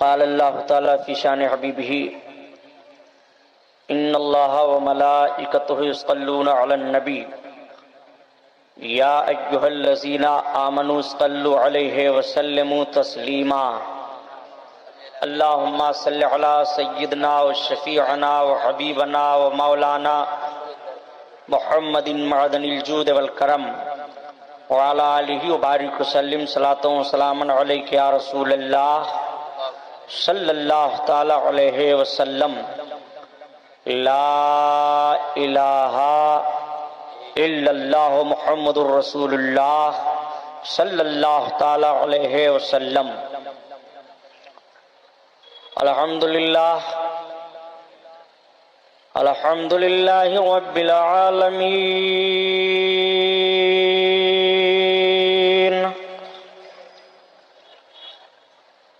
قال اللہ تعالی فی شان حبیبہ ان اللہ وملائکتہ یصلون علی النبی یا ایھا الذین آمنوا صلوا علیہ وسلموا تسلیما اللہم صل علی سیدنا وشفیعنا وحبیبنا ومولانا محمد معدن الجود والکرم وعلی آلہ وبارک وسلم صلاۃ و سلاما علیک یا رسول اللہ صلی اللہ تعالی علیہ وسلم لا الہ الا اللہ محمد الرسول اللہ صلی اللہ تعالی علیہ وسلم۔ الحمدللہ الحمدللہ رب العالمین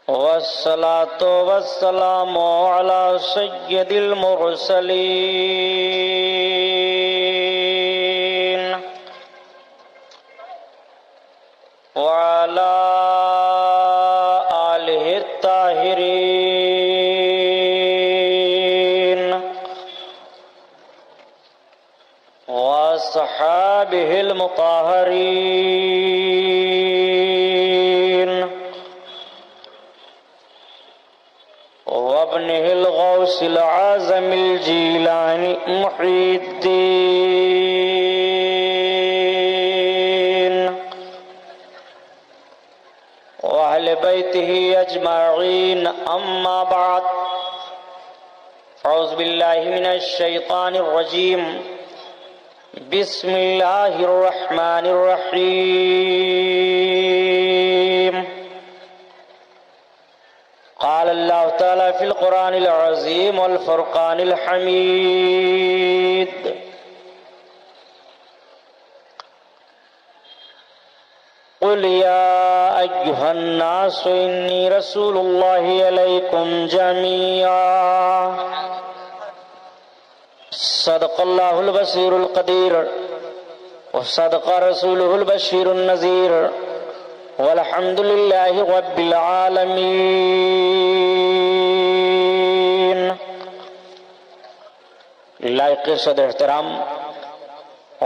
والصلاة والسلام على سید المرسلین وعلى آلہ الطاہرین وصحابہ المطہرین وابنہ الغوث العظم الجیلانی محی الدین وأہل بیتہ اجمعین اما بعد اعوذ باللہ من الشیطان الرجیم بسم اللہ الرحمن الرحیم قال اللہ تعالی فی القرآن العظیم والفرقان الحمید قل یا ایھا الناس انی رسول اللہ علیکم جمیعا صدق اللہ البصیر القدیر وصدق رسولہ البشیر النذیر والحمد للہ رب العالمین۔ لائق صدر احترام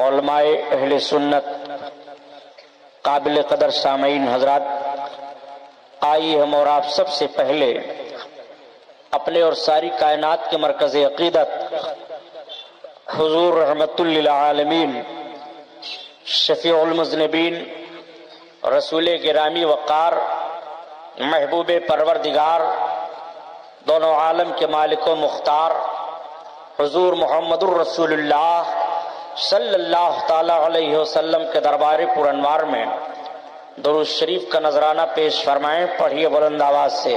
علماء اہل سنت، قابل قدر سامعین حضرات، آئیے ہم اور آپ سب سے پہلے اپنے اور ساری کائنات کے مرکز عقیدت حضور رحمت للعالمین شفیع المذنبین رسول گرامی وقار محبوب پروردگار دونوں عالم کے مالک و مختار حضور محمد الرسول اللہ صلی اللہ تعالی علیہ وسلم کے دربار پر انوار میں درود شریف کا نذرانہ پیش فرمائیں۔ پڑھیے بلند آواز سے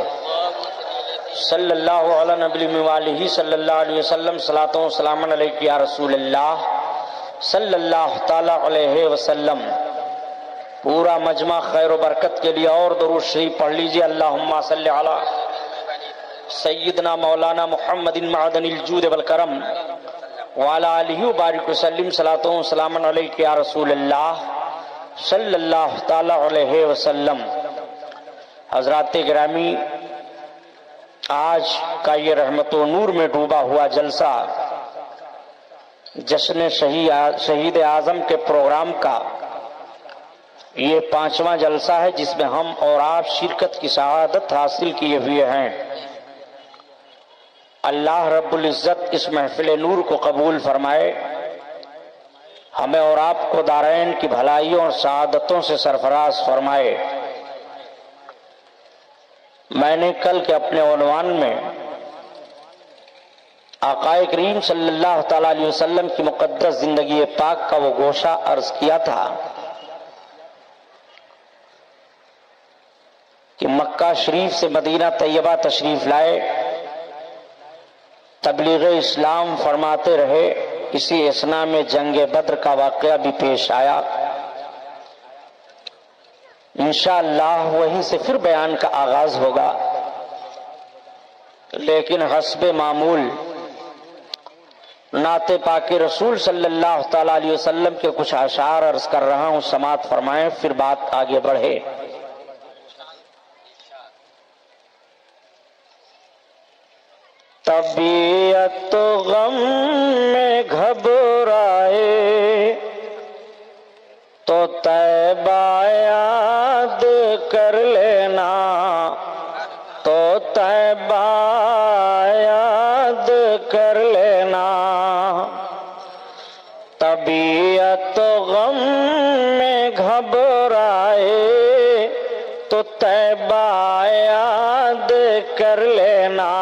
صلی اللہ علیہ نبی وآلہ صلی اللہ علیہ وسلم صلاۃ و سلام علیک یا رسول اللہ صلی اللہ تعالی علیہ وسلم۔ پورا مجمع خیر و برکت کے لیے اور درود شریف پڑھ لیجیے۔ اللہم صلی علی سیدنا مولانا محمد معدن الجود والکرم وعلی آلہ وبارک وسلم صلاۃ و سلام علیک یا رسول اللہ صلی اللہ تعالی علیہ وسلم۔ حضرات گرامی، آج کا یہ رحمت و نور میں ڈوبا ہوا جلسہ جشن شہید اعظم کے پروگرام کا یہ 5واں جلسہ ہے جس میں ہم اور آپ شرکت کی سعادت حاصل کیے ہوئے ہیں۔ اللہ رب العزت اس محفل نور کو قبول فرمائے، ہمیں اور آپ کو دارین کی بھلائیوں اور سعادتوں سے سرفراز فرمائے۔ میں نے کل کے اپنے عنوان میں آقا کریم صلی اللہ تعالی علیہ وسلم کی مقدس زندگی پاک کا وہ گوشہ عرض کیا تھا کہ مکہ شریف سے مدینہ طیبہ تشریف لائے، تبلیغ اسلام فرماتے رہے، اسی اثنا میں جنگ بدر کا واقعہ بھی پیش آیا۔ انشاءاللہ وہیں سے پھر بیان کا آغاز ہوگا، لیکن حسب معمول نعت پاک رسول صلی اللہ تعالی علیہ وسلم کے کچھ اشعار عرض کر رہا ہوں، سماعت فرمائیں پھر بات آگے بڑھے۔ طبیعت تو غم میں گھبرائے تو طیبہ یاد کر لینا، تو طیبہ یاد کر لینا۔ طبیعت تو غم میں گھبرائے تو طیبہ یاد کر لینا،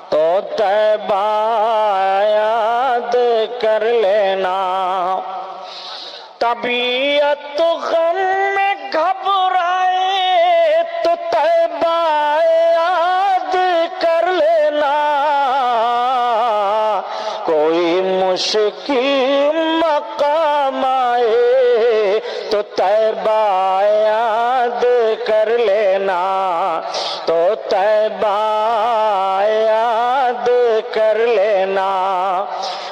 تو طیبہ یاد کر لینا۔ طبیعت تو غم میں گھبرائے تو طیبہ یاد کر لینا، کوئی مشکل مقام آئے تو طیبہ یاد کر لینا، تو طیبہ یاد کر لینا۔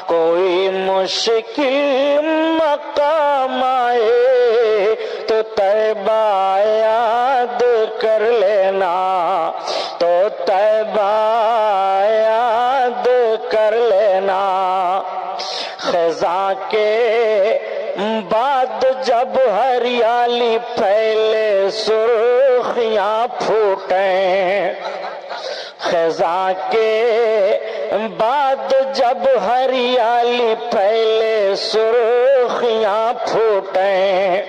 کوئی مشکل مقام آئے تو طیبہ یاد کر لینا، تو طیبہ یاد کر لینا۔ خزاں کے بعد جب ہریالی پھیلے سرخیاں پھوٹیں، خزاں کے بعد جب ہریالی پھیلے سرخیاں پھوٹیں،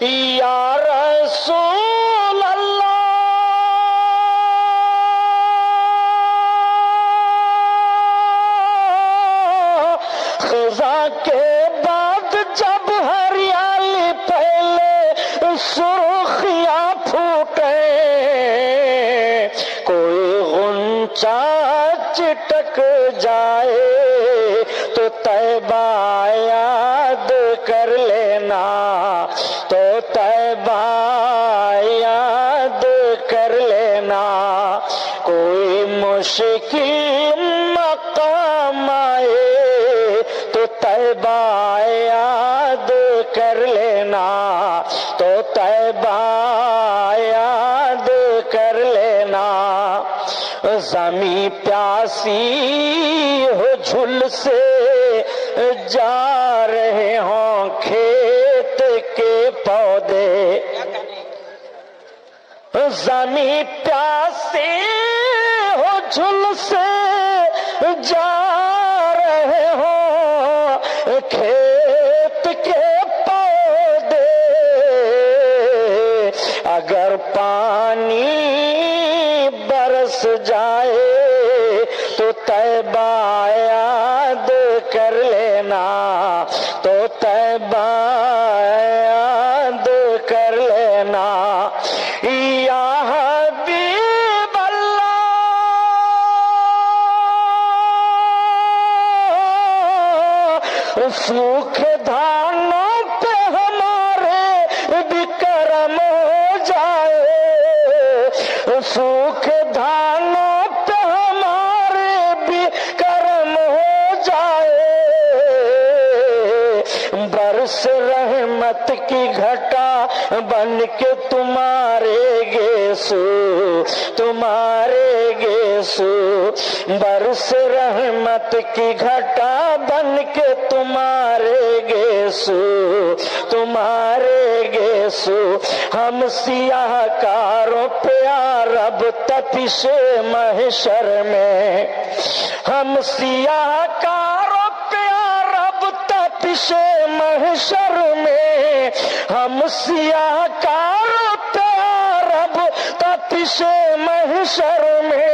یا رسول اللہ خزاں کے بعد جب ہریالی پھیلے سرخیاں پھوٹیں، کوئی غنچہ چٹک جائے تو طیبہ یاد کر لینا، تو طیبہ یاد کر لینا۔ کوئی مشکل مقام آئے تو طیبہ یاد کر لینا، تو طیبہ یاد کر لینا۔ زمیں پیاسی ہو جھل سے جا رہے ہوں کھیت کے پودے، زمیں پیاسی ہو جھل سے جا رہے ہوں کھیت کے پودے، اگر پانی برس جائے تو طیبہ یاد کر لینا، تو طیبہ یاد کر لینا۔ یا حبیب اللہ سوکھے دھانوں پہ ہمارے بھی کرم ہو جائے، سوکھے دھانوں پہ ہمارے بھی کرم ہو جائے، برس رحمت کی گھٹا بن کے تمہارے گیسو، تمہارے گیسو، برس رحمت کی گھٹا بن کے تمہارے گیسو، تمہارے گیسو۔ ہم سیاہ کاروں پہ رب تپش محشر میں، ہم سیاہ کاروں پہ رب تپش محشر میں، ہم سیاہ کاروں پہ رب تپش محشر میں۔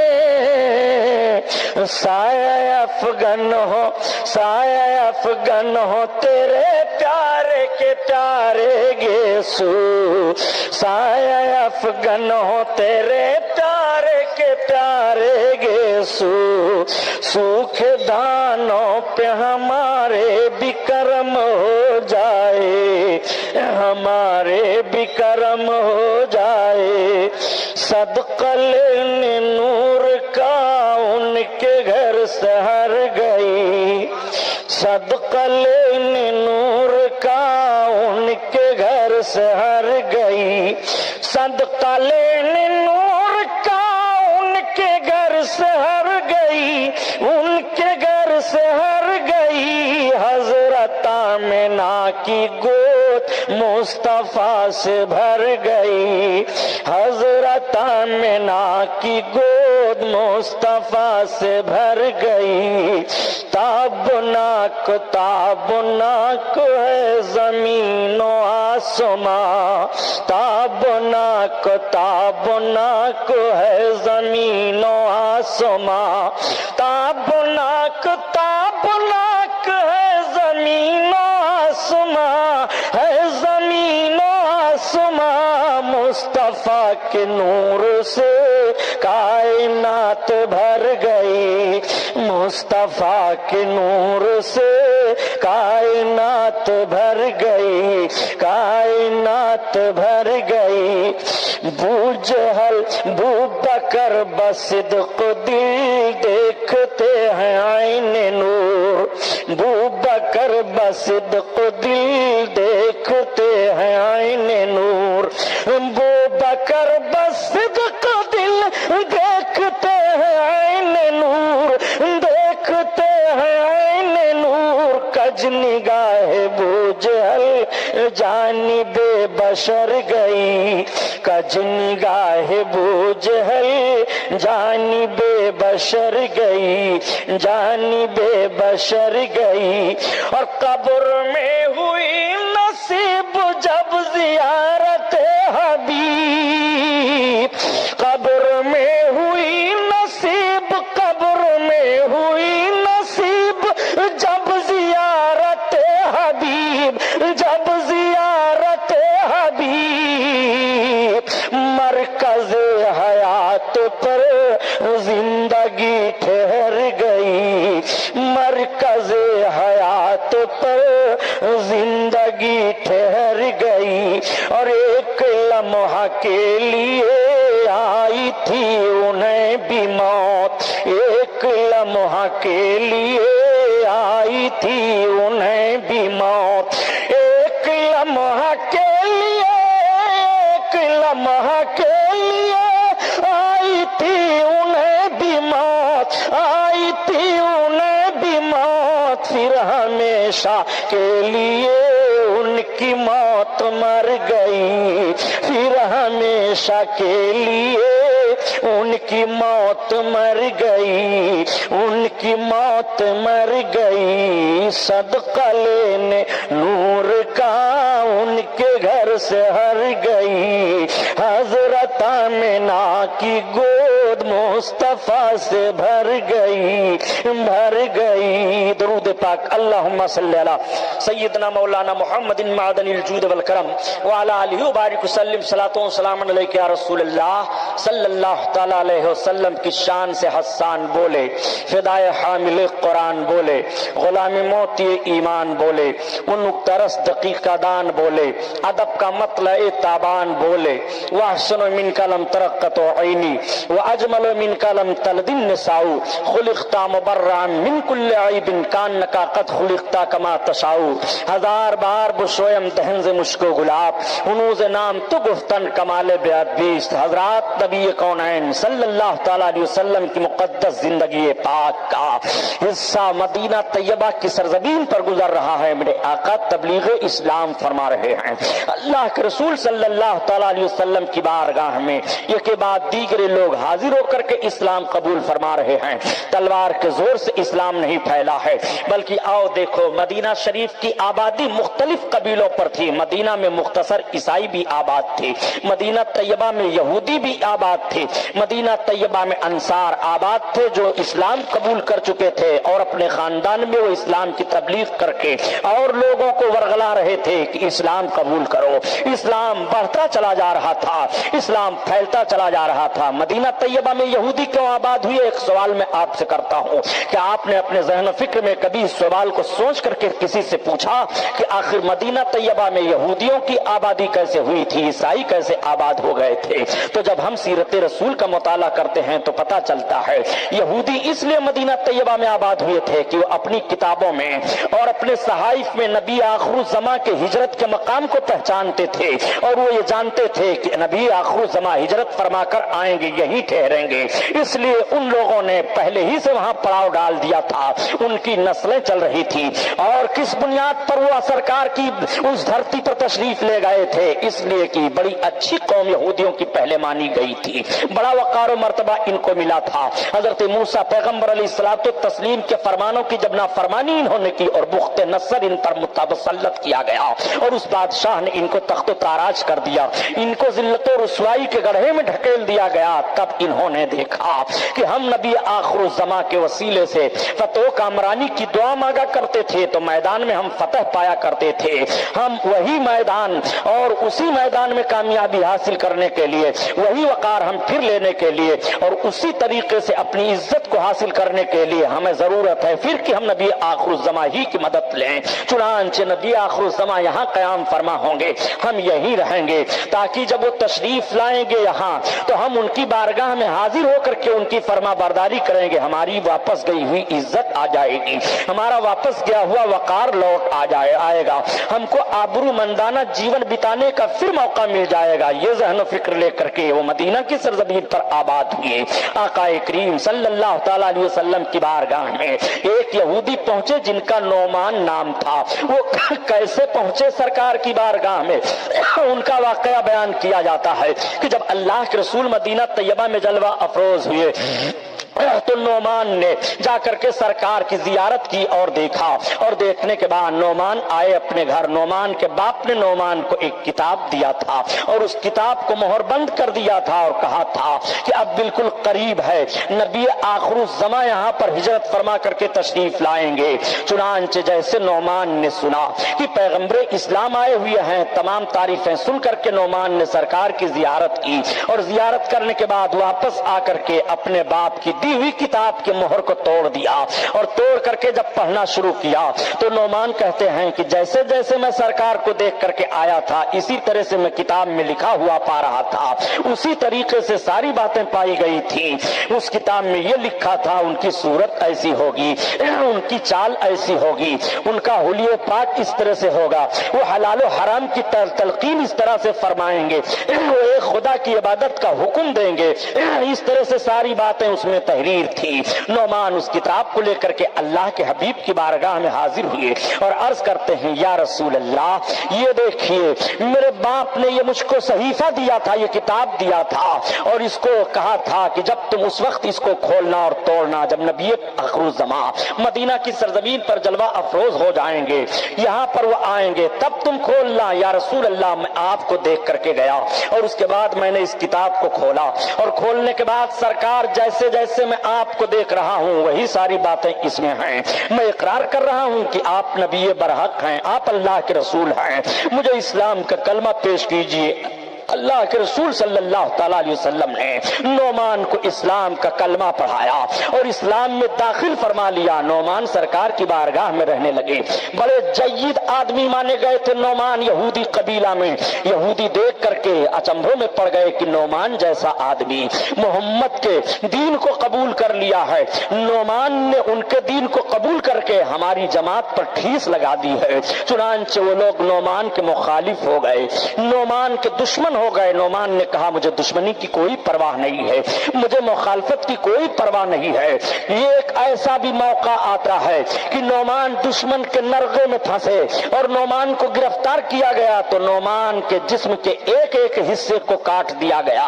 سایہ افغان ہو، سایہ افغان ہو تیرے پیارے کے پیارے گیسو، سایہ افغان ہو تیرے پیارے کے پیارے گیسو، سوکھے دانوں پہ ہمارے بھی کرم ہو جائے، ہمارے بھی کرم ہو جائے۔ صدقہ لینے نور کا ان کے گھر سے ہر گئی، صدقہ لینے نور کا ان کے گھر سے ہر گئی، صدقہ لینے نور کا ان کے گھر سے ہر گئی۔ آمنہ کی گود مصطفیٰ سے بھر گئی، حضرت آمنہ کی گود مصطفیٰ سے بھر گئی، تابناک تابناک ہے زمین و آسماں، تابناک تابناک ہے زمین و آسماں، تابناک تابناک ہے زمین و آسماں، ہے زمین و آسماں، مصطفیٰ کے نور سے کائنات بھر گئی، مصطفیٰ کے نور سے کائنات بھر گئی، کائنات بھر گئی۔ بو جہل بو بکر بصدق دل دیکھتے ہیں عین نور، بو بکر بصدق دل دیکھتے ہیں عین نور، بو بکر بصدق دل دیکھتے ہیں عین نور، دیکھتے ہیں عین نور، کج نگاہ بو جہل جانب بشر گئی، کج نگاہ بو جہل جانب بشر گئی، جانب بشر گئی، اور قبر میں ہوئی نصیب جب زیارت حبیب، قبر میں ہوئی نصیب، قبر میں ہوئی نصیب جب زیارت حبیب، جب زیارت حبیب، مرکز حیات پر زندگی ٹھہر گئی، مرکز حیات پر زندگی ٹھہر گئی، اور ایک لمحہ کے لیے آئی تھی انہیں بھی موت، ایک لمحہ کے لیے آئی تھی انہیں بھی موت، ایک لمحہ کے لیے، ایک لمحہ کے لیے آئی تھی انہیں بھی موت، آئی تھی انہیں بھی موت، پھر ہمیشہ کے لیے ان کی موت مر گئی، پھر ہمیشہ کے لیے ان کی موت مر گئی، ان کی موت مر گئی، صدقہ لینے نور کا ان کے گھر سے ہر گئی، حضرت آمنہ کی گود مصطفیٰ سے بھر گئی، بھر گئی۔ درود پاک اللہم صلی علی سیدنا مولانا محمد معدن الجود والکرم وعلی آلہ وبارک وسلم، صلاۃ و سلام علیک یا رسول اللہ صلی اللہ تعالی علیہ وسلم کی شان سے حسان بولے، فدائے حامل قرآن بولے، غلام موتی ایمان بولے، ان نکترس دقیقہ دان بولے، ادب کا مطلع تابان بولے، واحسن من کلم ترقت عینی واجمل من کلم تلد النساء، خلقت مبرعا من کل عیب کانک قد خلقت کما تشاء، ہزار بار بشویم دہن ز مشک و گلاب، ہنوز نام تو گفتن کمال بیاد بیست، حضرات نبی کونین صلی اللہ تعالیٰ علیہ وسلم کی مقدس زندگی پاک کا حصہ مدینہ طیبہ کی سرزمین پر گزر رہا ہے، میرے آقا تبلیغ اسلام فرما رہے ہیں، اللہ کے رسول صلی اللہ تعالیٰ علیہ وسلم کی بارگاہ میں یہ کے بعد دیگرے لوگ حاضر ہو کر کے اسلام قبول فرما رہے ہیں، تلوار کے زور سے اسلام نہیں پھیلا ہے، بلکہ آؤ دیکھو مدینہ شریف کی آبادی مختلف قبیلوں پر تھی، مدینہ میں مختصر عیسائی بھی آباد تھے، مدینہ طیبہ میں یہودی بھی آباد تھے، مدینہ طیبہ میں انصار آباد تھے جو اسلام قبول کر چکے تھے اور اپنے خاندان میں وہ اسلام کی تبلیغ کر کے اور لوگوں کو ورغلا رہے تھے کہ اسلام قبول کرو، اسلام بڑھتا چلا جا رہا تھا، اسلام پھیلتا چلا جا رہا تھا۔ مدینہ طیبہ میں یہودی کیوں آباد ہوئے؟ ایک سوال میں آپ سے کرتا ہوں، کیا آپ نے اپنے ذہن و فکر میں کبھی اس سوال کو سوچ کر کے کسی سے پوچھا کہ آخر مدینہ طیبہ میں یہودیوں کی آبادی کیسے ہوئی تھی، عیسائی کیسے آباد ہو گئے تھے؟ تو جب ہم سیرت رسول کا مطالعہ کرتے ہیں تو پتہ چلتا ہے یہودی اس لیے مدینہ طیبہ میں آباد ہوئے تھے کہ وہ اپنی کتابوں میں اور اپنے صحائف میں نبی آخر الزماں کے ہجرت کے مقام کو پہچانتے تھے، اور وہ یہ جانتے تھے کہ نبی آخر الزماں ہجرت فرما کر آئیں گے، یہیں ٹھہریں دیں گے، اس لیے ان لوگوں نے پہلے ہی سے وہاں پڑاؤ ڈال دیا تھا، ان کی نسلیں چل رہی تھی۔ اور کس بنیاد پر وہ سرکار کی اس دھرتی پر تشریف لے گئے تھے؟ اس لیے کہ بڑی اچھی قوم یہودیوں کی پہلے مانی گئی تھی، بڑا وقار و مرتبہ ان کو ملا تھا۔ حضرت موسیٰ پیغمبر علیہ الصلوۃ والتسلیم کے فرمانوں کی جب نافرمانی انہوں نے کی اور بخت نصر ان پر متسلط کیا گیا اور اس بادشاہ نے ان کو تخت و تاراج کر دیا، ان کو ذلت و رسوائی کے گڑھے میں ڈھکیل دیا گیا، تب انہوں نے دیکھا کہ ہم نبی آخر الزماں کے وسیلے سے فتح و کامرانی کی دعا مانگا کرتے تھے تو میدان میں ہم فتح پایا کرتے تھے، ہم وہی میدان اور اسی میدان میں کامیابی حاصل کرنے کے لیے، وہی وقار ہم پھر لینے کے لیے اور اسی طریقے سے اپنی عزت کو حاصل کرنے کے لیے ہمیں ضرورت ہے پھر کہ ہم نبی آخر الزماں ہی کی مدد لیں۔ چنانچہ نبی آخر الزماں یہاں قیام فرما ہوں گے، ہم یہیں رہیں گے تاکہ جب وہ تشریف لائیں گے یہاں تو ہم ان کی بارگاہ میں حاضر ہو کر کے ان کی فرما برداری کریں گے، ہماری واپس گئی ہوئی عزت آ جائے گی، ہمارا واپس گیا ہوا وقار لوٹ آئے گا، ہم کو آبرو مندانہ جیون بتانے کا پھر موقع مل جائے گا۔ یہ ذہن و فکر لے کر کے وہ مدینہ کی سرزمین پر آباد ہوئے۔ آقا کریم صلی اللہ تعالی علیہ وسلم کی بارگاہ میں ایک یہودی پہنچے جن کا نعمان نام تھا، وہ کیسے پہنچے سرکار کی بارگاہ میں؟ ان کا واقعہ بیان کیا جاتا ہے کہ جب اللہ کے رسول مدینہ طیبہ میں جلوہ افروز ہوئے تو نعمان نے جا کر کے سرکار کی زیارت کی اور دیکھا، اور دیکھنے کے بعد نعمان آئے اپنے گھر۔ نعمان کے باپ نے نعمان کو ایک کتاب دیا تھا اور اس کتاب کو مہر بند کر دیا تھا اور کہا تھا کہ اب بالکل قریب ہے، نبی آخر الزماں یہاں پر ہجرت فرما کر کے تشریف لائیں گے۔ چنانچہ جیسے نعمان نے سنا کہ پیغمبر اسلام آئے ہوئے ہیں، تمام تعریفیں سن کر کے نعمان نے سرکار کی زیارت کی اور زیارت کرنے کے بعد واپس آ کر کے اپنے باپ کی دی ہوئی کتاب کے مہر کو توڑ دیا اور توڑ کر کے جب پڑھنا شروع کیا تو نعمان کہتے ہیں کہ جیسے جیسے میں سرکار کو دیکھ کر کے آیا تھا اسی طرح سے میں کتاب میں لکھا ہوا پا رہا تھا، اسی طریقے سے ساری باتیں پائی گئی تھی۔ اس کتاب میں یہ لکھا تھا ان کی صورت ایسی ہوگی، ان کی چال ایسی ہوگی، ان کا حلیہ پاک اس طرح سے ہوگا، وہ حلال و حرام کی تلقین اس طرح سے فرمائیں گے، وہ ایک خدا کی عبادت کا حکم دیں گے، اس طرح سے ساری باتیں اس میں تحریر تھی۔ نعمان اس کتاب کو لے کر کے اللہ کے حبیب کی بارگاہ میں حاضر ہوئے اور عرض کرتے ہیں یا رسول اللہ، یہ دیکھیے میرے باپ نے یہ مجھ کو صحیفہ دیا تھا، یہ کتاب دیا تھا اور اس کو کہا تھا کہ جب تم اس وقت اس کو کھولنا اور توڑنا جب نبی آخر الزماں مدینہ کی سرزمین پر جلوہ افروز ہو جائیں گے، یہاں پر وہ آئیں گے تب تم کھولنا۔ یا رسول اللہ، میں آپ کو دیکھ کر کے گیا اور اس کے بعد میں نے اس کتاب کو کھولا اور کھولنے کے بعد سرکار جیسے جیسے میں آپ کو دیکھ رہا ہوں وہی ساری باتیں اس میں ہیں، میں اقرار کر رہا ہوں کہ آپ نبی برحق ہیں، آپ اللہ کے رسول ہیں، مجھے اسلام کا کلمہ پیش کیجیے۔ اللہ کے رسول صلی اللہ تعالیٰ علیہ وسلم نے نعمان کو اسلام کا کلمہ پڑھایا اور اسلام میں داخل فرما لیا۔ نعمان سرکار کی بارگاہ میں رہنے لگے، بڑے جید آدمی مانے گئے تھے نعمان یہودی قبیلہ میں۔ یہودی دیکھ کر کے اچنبھوں میں پڑ گئے کہ نعمان جیسا آدمی محمد کے دین کو قبول کر لیا ہے، نعمان نے ان کے دین کو قبول کر کے ہماری جماعت پر ٹھیس لگا دی ہے۔ چنانچہ وہ لوگ نعمان کے مخالف ہو گئے، نعمان کے دشمن ہو گئے۔ نعمان نے کہا مجھے دشمنی کی کوئی پرواہ نہیں ہے، مجھے مخالفت کی کوئی پرواہ نہیں ہے۔ یہ ایک ایسا بھی موقع آتا ہے کہ نعمان دشمن کے نرغے میں پھنسے اور نعمان کو گرفتار کیا گیا تو نعمان کے جسم کے ایک ایک حصے کو کاٹ دیا گیا،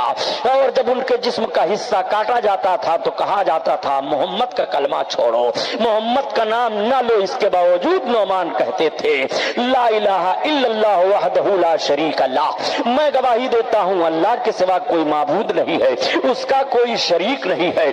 اور جب ان کے جسم کا حصہ کاٹا جاتا تھا تو کہا جاتا تھا محمد کا کلمہ چھوڑو، محمد کا نام نہ لو۔ اس کے باوجود نعمان کہتے تھے لا الہ الا اللہ وحدہ لا شریک لہ، میں گواہی دیتا ہوں اللہ کے سوا کوئی معبود نہیں ہے، اس کا کوئی شریک نہیں ہے،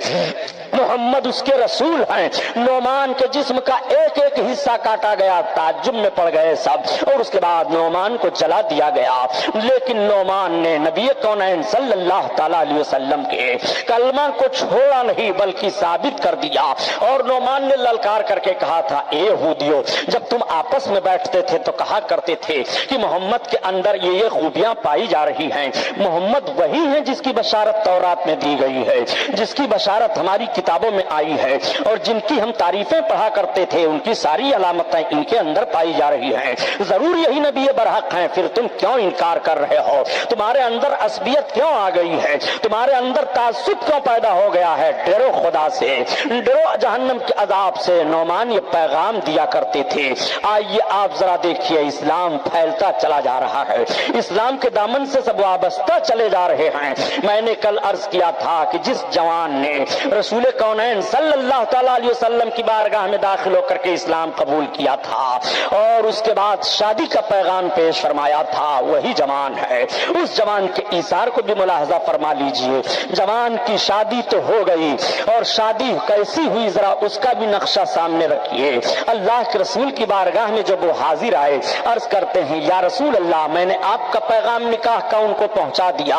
محمد اس کے رسول ہیں۔ نعمان کے جسم کا ایک ایک حصہ کاٹا گیا، تعجب میں پڑ گئے سب، اور اس کے بعد نعمان کو جلا دیا گیا۔ لیکن نعمان نے نبی کونین صلی اللہ تعالیٰ علیہ وسلم کے کلمہ کو چھوڑا نہیں بلکہ ثابت کر دیا، اور نعمان نے للکار کر کے کہا تھا اے یہودیو، جب تم آپس میں بیٹھتے تھے تو کہا کرتے تھے کہ محمد کے اندر یہ خوبیاں پائی جا رہی رہی ہیں۔ محمد وہی ہیں جس کی بشارت تورات میں دی گئی ہے، جس کی بشارت ہماری کتابوں میں آئی ہے، اور جن کی ہم تعریفیں پڑھا کرتے تھے ان کی ساری علامتیں ان کے اندر پائی جا رہی ہیں۔ ضرور یہی نبی برحق ہیں، پھر تم کیوں انکار کر رہے ہو؟ تمہارے اندر عصبیت کیوں آ گئی ہے؟ تمہارے اندر تعصب کیوں پیدا ہو گیا ہے؟ ڈرو خدا سے، ڈرو جہنم کے عذاب سے۔ نعمان یہ پیغام دیا کرتے تھے۔ آئیے آپ ذرا دیکھیے، اسلام پھیلتا چلا جا رہا ہے، اسلام کے دامن سے سب وابستہ چلے جا رہے ہیں۔ میں نے کل عرض کیا تھا کہ جس جوان نے رسول کونین صلی اللہ تعالی علیہ وسلم کی بارگاہ میں داخل ہو کر کے اسلام قبول کیا تھا اور اس کے بعد شادی کا پیغام پیش فرمایا تھا، وہی جوان ہے۔ اس جوان کے ایثار کو بھی ملاحظہ فرما لیجئے۔ جوان کی شادی تو ہو گئی، اور شادی کیسی ہوئی ذرا اس کا بھی نقشہ سامنے رکھیے۔ اللہ کے رسول کی بارگاہ میں جب وہ حاضر آئے، عرض کرتے ہیں یا رسول اللہ، میں نے آپ کا پیغام نکاح کا ان کو پہنچا دیا،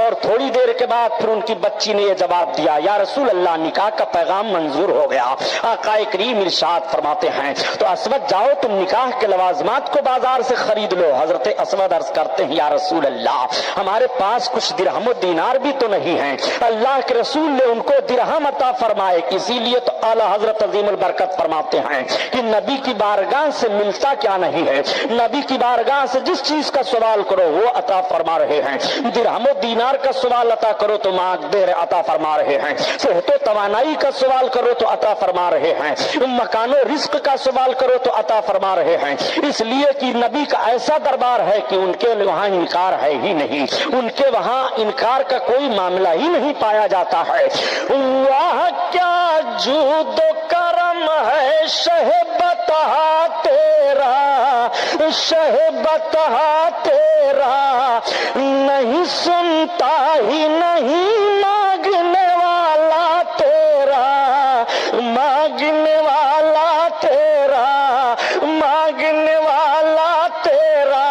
اور تھوڑی دیر کے بعد پھر ان کی بچی نے یہ جواب دیا، یا رسول اللہ نکاح کا پیغام منظور ہو گیا۔ آقا کریم ارشاد فرماتے ہیں تو اسود جاؤ تم نکاح کے لوازمات کو بازار سے خرید لو۔ حضرت اسود عرض کرتے ہیں یا رسول اللہ، ہمارے پاس کچھ درہم و دینار بھی تو نہیں ہیں۔ اللہ کے رسول نے ان کو درہم عطا فرمائے، اسی لیے تو اعلیٰ حضرت عظیم البرکت فرماتے ہیں کہ نبی کی بارگاہ سے ملتا کیا نہیں ہے، نبی کی بارگاہ سے جس چیز کا سوال کرو وہ عطا فرما رہے ہیں۔ درہم و دینار کا سوال عطا کرو تو مقدار عطا فرما رہے ہیں، صحت و توانائی کا سوال کرو تو عطا فرما رہے ہیں، مکان و رزق کا سوال کرو تو عطا فرما رہے ہیں۔ اس لیے کہ نبی کا ایسا دربار ہے کہ ان کے وہاں انکار ہے ہی نہیں، ان کے وہاں انکار کا کوئی معاملہ ہی نہیں پایا جاتا ہے۔ واہ کیا جود و کرم ہے شہ بتہا تیرا، شہ بتہا تیرا، نہیں سنتا ہی نہیں مانگنے والا تیرا، مانگنے والا تیرا، مانگنے والا تیرا۔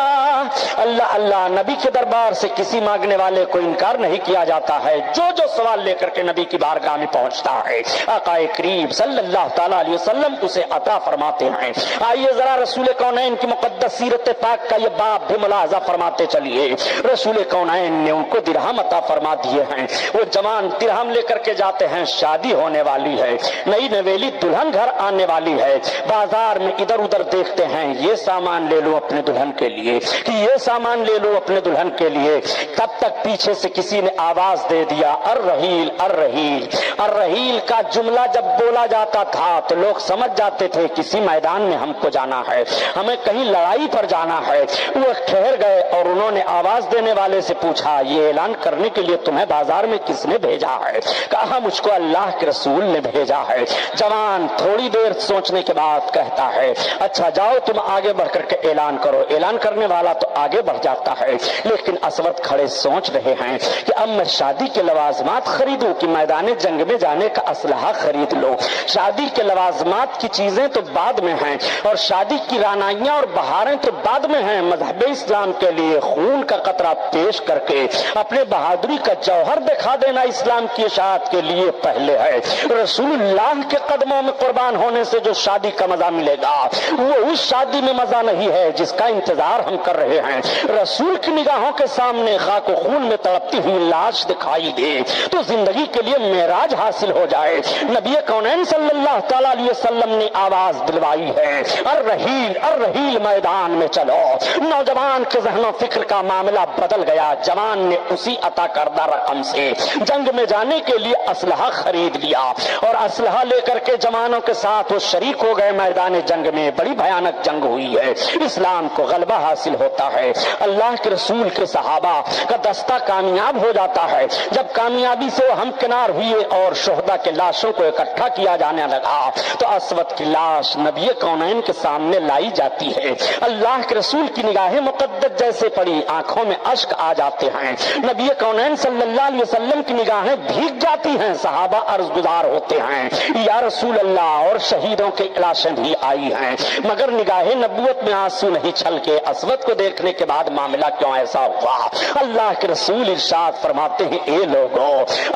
اللہ اللہ، نبی کے دربار سے کسی مانگنے والے کو انکار نہیں کیا جاتا ہے۔ جو جو سوال لے کر کے نبی کی بارگاہ میں پہنچتا ہے، آقا کریم صلی اللہ تعالی علیہ وسلم اسے عطا فرماتے ہیں۔ آئیے ذرا رسول کونین کی مقدس سیرت پاک کا یہ باب بھی ملاحظہ فرماتے چلیے۔ رسول کونین نے ان کو درہم عطا فرما دیے ہیں۔ وہ جوان درہم لے کر کے جاتے ہیں، شادی ہونے والی ہے، نئی نویلی دلہن گھر آنے والی ہے، بازار میں ادھر ادھر دیکھتے ہیں، یہ سامان لے لو اپنے دلہن کے لیے، یہ سامان لے لو اپنے دلہن کے لیے۔ تب تک پیچھے سے کسی نے آواز دے دیا، الرحیل الرحیل۔ الرحیل کا جملہ جب بولا جاتا تھا تو لوگ سمجھ جاتے تھے کسی میدان میں ہم کو جانا ہے، ہمیں کہیں لڑائی پر جانا ہے۔ وہ ٹھہر گئے اور انہوں نے آواز دینے والے سے پوچھا، یہ اعلان کرنے کے لیے تمہیں بازار میں کس نے بھیجا ہے؟ کہا مجھ کو اللہ کے رسول نے بھیجا ہے۔ جوان تھوڑی دیر سوچنے کے بعد کہتا ہے، اچھا جاؤ تم آگے بڑھ کر کے اعلان کرو۔ اعلان کرنے والا تو آگے بڑھ جاتا ہے، لیکن اسود کھڑے سوچ رہے ہیں کہ اب میں شادی کے لوازمات خریدوں کہ میدان جنگ میں جانے کا اسلحہ خرید لو؟ شادی کے لوازمات کی چیزیں تو بعد میں ہیں، اور شادی کی رعنائیاں اور بہاریں تو بعد میں ہیں۔ مذہب اسلام کے لیے خون کا قطرہ پیش کر کے اپنے بہادری کا جوہر دکھا دینا اسلام کی اشاعت کے لیے پہلے ہے۔ رسول اللہ کے قدموں میں قربان ہونے سے جو شادی کا مزہ ملے گا وہ اس شادی میں مزہ نہیں ہے جس کا انتظار ہم کر رہے ہیں۔ رسول کی نگاہوں کے سامنے خاک و خون میں تڑپتی ہوئی لاش دکھائی دے تو زندگی کے لیے معراج حاصل ہو جائے۔ نبی کونین صلی اللہ تعالی علیہ وسلم نے آواز دلوائی ہے، الرحیل الرحیل، میدان میں چلو۔ نوجوان کے ذہن و فکر کا معاملہ بدل گیا۔ جوان نے اسی عطا کردہ رقم سے جنگ میں جانے کے لیے اسلحہ خرید لیا، اور اسلحہ لے کر کے جوانوں کے ساتھ وہ شریک ہو گئے میدان جنگ میں۔ بڑی بھیانک جنگ ہوئی ہے، اسلام کو غلبہ حاصل ہوتا ہے، اللہ کے رسول کے صحابہ کا دستہ کامیاب ہو جاتا ہے۔ جب کامیابی سے وہ ہمکنار ہوئے اور شہداء کے لاشوں کو اکٹھا کیا جانے لگا تو اسود کی لاش نبی کونین کے سامنے لائی جاتی ہے۔ اللہ کے رسول کی نگاہیں مقدس جیسے پڑی، آنکھوں میں اشک آ جاتے ہیں۔ نبی کونین صلی اللہ علیہ وسلم کی نگاہیں بھیگ جاتی ہیں۔ صحابہ عرض گزار ہوتے ہیں، یا رسول اللہ، اور شہیدوں کی لاشیں بھی آئی ہیں، مگر نگاہ نبوت میں آنسو نہیں چھلکے۔ اسود کو دیکھنے کے بعد معاملہ ملا، کیوں ایسا ہوا؟ اللہ کے رسول ارشاد فرماتے ہیں اے لوگوں،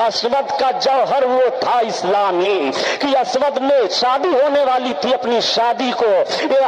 اسود کا جوہر وہ تھا اسلامی کہ اسود نے شادی ہونے والی تھی، اپنی شادی کو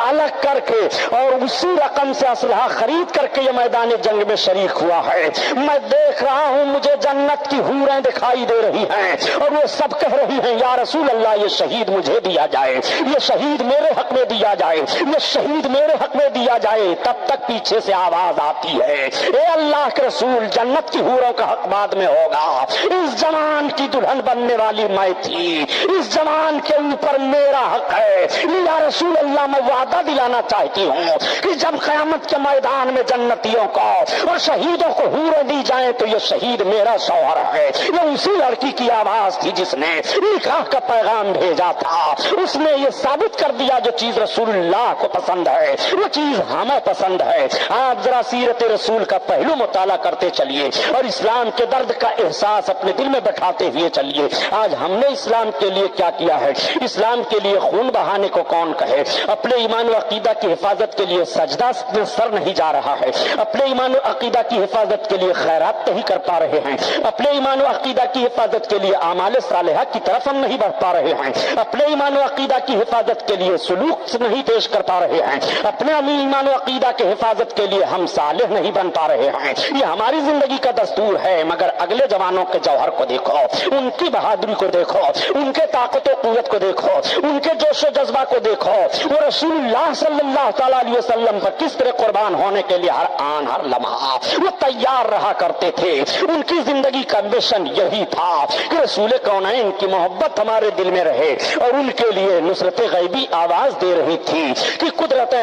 الگ کر کے اور اسی رقم سے اسلحہ خرید کر کے یہ میدان جنگ میں شریک ہوا ہے۔ میں دیکھ رہا ہوں مجھے جنت کی حوریں دکھائی دے رہی ہیں اور وہ سب کہہ رہی ہیں یا رسول اللہ یہ شہید مجھے دیا جائے، یہ شہید میرے حق میں دیا جائے، یہ شہید میرے حق میں دیا جائے۔ تب تک پیچھے سے آواز آتی ہے اے اللہ کے رسول، جنت کی حوروں کا حق بعد میں ہوگا، اس جوان کی دلہن بننے والی میں تھی، اس جوان کے اوپر میرا حق ہے۔ یا رسول اللہ میں وعدہ دلانا چاہتی ہوں کہ جب قیامت کے میدان میں جنتیوں کو اور شہیدوں کو حوریں دی جائیں تو یہ شہید میرا شوہر ہے۔ یہ اسی لڑکی کی آواز تھی جس نے نکاح کا پیغام بھیجا تھا، اس نے یہ ثابت کر دیا جو چیز رسول اللہ کو پسند ہے وہ چیز ہمیں پسند ہے۔ آپ ذرا سیرت رسول کا پہلو مطالعہ کرتے چلیے اور اسلام کے درد کا احساس اپنے دل میں بٹھاتے ہوئے چلیے۔ آج ہم نے اسلام کے لیے کیا کیا ہے؟ اسلام کے لیے خون بہانے کو کون کہے؟ اپنے ایمان و عقیدہ کی حفاظت کے لیے سجدہ میں سر نہیں جا رہا ہے، اپنے ایمان و عقیدہ کی حفاظت کے لیے خیرات نہیں کر پا رہے ہیں، اپنے ایمان و عقیدہ کی حفاظت کے لیے اعمال صالحہ کی طرف ہم نہیں بڑھ پا رہے ہیں، اپنے ایمان و عقیدہ کی حفاظت کے لیے سلوک نہیں پیش کر پا رہے ہیں، اپنے ایمان و عقیدہ کی حفاظت کے لیے ہم صالح نہیں بن پا رہے ہیں۔ یہ ہماری زندگی کا دستور ہے، مگر اگلے جوانوں کے جوہر کو دیکھو، ان کی بہادری کو دیکھو، ان کے طاقت و قوت کو دیکھو، ان کے جوش و جذبہ کو دیکھو، وہ رسول اللہ صلی اللہ تعالیٰ علیہ وسلم پر کس طرح قربان ہونے کے لیے ہر آن ہر لمحہ وہ تیار رہا کرتے تھے۔ ان کی زندگی کا مشن یہی تھا کہ رسول کونین کی محبت ہمارے دل میں رہے، اور ان کے لیے نصرت غیبی آواز دے رہی تھی کہ قدرتیں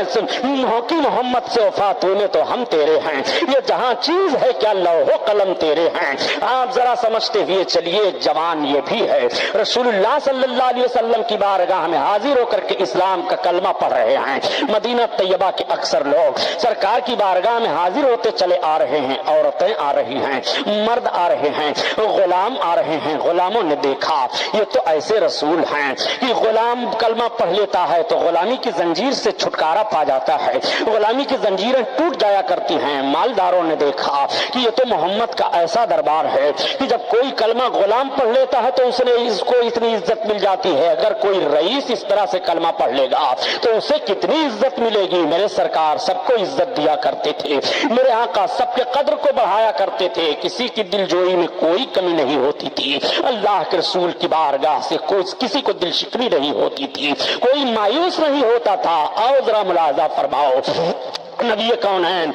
کی محمد سے وفات ہونے تو ہم تیرے ہیں، یہ جہاں چیز ہے کیا لوح و قلم تیرے ہیں۔ آپ ذرا سمجھتے ہوئے چلیے جوان یہ بھی ہے، رسول اللہ صلی اللہ علیہ وسلم کی بارگاہ میں حاضر ہو کر کے اسلام کا کلمہ پڑھ رہے ہیں۔ مدینہ طیبہ کے اکثر لوگ سرکار کی بارگاہ میں حاضر ہوتے چلے آ رہے ہیں، عورتیں آ رہی ہیں، مرد آ رہے ہیں، غلام آ رہے ہیں۔ غلاموں نے دیکھا یہ تو ایسے رسول ہیں کہ غلام کلمہ پڑھ لیتا ہے تو غلامی کی زنجیر سے چھٹکارا پا جاتا ہے، غلامی کی زنجیریں ٹوٹ جایا کرتی ہیں۔ مالداروں نے دیکھا کہ یہ تو محمد کا ایسا دربار ہے کہ جب کوئی کلمہ غلام پڑھ لیتا ہے تو اس کو اتنی عزت مل جاتی ہے، اگر کوئی رئیس اس طرح سے کلمہ پڑھ لے گا تو اسے کتنی عزت ملے گی۔ میرے سرکار سب کو عزت دیا کرتے تھے، میرے آقا سب کے قدر کو بڑھایا کرتے تھے، کسی کی دل جوئی میں کوئی کمی نہیں ہوتی تھی، اللہ کے رسول کی بارگاہ سے کسی کو دل شکنی نہیں ہوتی تھی، کوئی مایوس نہیں ہوتا تھا۔ آؤ ذرا ملاحظہ فرماؤ نبی کونین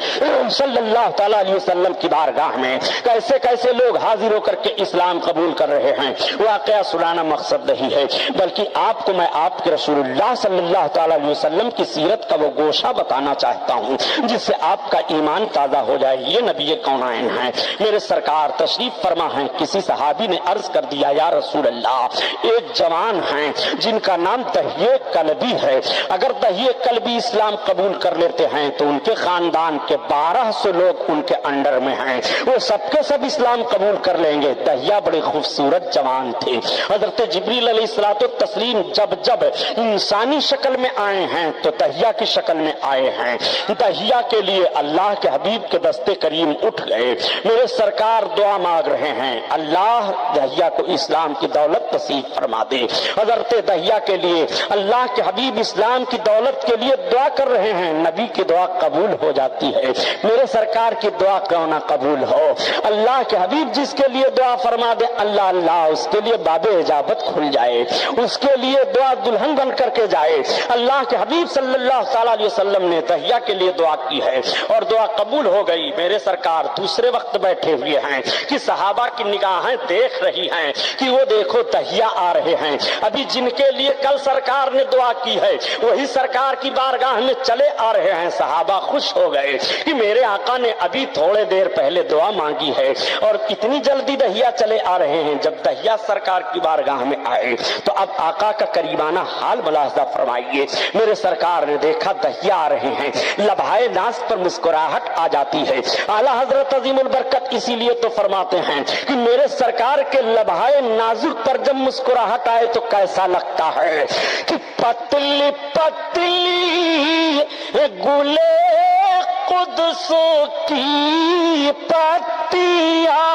صلی اللہ تعالیٰ علیہ وسلم کی بارگاہ میں کیسے کیسے لوگ حاضر ہو کر کے اسلام قبول کر رہے ہیں۔ واقعہ سنانا مقصد نہیں ہے، بلکہ آپ کو میں آپ کے رسول اللہ صلی اللہ تعالیٰ علیہ وسلم کی سیرت کا وہ گوشہ بتانا چاہتا ہوں جس سے آپ کا ایمان تازہ ہو جائے۔ یہ نبی کونین ہیں، میرے سرکار تشریف فرما ہیں۔ کسی صحابی نے عرض کر دیا یا رسول اللہ، ایک جوان ہیں جن کا نام دہیہ کلبی ہے، اگر دہیہ کلبی اسلام قبول کر لیتے ہیں تو ان کے خاندان کے 1200 لوگ ان کے انڈر میں ہیں، وہ سب کے سب اسلام قبول کر لیں گے۔ دہیہ بڑے خوبصورت جوان تھے۔ حضرت جبریل علیہ الصلوۃ والتسلیم جب انسانی شکل میں آئے ہیں تو دہیہ کی شکل میں آئے ہیں۔ دہیہ کے لیے اللہ کے حبیب کے دستے کریم اٹھ گئے۔ میرے سرکار دعا مانگ رہے ہیں اللہ دہیہ کو اسلام کی دولت نصیب فرما دے۔ حضرت دہیہ کے لیے اللہ کے حبیب اسلام کی دولت کے لیے دعا کر رہے ہیں، نبی کی دعا قبول ہو جاتی ہے۔ میرے سرکار کی دعا کیوں نہ قبول ہو؟ اللہ کے حبیب جس کے لیے دعا فرما دے اللہ اللہ اس کے لیے باب اجابت کھل جائے، اس کے لیے دعا دلہن بن کر کے جائے۔ اللہ کے حبیب صلی اللہ تعالیٰ علیہ وسلم نے دہیہ کے لیے دعا کی ہے اور دعا قبول ہو گئی۔ میرے سرکار دوسرے وقت بیٹھے ہوئے ہیں کہ صحابہ کی نگاہیں دیکھ رہی ہیں کہ وہ دیکھو دہیہ آ رہے ہیں، ابھی جن کے لیے کل سرکار نے دعا کی ہے وہی سرکار کی بارگاہ میں چلے آ رہے ہیں۔ صحابہ خوش ہو گئے کہ میرے آقا نے ابھی تھوڑے دیر پہلے دعا مانگی ہے اور کتنی جلدی دہیہ چلے آ رہے ہیں۔ جب دہیہ سرکار کی بارگاہ میں آئے تو اب آقا کا قریبانہ حال ملاحظہ فرمائیے۔ میرے سرکار نے دیکھا دہیہ آ رہے ہیں، لبھائے ناز پر مسکراہٹ آ جاتی ہے۔ اعلیٰ حضرت عظیم البرکت اسی لیے تو فرماتے ہیں کہ میرے سرکار کے لبھائے نازک پر جب مسکراہٹ آئے تو کیسا لگتا ہے کہ پتلی پتلی گلے قدس کی پتیاں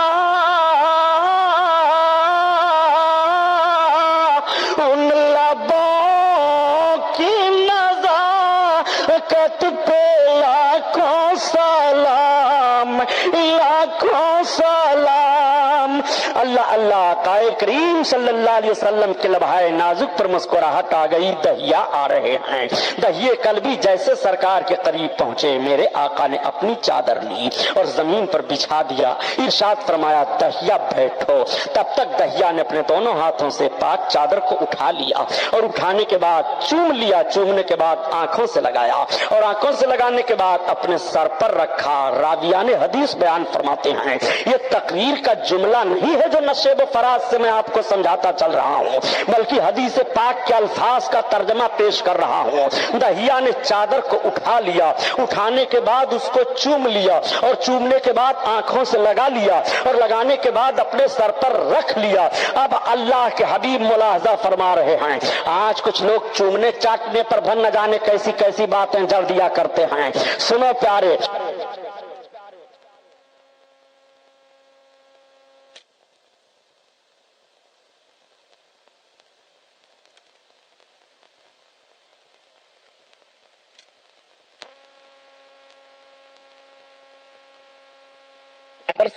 ان لبوں کی نزاکت پہ لاکھوں سلام، لاکھوں سلام۔ اللہ اللہ، آقائے کریم صلی اللہ علیہ وسلم کے لبھائے نازک پر مسکراہٹ آ گئی، دہیا آ رہے ہیں۔ دہیے قلبی جیسے سرکار کے قریب پہنچے، میرے آقا نے اپنی چادر لی اور زمین پر بچھا دیا، ارشاد فرمایا دہیا بیٹھو۔ تب تک دہیا نے اپنے دونوں ہاتھوں سے پاک چادر کو اٹھا لیا اور اٹھانے کے بعد چوم لیا، چومنے کے بعد آنکھوں سے لگایا اور آنکھوں سے لگانے کے بعد اپنے سر پر رکھا۔ راویان حدیث بیان فرماتے ہیں یہ تقریر کا جملہ نہیں ہے جو نشیب و فراز سے میں آپ کو سمجھاتا چل رہا ہوں، بلکہ حدیث پاک کے الفاظ کا ترجمہ پیش کر رہا ہوں۔ دہیا نے چادر کو اٹھا لیا، اٹھانے کے بعد اس کو چوم لیا اور چومنے کے بعد آنکھوں سے لگا لیا اور لگانے کے بعد اپنے سر پر رکھ لیا۔ اب اللہ کے حبیب ملاحظہ فرما رہے ہیں، آج کچھ لوگ چومنے چاٹنے پر بھن نہ جانے کیسی کیسی باتیں جڑ دیا کرتے ہیں۔ سنو پیارے،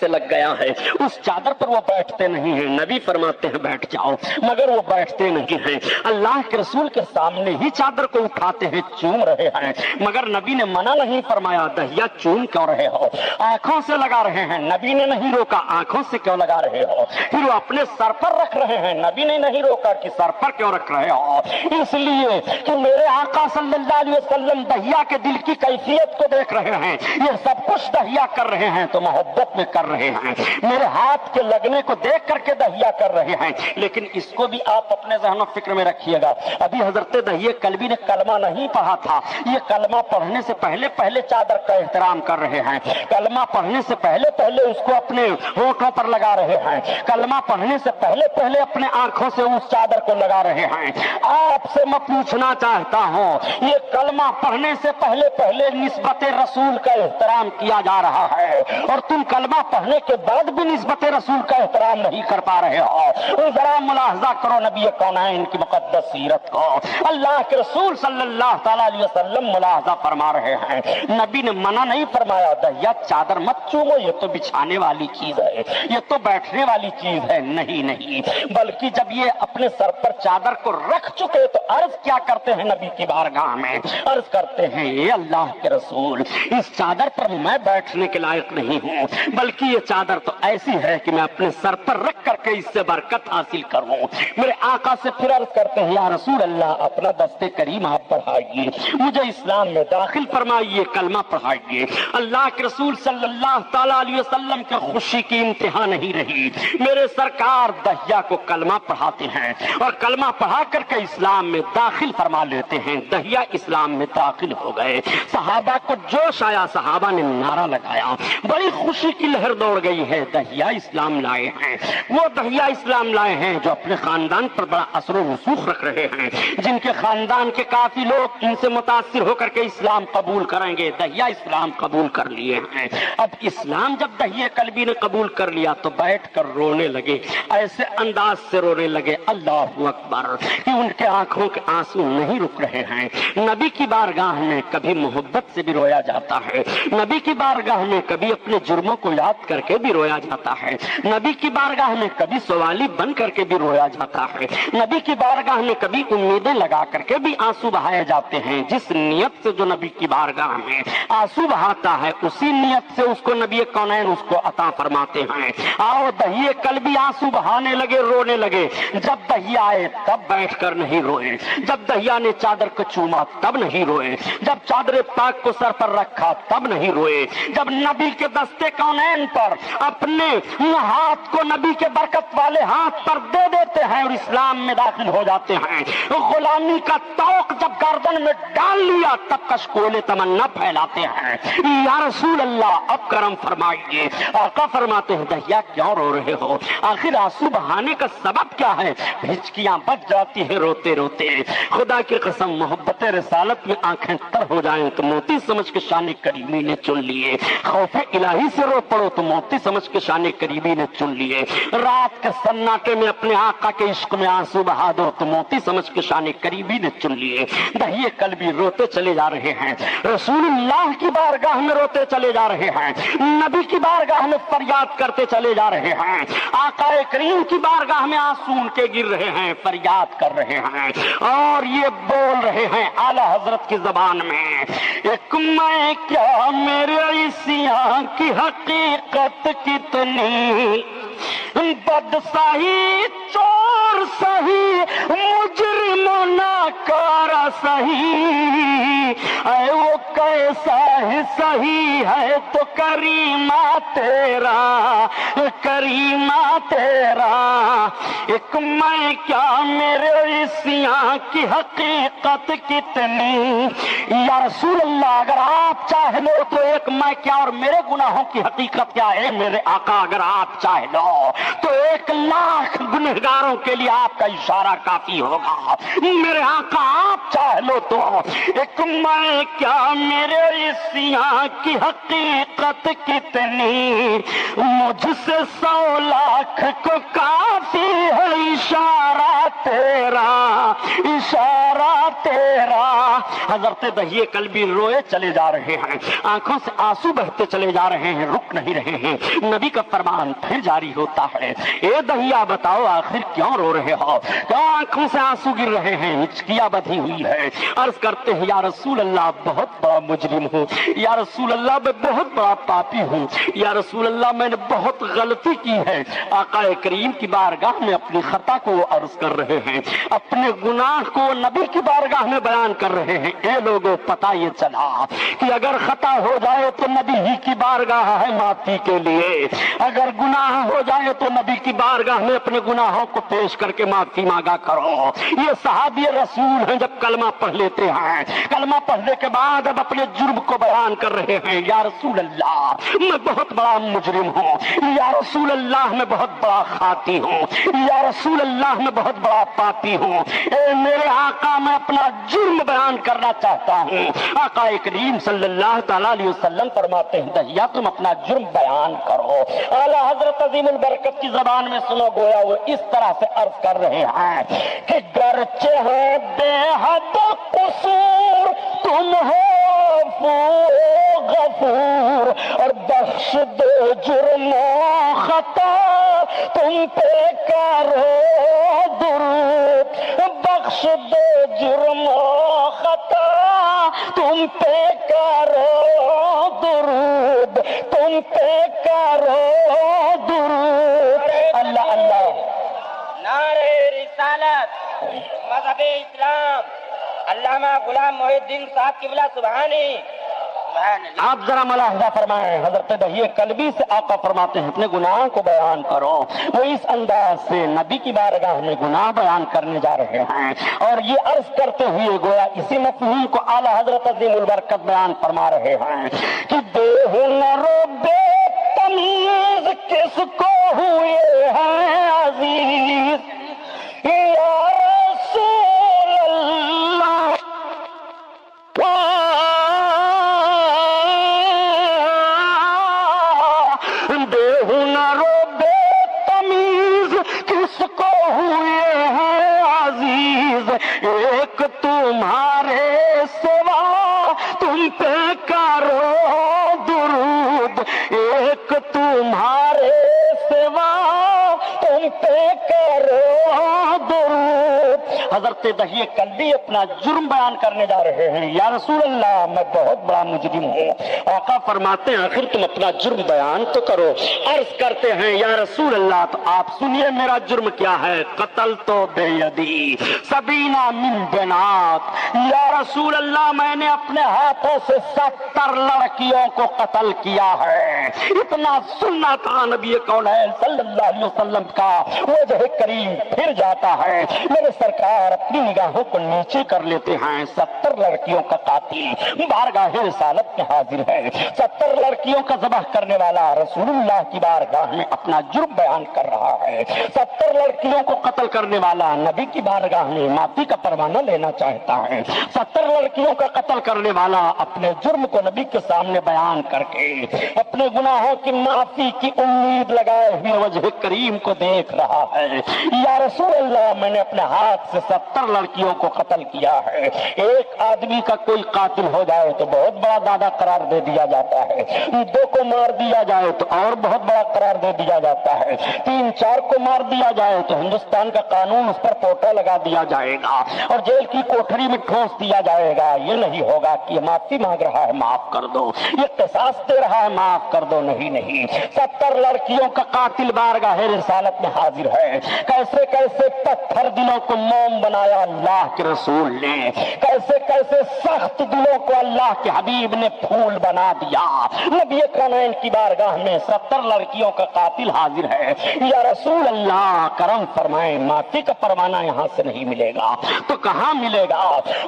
سے لگ گیا ہے، اس چادر پر وہ بیٹھتے نہیں ہیں۔ نبی فرماتے ہیں بیٹھ جاؤ، مگر وہ بیٹھتے نہیں ہیں۔ اللہ کے رسول کے سامنے ہی چادر کو اٹھاتے ہیں، چوم رہے ہیں، مگر نبی نے منع نہیں فرمایا دہیا چوم کیوں رہے ہو؟ آنکھوں سے لگا رہے ہیں، نبی نے نہیں روکا آنکھوں سے کیوں لگا رہے ہو؟ پھر وہ اپنے سر پر رکھ رہے ہیں، نبی نے نہیں روکا کہ سر پر کیوں رکھ رہے ہو؟ اس لیے کہ میرے آقا صلی اللہ علیہ وسلم دہیا کے دل کی کیفیت کو دیکھ رہے ہیں۔ یہ سب کچھ دہیا کر رہے ہیں تو محبت میں کر رہے ہیں، میرے ہاتھ کے لگنے کو دیکھ کر کے دہیا کر رہے ہیں۔ لیکن اس کو بھی آپ اپنے ذہن و فکر میں رکھیے گا، ابھی حضرت دہیے کلبی نے کلمہ نہیں پڑھا تھا، یہ کلمہ پڑھنے سے پہلے پہلے چادر کا احترام کر رہے ہیں، کلمہ پڑھنے سے پہلے پہلے اس کو اپنے ہونٹوں پر لگا رہے ہیں، کلمہ پڑھنے سے پہلے پہلے اپنے آنکھوں سے اس چادر کو لگا رہے ہیں۔ آپ سے میں پوچھنا چاہتا ہوں، یہ کلمہ پڑھنے سے پہلے پہلے نسبت رسول کا احترام کیا جا رہا ہے اور تم کلمہ پڑھنے کے بعد بھی نسبت رسول کا احترام نہیں کر پا رہے ہو۔ ذرا ملاحظہ کرو نبی کونین کی مقدس سیرت کو، اللہ کے رسول صلی اللہ تعالی علیہ وسلم ملاحظہ فرما رہے ہیں، نبی نے منع نہیں فرمایا دہیا چادر مت چومو، یہ تو بچھانے والی چیز ہے، یہ تو بیٹھنے والی چیز ہے، نہیں نہیں، بلکہ جب یہ اپنے سر پر چادر کو رکھ چکے تو عرض کیا کرتے ہیں نبی کی بارگاہ میں؟ عرض کرتے ہیں اے اللہ کے رسول، اس چادر پر میں بیٹھنے کے لائق نہیں ہوں، بلکہ یہ چادر تو ایسی ہے کہ میں اپنے سر پر رکھ کر کے اس سے برکت حاصل کروں۔ میرے آقا سے پھر عرض کرتے ہیں یا رسول اللہ اپنا دست کریم آپ پڑھائیے، مجھے اسلام میں داخل فرمائیے، کلمہ پڑھائیے۔ اللہ کے رسول صلی اللہ تعالی علیہ وسلم کے خوشی کی انتہا نہیں رہی، میرے سرکار دہیا کو کلمہ پڑھاتے ہیں اور کلمہ پڑھا کر کے اسلام میں داخل فرما لیتے ہیں۔ دہیا اسلام میں داخل ہو گئے، صحابہ کو جوش آیا، صحابہ نے نعرہ لگایا، بڑی خوشی کی لہر دوڑ گئی ہے، دہیا اسلام لائے ہیں۔ وہ دہیا اسلام لائے ہیں جو اپنے خاندان پر بڑا اثر و رسوخ رکھ رہے ہیں، جن کے خاندان کے کافی لوگ ان سے متاثر ہو کر کے اسلام قبول کریں گے، دہیا اسلام قبول کر لیے ہیں۔ اب اسلام جب دہیے کلبی نے قبول کر لیا تو بیٹھ کر رونے لگے، ایسے انداز سے رونے لگے اللہ اکبر کہ ان کے آنکھوں کے آنسو نہیں رک رہے ہیں۔ نبی کی بارگاہ میں کبھی محبت سے بھی رویا جاتا ہے، نبی کی بارگاہ میں کبھی اپنے جرموں کو یاد کر کے بھی رویا جاتا ہے، نبی کی بارگاہ میں کبھی سوالی بن کر کے بھی رویا جاتا ہے، نبی کی بارگاہ میں کبھی امیدیں لگا کر کے بھی آنسو بہائے جاتے ہیں۔ جس نیت سے جو نبی کی بارگاہ میں آنسو بہاتا ہے اسی نیت سے اس کو نبی کونین اس کو عطا فرماتے ہیں۔ آؤ دہیے قلبی آنسو بہانے لگے، رونے لگے، جب دہیا آئے تب بیٹھ کر نہیں روئے، جب دہیا نے چادر کو چوما تب نہیں روئے، جب چادر پاک کو سر پر رکھا تب نہیں روئے، جب نبی کے دستے کونین دامن پر اپنے ہاتھ کو نبی کے برکت والے ہاتھ پر دے دیتے ہیں اور اسلام میں داخل ہو جاتے ہیں. غلامی کا توق جب گردن میں ڈال لیا تب کشکول تمنا پھیلاتے ہیں. یا رسول اللہ اب کرم فرمائیے. آقا فرماتے ہیں دہیا کیوں رو رہے ہو؟ آخر آنسو بہانے کا سبب کیا ہے؟ ہچکیاں بچ جاتی ہیں روتے روتے. خدا کی قسم محبت رسالت میں آنکھیں تر ہو جائیں تو موتی سمجھ کے شان کریمی نے چن لیے. خوف الہی سے رو پڑو تو موتی سمجھ کے شان کریمی نے چن لیے. رات کے سناٹے میں اپنے آقا کے عشق میں آنسو بہا دو تو موتی سمجھ کے شان کریمی نے چن لیے. دہیے قلبی روتے چلے جا رہے ہیں. رسول اللہ کی بارگاہ میں روتے چلے جا رہے ہیں. نبی کی بارگاہ میں فریاد کرتے چلے جا رہے ہیں. آقا کریم کی بارگاہ میں آنسو ان کے گر رہے ہیں, فریاد کر رہے ہیں اور یہ بول رہے ہیں اعلی حضرت کی زبان میں, ایک میں کیا میرے عیسیاں کی حقیقت کتنی, بد سہی چور سہی مجرم و ناکار سہی, اے وہ کیسا ہی سہی ہے تو کریمہ تیرا, کریمہ تیرا. ایک میں کیا میرے عیسیاں کی حقیقت کتنی. یا رسول اللہ اگر آپ چاہ لو تو ایک میں کیا اور میرے گناہوں کی حقیقت کیا ہے میرے آقا, اگر آپ چاہ لو تو 1,00,000 گنہگاروں کے لیے آپ کا اشارہ کافی ہوگا. میرے آقا آپ چاہ لو تو ایک میں کیا میرے عیسیاں کی حقیقت کتنی, مجھ سے 100,00,000 کو کافی ہے اشارہ تیرا, اشارہ تیرا. حضرت دہیے قلبی روئے چلے جا رہے ہیں, آنکھوں سے آنسو بہتے چلے جا رہے ہیں, رک نہیں رہے ہیں. نبی کا فرمان پھر جاری ہوتا ہے, اے دہیا بتاؤ آخر کیوں رو رہے ہو, کیوں آنکھوں سے آنسو گر رہے ہیں, ہچکیاں بدھی ہوئی ہے. عرض کرتے ہیں یا رسول اللہ بہت بڑا مجرم ہوں, یا رسول اللہ میں بہت بڑا پاپی ہوں, یا رسول اللہ میں نے بہت غلطی کی ہے. آقا کریم کی بارگاہ میں اپنی خطا کو عرض کر رہے ہیں, اپنے گناہ کو نبی کی بارگاہ میں بیان کر رہے ہیں. اے لوگوں پتہ یہ چلا کہ اگر خطا ہو جائے تو نبی ہی کی بارگاہ ہے معافی کے لیے, اگر گناہ ہو جائے تو نبی کی بارگاہ میں اپنے گناہوں کو پیش کر کے معافی مانگا کرو. یہ صحابی رسول ہیں جب کلمہ پڑھ لیتے ہیں, کلمہ پڑھنے کے بعد اب اپنے جرم کو بیان کر رہے ہیں. یا رسول اللہ میں بہت بڑا مجرم ہوں, یا رسول اللہ میں بہت بڑا خاطی ہوں, یا رسول اللہ میں بہت بڑا پاپی ہوں. اے میرے آقا میں اپنا جرم بیان کرنا چاہتا ہوں. آقا کریم صلی اللہ تعالیٰ علیہ وسلم فرماتے ہیں دہیا تم اپنا جرم بیان کرو. اعلیٰ حضرت عظیم البرکت کی زبان میں سنو, گویا وہ اس طرح سے عرض کر رہے ہیں کہ گرچہ ہے بے حد قصور تم ہو غفور, اور بخش دو جرم و خطا تم پہ کرو درود, بخش دو جرم و خطا تم پہ کرو درود, تم پہ کرو درود. اللہ اللہ. نعرہ رسالت, مذہب اسلام, علامہ غلام محی الدین صاحب قبلہ سبحانی. آپ ذرا ملاحظہ فرمائیں, حضرت دہیے قلبی سے آقا فرماتے ہیں اپنے گناہ کو بیان کرو. وہ اس انداز سے نبی کی بارگاہ میں گناہ بیان کرنے جا رہے ہیں اور یہ عرض کرتے ہوئے گویا اسی مفہوم کو اعلیٰ حضرت عظیم البرکت بیان فرما رہے ہیں کہ بے ہنر و بے تمیز کس کو ہوئے ہیں عزیز, یا رسول اللہ بے ہنر و بے تمیز کس کو ہوئے ہیں عزیز, ایک تمہارے سوا تم پہ کرو درود, ایک تمہارے سوا تم پہ کرو درود. حضرت دہیہ کلبی اپنا جرم بیان کرنے جا رہے ہیں. یا رسول اللہ میں بہت بڑا مجرم ہوں. آقا فرماتے ہیں آخر تم اپنا جرم بیان تو کرو. عرض کرتے ہیں یا رسول اللہ تو آپ سنیے میرا جرم کیا ہے. قتل تو بے یدی سبینا من بنات. یا رسول اللہ میں نے اپنے ہاتھوں سے 70 لڑکیوں کو قتل کیا ہے. اتنا سننا تھا نبی کونین صلی اللہ علیہ وسلم کا. وجہ کریم پھر جاتا ہے. میرے سرکار اپنی نگاہوں کو نیچے کر لیتے ہیں. 70 لڑکیوں کا قاتل بارگاہ رسالت میں حاضر ہے. 70 لڑکیوں کا ذبح کرنے والا رسول اللہ کی بارگاہ میں اپنا جرم بیان کر رہا ہے. 70 لڑکیوں کو قتل کرنے والا نبی کی بارگاہ میں معافی کا پروانہ لینا چاہتا ہے. 70 لڑکیوں کا قتل کرنے والا اپنے جرم کو نبی کے سامنے بیان کر کے اپنے گناہوں کی معافی کی امید لگائے ہوئے وجہ کریم کو دیکھ رہا ہے. یا رسول اللہ میں نے اپنے ہاتھ سے 70 لڑکیوں کو قتل کیا ہے. ایک آدمی کا کوئی قاتل ہو جائے تو بہت بڑا دادا قرار دے دیا جاتا ہے. 2 کو مار دیا جائے تو اور بہت بڑا قرار دے دیا جاتا ہے. 3-4 کو مار دیا جائے تو ہندوستان کا قانون اس پر پوٹا لگا دیا جائے گا اور جیل کی کوٹھری میں ٹھونس دیا جائے گا. یہ نہیں ہوگا کہ یہ معافی مانگ رہا ہے معاف کر دو, یہ قصاص دے رہا ہے معاف کر دو. نہیں 70 لڑکیوں کا قاتل بارگاہ رسالت میں حاضر ہے. کیسے کیسے پتھر دلوں کو موم بنایا اللہ کے رسول نے. کیسے کیسے سخت دلوں کو اللہ کے حبیب نے پھول بنا دیا. نبی کونین کی بارگاہ میں 70 لڑکیوں کا قاتل حاضر ہے. یا رسول اللہ کرم فرمائیں معافی کا پروانہ یہاں سے نہیں ملے گا تو کہاں ملے گا.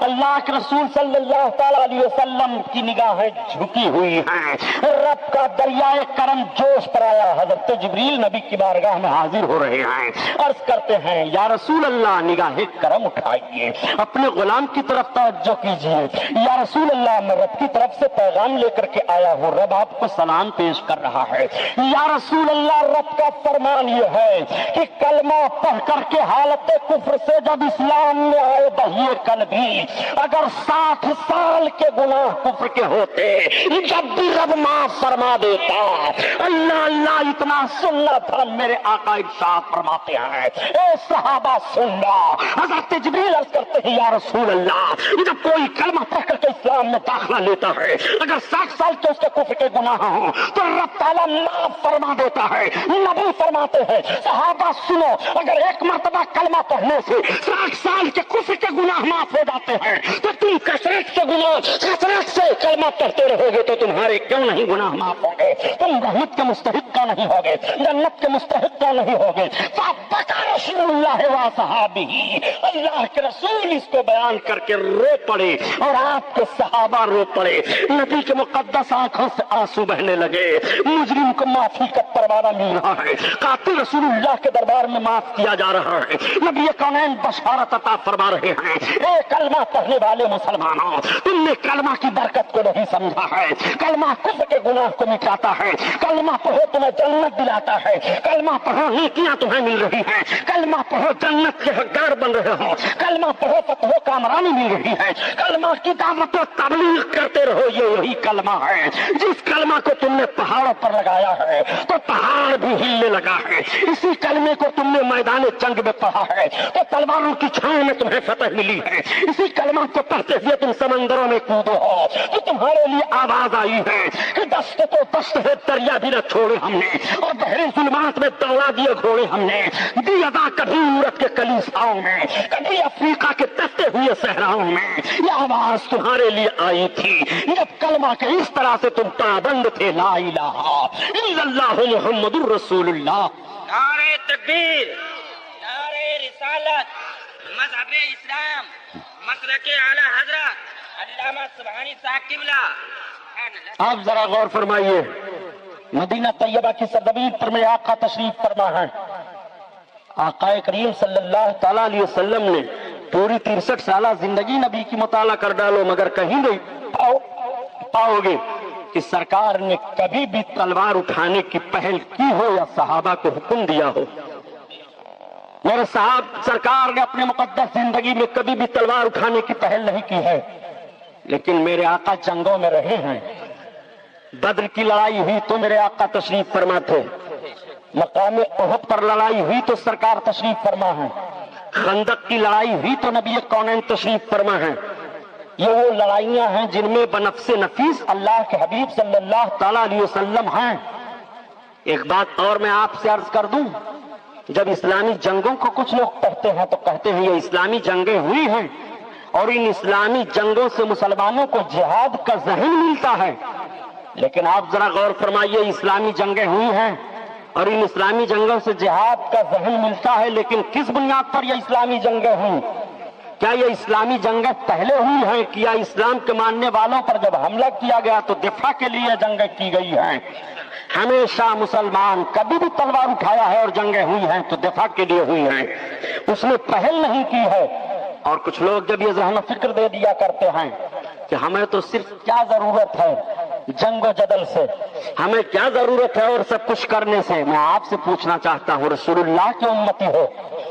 اللہ کے رسول صلی اللہ تعالی علیہ وسلم کی نگاہیں جھکی ہوئی ہیں. رب کا دریائے کرم جوش پر آیا. حضرت جبریل نبی کی بارگاہ میں حاضر ہو رہے ہیں. عرض کرتے ہیں یا رسول اللہ نگاہ کرم اٹھائیے, اپنے غلام کی طرف توجہ کیجیے. یا رسول اللہ میں رب کی طرف سے پیغام لے کر کے آیا ہوں, رب آپ کو سلام پیش کر رہا ہے. یا رسول اللہ رب کا فرمان یہ ہے کہ کلمہ پڑھ کر کے حالت کفر سے جب اسلام میں آئے دہیہ کلبی, اگر 60 سال کے گناہ کفر کے ہوتے جب بھی رب معاف فرما دیتا. اللہ اللہ اتنا سننا تھا. میرے آقا ارشاد فرماتے ہیں اے صحابہ سننا. حضرت جبریل عرض کرتے ہیں یا رسول اللہ جب کوئی کلمہ پڑھ کر کے اسلام میں داخلہ لیتا ہے اگر 60 سال کے اس کے کفر کے گناہ ہوں تو رب تعالیٰ معاف فرما دیتا ہے. نبی فرماتے ہیں صحابہ سنو, اگر ایک مرتبہ کلمہ پڑھنے سے 60 سال کے کفر کے گناہ معاف ہو جاتے ہیں تو تم کثرت سے گناہ کثرت سے کلمہ پڑھتے رہو گے تو تمہارے کیوں نہیں گناہ معاف ہوں گے. تم رحمت کے مستحق کا نہیں ہوگے, جنت کے مستحق کا نہیں ہوگے. رسول اللہ و صحابی, اللہ کے رسول اس کو بیان کر کے رو پڑے اور آپ کے صحابہ رو پڑے. نبی کے مقدس آنکھوں سے آنسو بہنے لگے. مجرم کو معافی کا پروانہ مل رہا ہے, قاتل رسول اللہ کے دربار میں معاف کیا جا رہا ہے. نبی کونین بشارت عطا فرما رہے ہیں اے کلمہ پڑھنے والے مسلمانوں, تم نے کلمہ کی برکت کو نہیں سمجھا ہے. کلمہ کفر کے گناہ کو مٹاتا ہے. کلمہ پڑھو تمہیں جنت دلاتا ہے. کلمہ پڑھو نیکیاں تمہیں مل رہی ہیں. کلمہ پڑھو جنت کے حقدار بن رہے ہو. کلمہ پڑھو فتح و کامرانی مل رہی ہے. کلمہ کی دعوت و تبلیغ کرتے رہو. یہ وہی کلمہ ہے جس کلمہ کو تم نے پہاڑوں پر لگایا ہے تو پہاڑ بھی ہلنے لگا ہے. اسی کلمے کو تم نے میدان جنگ میں پڑھا ہے تو تلواروں کی چھاؤں میں تمہیں فتح ملی ہے. اسی کلمہ کو پڑھتے ہوئے تم سمندروں میں کودو ہو تو تمہارے لیے آواز آئی ہے کہ دست تو دست ہے دریا بھی نہ چھوڑے ہم نے, اور بحری ظلمات میں دوڑا دیے گھوڑے ہم نے. دی ادا کبھی یورپ کے کلیساؤں میں, کبھی افریقہ کے تپتے ہوئے صحراؤں میں. یہ آواز تمہارے لیے آئی تھی جب کلمہ کے اس طرح سے تم پابند تھے. لا الہ الا اللہ محمد الرسول اللہ. نعرہ تکبیر, نعرہ رسالت, مذہب اسلام, مسلک اعلی حضرت علامہ سبحانی صاحب قبلہ. آپ ذرا غور فرمائیے, مدینہ طیبہ کی سرزمین پر میرے آقا تشریف فرما ہے. آقا کریم صلی اللہ تعالیٰ علیہ وسلم نے پوری 63 سالہ زندگی نبی کی مطالعہ کر ڈالو مگر کہیں نہیں پاؤ گے کہ سرکار نے کبھی بھی تلوار اٹھانے کی پہل کی ہو یا صحابہ کو حکم دیا ہو. میرے صاحب سرکار نے اپنے مقدس زندگی میں کبھی بھی تلوار اٹھانے کی پہل نہیں کی ہے, لیکن میرے آقا جنگوں میں رہے ہیں. بدر کی لڑائی ہوئی تو میرے آقا تشریف فرما تھے. مقام احد پر لڑائی ہوئی تو سرکار تشریف فرما ہے. خندق کی لڑائی ہوئی تو نبی کونین تشریف فرما ہے. یہ وہ لڑائیاں ہیں جن میں بنفس نفیس اللہ کے حبیب صلی اللہ تعالی علیہ وسلم ہیں. ایک بات اور میں آپ سے عرض کر دوں، جب اسلامی جنگوں کو کچھ لوگ کہتے ہیں تو کہتے ہیں یہ اسلامی جنگیں ہوئی ہیں اور ان اسلامی جنگوں سے مسلمانوں کو جہاد کا ذہن ملتا ہے. لیکن آپ ذرا غور فرمائیے، اسلامی جنگیں ہوئی ہیں اور ان اسلامی جنگوں سے جہاد کا ذہن ملتا ہے، لیکن کس بنیاد پر یہ اسلامی جنگیں ہوئی؟ کیا یہ اسلامی جنگیں پہلے ہوئی ہیں؟ کیا اسلام کے ماننے والوں پر جب حملہ کیا گیا تو دفاع کے لیے جنگیں کی گئی ہیں؟ ہمیشہ مسلمان کبھی بھی تلوار اٹھایا ہے اور جنگیں ہوئی ہیں تو دفاع کے لیے ہوئی ہیں، اس نے پہل نہیں کی ہے. اور کچھ لوگ جب یہ ذہن و فکر دے دیا کرتے ہیں کہ ہمیں تو صرف کیا ضرورت ہے جنگ و جدل سے، ہمیں کیا ضرورت ہے اور سب کچھ کرنے سے، میں آپ سے پوچھنا چاہتا ہوں، رسول اللہ کی امتی ہو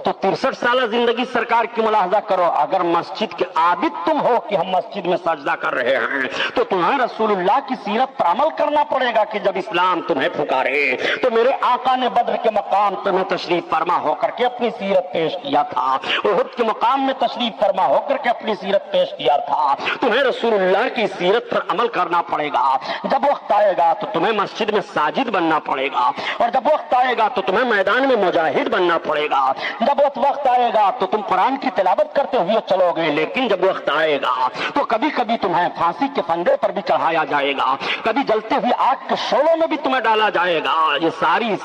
تو 63 سالہ زندگی سرکار کی ملاحظہ کرو. اگر مسجد کے عابد تم ہو کہ ہم مسجد میں سجدہ کر رہے ہیں تو تمہیں رسول اللہ کی سیرت پر عمل کرنا پڑے گا کہ جب اسلام تمہیں پکارے تو میرے آقا نے بدر کے مقام تمہیں تشریف فرما ہو کر کے اپنی سیرت پیش کیا تھا، احد کے مقام میں تشریف فرما ہو کر کے اپنی سیرت پیش کیا تھا. تمہیں رسول اللہ کی سیرت پر عمل کرنا پڑے گا. جب وقت آئے گا تو تمہیں مسجد میں ساجد بننا پڑے گا، اور جب وقت آئے گا تو تمہیں میدان میں مجاہد بننا پڑے گا. جب وقت آئے گا تو تم قرآن کی تلاوت کرتے ہوئے چلو گے، لیکن جب وقت آئے گا تو کبھی کبھی تمہیں پھانسی کے پھندے پر بھی چڑھایا جائے گا، کبھی جلتے ہوئے آگ کے شعلوں میں بھی تمہیں ڈالا جائے گا. یہ ساری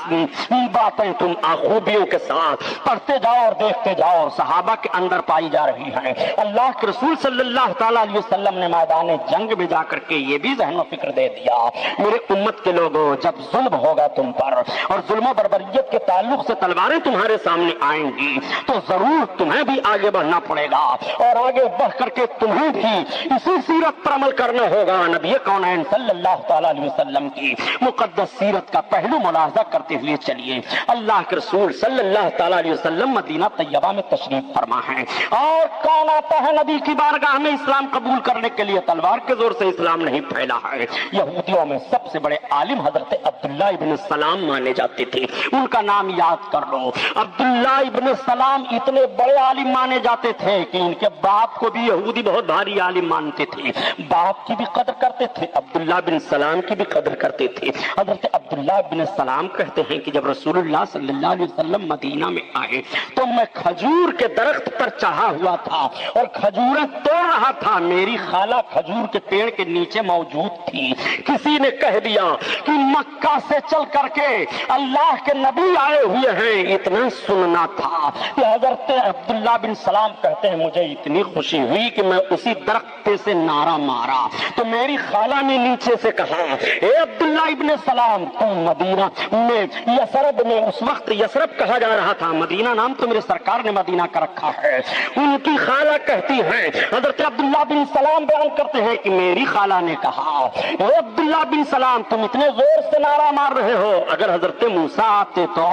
باتیں تم خوبیوں کے ساتھ پڑھتے جاؤ اور دیکھتے جاؤ، صحابہ کے اندر پائی جا رہی ہیں. اللہ کے رسول صلی اللہ تعالی علیہ وسلم نے میدان جنگ میں جا کر کے یہ بھی ذہن و فکر دے دیا، میرے امت کے لوگوں جب ظلم ہوگا تم پر اور ظلم و بربریت کے تعلق سے تلواریں تمہارے سامنے آئیں گی تو ضرور تمہیں بھی آگے بڑھنا پڑے گا، اور آگے بڑھ کر کے تمہیں بھی اسی سیرت پر عمل کرنا ہوگا. نبی کونین صلی اللہ تعالی علیہ وسلم کی مقدس سیرت کا پہلو ملاحظہ کرتے ہوئے چلیے. اللہ کے رسول صلی اللہ تعالی علیہ وسلم مدینہ طیبہ میں تشریف فرما ہے، اور کون آتا ہے نبی کی بارگاہ میں اسلام قبول کرنے کے لیے؟ تلوار کے زور سے اسلام نہیں پھیلا ہے. یہودیوں میں سب سے بڑے عالم حضرت عبداللہ ابن سلام مانے جاتے تھے، ان کا نام یاد کر لو. عبداللہ ابن سلام اتنے بڑے عالم مانے جاتے تھے کہ ان کے باپ کو بھی یہودی بہت بھاری عالم مانتے تھے، باپ کی بھی قدر کرتے تھے، عبداللہ بن سلام کی بھی قدر کرتے تھے. حضرت عبداللہ بن سلام کہتے ہیں کہ جب رسول اللہ صلی اللہ علیہ وسلم مدینہ میں آئے تو میں کھجور کے درخت پر چڑھا ہوا تھا اور کھجوریں توڑ رہا تھا. میری خالہ کھجور کے پیڑ کے نیچے موجود تھی. کسی نے کہہ دیا کہ مکہ سے چل کر کے اللہ کے نبی آئے ہوئے ہیں، اتنا سننا تھا. حضرت عبداللہ بن سلام کہتے ہیں مجھے اتنی خوشی ہوئی کہ میں اسی درخت سے نعرہ مارا تو میری خالہ نے نیچے سے کہا، اے عبداللہ ابن سلام، تم مدینہ میں یثرب میں، اس وقت یثرب کہا جا رہا تھا، مدینہ نام تو میرے سرکار نے مدینہ کا رکھا ہے. ان کی خالہ کہتی ہیں، حضرت عبداللہ بن سلام بیان کرتے ہیں کہ میری خالہ نے کہا، اے عبداللہ بن سلام، تم اتنے زور سے نعرہ مار رہے ہو، اگر حضرت موسیٰ آتے تو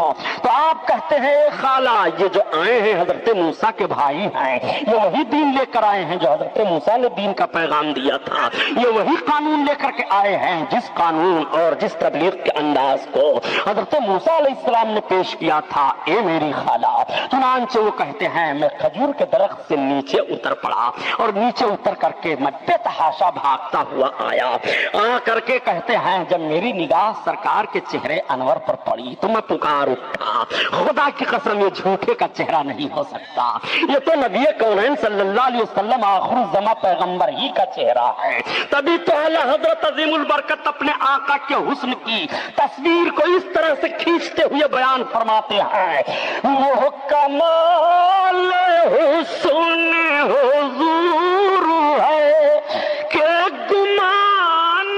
آپ کہتے ہیں اے خالہ یہ جو آئے ہیں حضرت موسیٰ کے بھائی ہیں، یہ وہی دین لے کر آئے ہیں جو حضرت موسیٰ نے دین کا پیغام دیا تھا، یہ وہی قانون لے کر کے آئے ہیں جس قانون اور جس تبلیغ کے انداز کو حضرت موسیٰ علیہ السلام نے پیش کیا تھا. اے میری خالہ، چنانچہ وہ کہتے ہیں میں کھجور کے درخت سے نیچے اتر پڑا اور نیچے اتر کر کے میں بے تحاشا بھاگتا ہوا آیا. آ کر کے کہتے ہیں جب میری نگاہ سرکار کے چہرے انور پر پڑی تو میں پکار اٹھا، خدا کی قسم یہ جھوٹے کا چہرہ نہیں ہو سکتا، یہ تو نبی کونین صلی اللہ علیہ وسلم آخر الزماں پیغمبر ہی کا چہرہ ہے. تبھی تو اعلیٰ حضرت عظیم البرکت اپنے آقا کے حسن کی تصویر کو اس طرح سے کھینچتے ہوئے بیان فرماتے ہیں، وہ کمال حسن حضور ہے کہ گمان